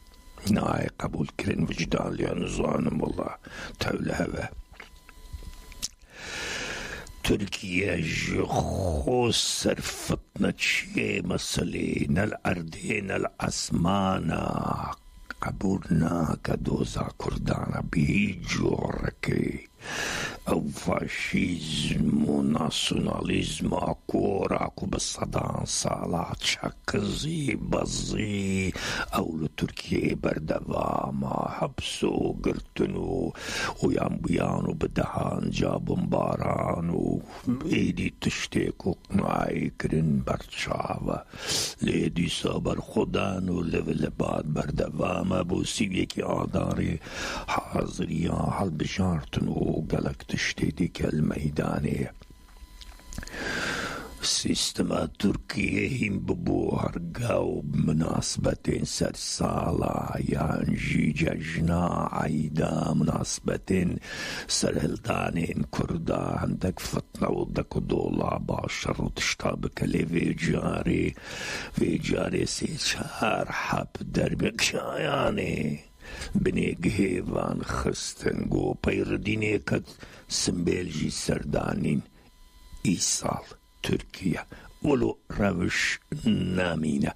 ناي قبول كرن وجدان لأن ظانم والله تولى هوا تركيا جخو صرفتنا تشي مسلين الأرضين الأسمانا قبولنا كدوزا كردانا بيجوركي او فاشيزم و ناسيوناليزم اكوراكو بالصدان صالات شكزي بزي او لتركيا بردواما حبسو قرتنو ويان بيانو بدهان جابن بارانو ايدي تشتيكو قنايكرن برشاوة ليدي صبر خدانو لولباد بردواما بو سيبيكي آداري حاضريان حل بشارتنو قلق تشتيدك الميداني سيستما تركيا هم ببوهرقاو بمناسبتين سرسالة يانجي ججنا عيدا مناسبتين سرهلدانين كردا عندك فتنة ودك دولا باشر وتشتابك لي في جاري سيشار حب دربك شاياني بنيك هيفان خستن جو بيردينيكت سمبيلجي سردانين إيصال تركيا ولو روش نامينة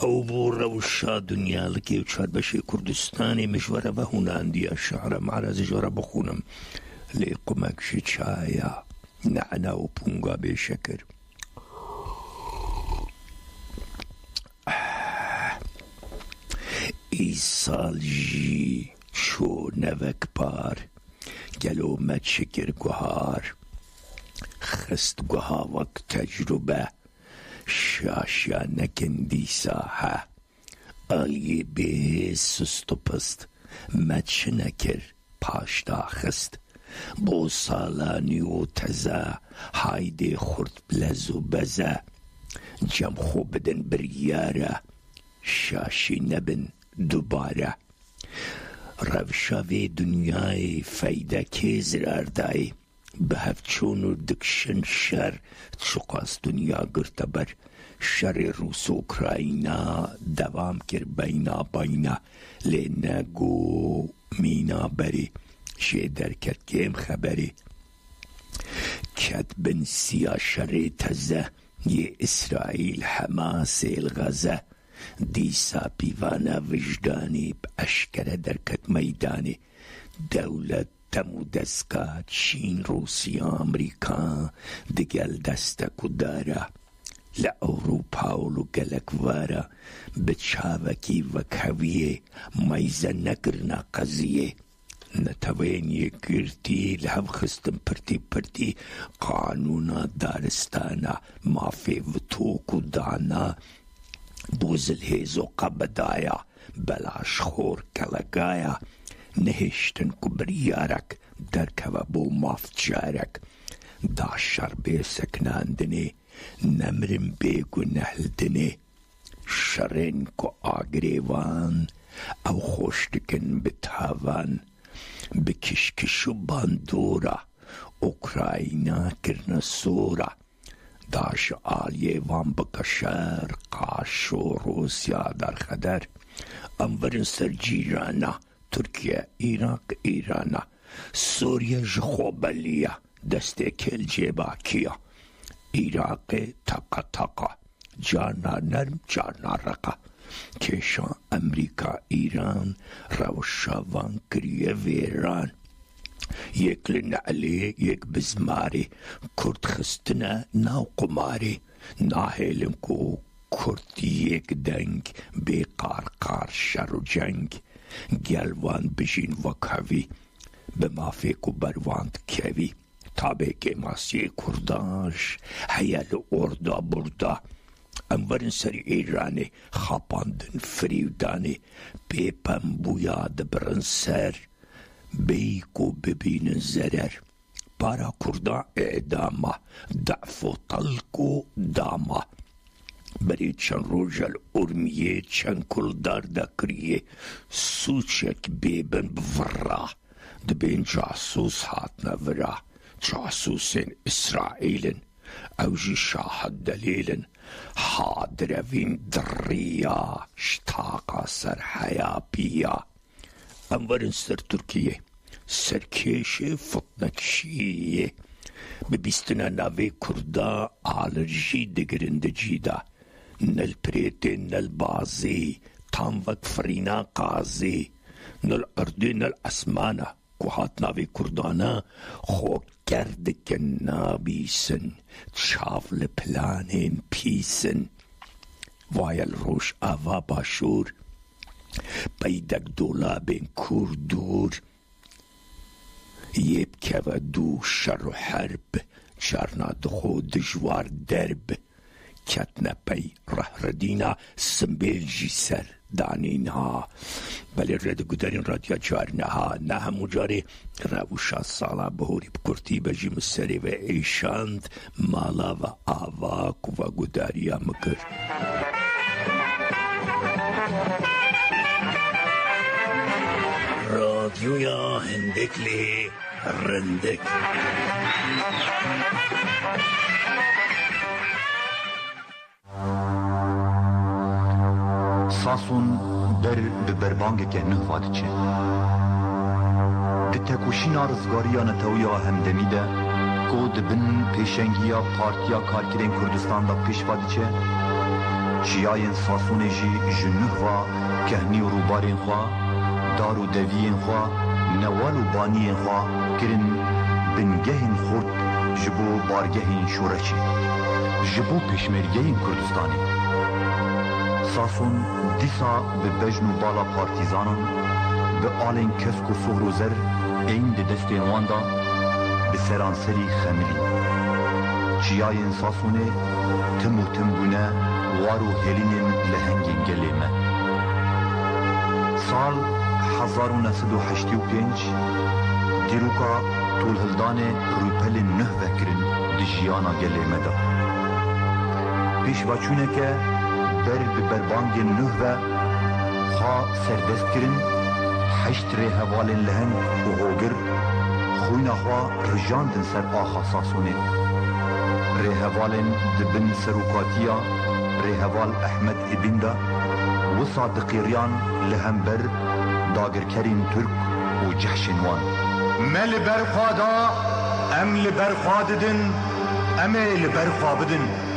او بو روشا دنيا لكي وشار بشي كردستاني مشورة بهونا عندي الشعر معرز جورة بخونم ليقومك شي شايا نعنا وبونغا بشكر إيصال جي شو نفك بار قالوا ما تشكر قهار خست قهاوك تجربة شاشا نكندي ساحة آلي به سستوبست ما تشنكر پاشتا خست بو سالاني و تزا هايدي خورد بلزو بزا جم خو بدن بريارة شاشي نبن دوباره روشاوی دنیای فایده که زرار دای به هفچون و دکشن شر چقاس دنیا گرته بر شر روس و اوکراینا دوام کر بینا لنگو مینا بری شی درکت کم خبری کت بن سیا شر تزه یه اسرائیل حماس الغزه دیسا پیوانا وجدانی بأشکر درکت میدانی دولت تمو دسکا چین روسیا امریکا دگل دستکو دارا لأوروپا ولو گلک وارا بچاوکی وکهویه مایزه نکرنا قضیه نتوین یکرتی لهم خستم پرتی قانونا دارستانا مافی وطوکو دانا بوز الهيزو قبدايا بلاش خور كلاقايا نهشتن كبريارك دركوا بو مافتشارك داشر بيسك ناندني نمرم بيكو نهلدني شرين كو آگريوان او خوشتكن بتهاوان بكشكشو باندورا اوكراينا كرنا سورا داش آلیه وان بکشر قاش و روسیا در خدر انورن سر جیرانا ترکیه ایرانا سوریه جخوبلیه دسته کل جیبا کیا عراق تقا جانا نرم جانا رقا کشان امریکا ایران روشا وان کریه ویران یک لنعلی یک بزماری کرد خستنا ناو قماری ناهیلم کو کرد یک دنگ بی قار شر و جنگ گلوان بجین وکهوی به مافیکو برواند کوی تابه که ماسی کرداش حیال اردا بردا انورن سری ایرانی خاپاندن فریودانی پیپم بویاد برن سر بيكو ببين الزرر بارا كردا اعداما ضعفو طلقو داما بريد شن روجل ارميه شن كل دار دكريه سوچك بيبن بفرا دبين جاسوس هاتنا ورا جاسوسين اسرائيلن اوجي شاهد دليلن حاضرين دريا شتاقا سر حيا بيا انورن سر تركيا سركيشي فطنكشية ببیستنە ناوێ کووردا ئالرژی دەگرن جیدا نەل پرێتێ نەل بازێ تام وەک فرینە قازێ نەل ئەردێ نەل ئەسمانە کو هات ناوێ کوردانە خۆکەر دکن نابیسن چاو لە پلانێن پیسن وایە ڕۆژ ئاوا باشوور پەیدەک دۆڵابێن کوور دوور یێ بکەوە دوو شەڕ و حەرب جارنا دخۆ دژوار دەرب کەتنە پەی ڕەهرەدینا سمبێژی سەر دانینها بەلێ ڕێدەگودەرین ڕادیا جارنەها نە هەموو جارێ ڕەوشە ساڵا بەهۆری بکورتی بەژی مسەرێوە ئەیشاند ماڵاوە ئاواک و گوداریە مکرد رادیویا هەندێک لێ ڕندێک ساسون در به بربانگ که نهوا دچه ده تکوشینا رزگاریا نتویا همدمی ده که دبن پیشنگیا پارتیا کارکرین کردستان دا پیشوا دچه جیاین ساسون جی جنهوا کهنی و روبارین خوا دار و دویین خوا نوال و بانیین خوا کرن بنگهین خورد جبو بارگهین شورچی جبو پیشمرگهین کردستانی ساسون دیسا به بجن و بالا پارتیزانان به آلین کسک و سهر و زر این ده دستین واندا به سرانسری خملی چیاین ساسونه تم و تم بونه وارو هلینین لهنگین گلیمه سال 1985 دیروکا طول هلدان روپل نه وکرن دی جیانا گلیمه دا پیش واچونه که بر به بربانگ نه و خواه سردست کرن حشت ره هوالن لهن و هوگر خوینا خواه رجاندن سر آخا ساسونه ره هوالن دبن سروکاتیا ره هوال احمد ابن دا و صادقیریان لهم بر داگر کرین ترک و جحشنوان مل برخوادا ام لبرخواددن ام لبرخوابدن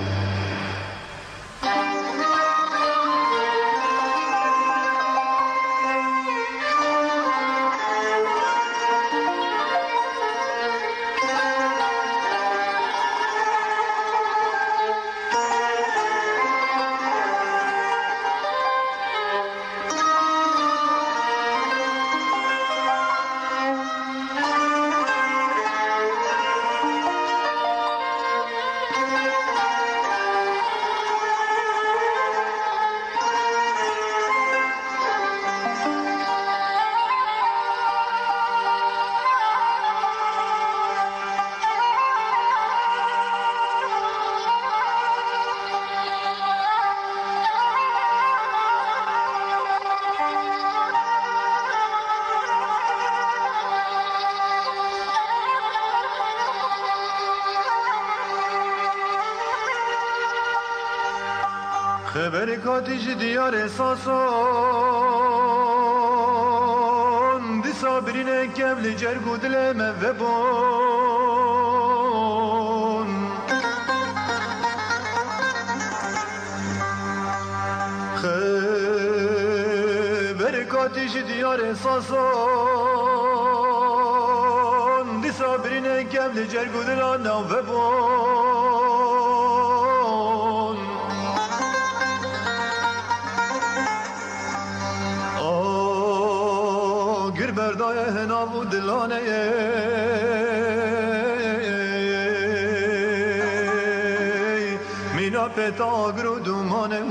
خبر کاتیج دیار ساسون دی صابرین کبل جرگو دل موبون خبر کاتیج دیار ساسون دی صابرین کبل جرگو دل موبون بردای هنابو دلانه مینا پتا گرو دومانه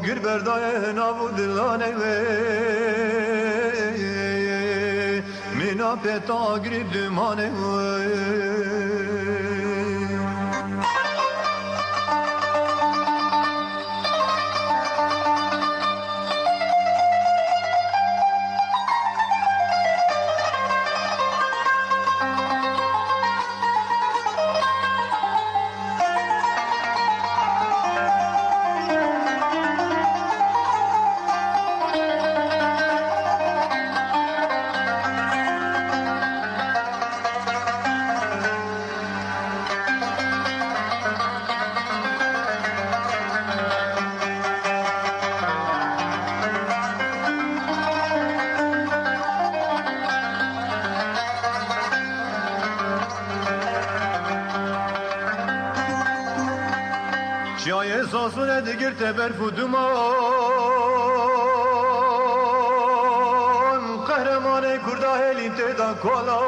گر بردای هنابو دلانه مینا پتا گرو دومانه Şayet sasune digirte berfu duman Kahramanı kurda helin tedan kola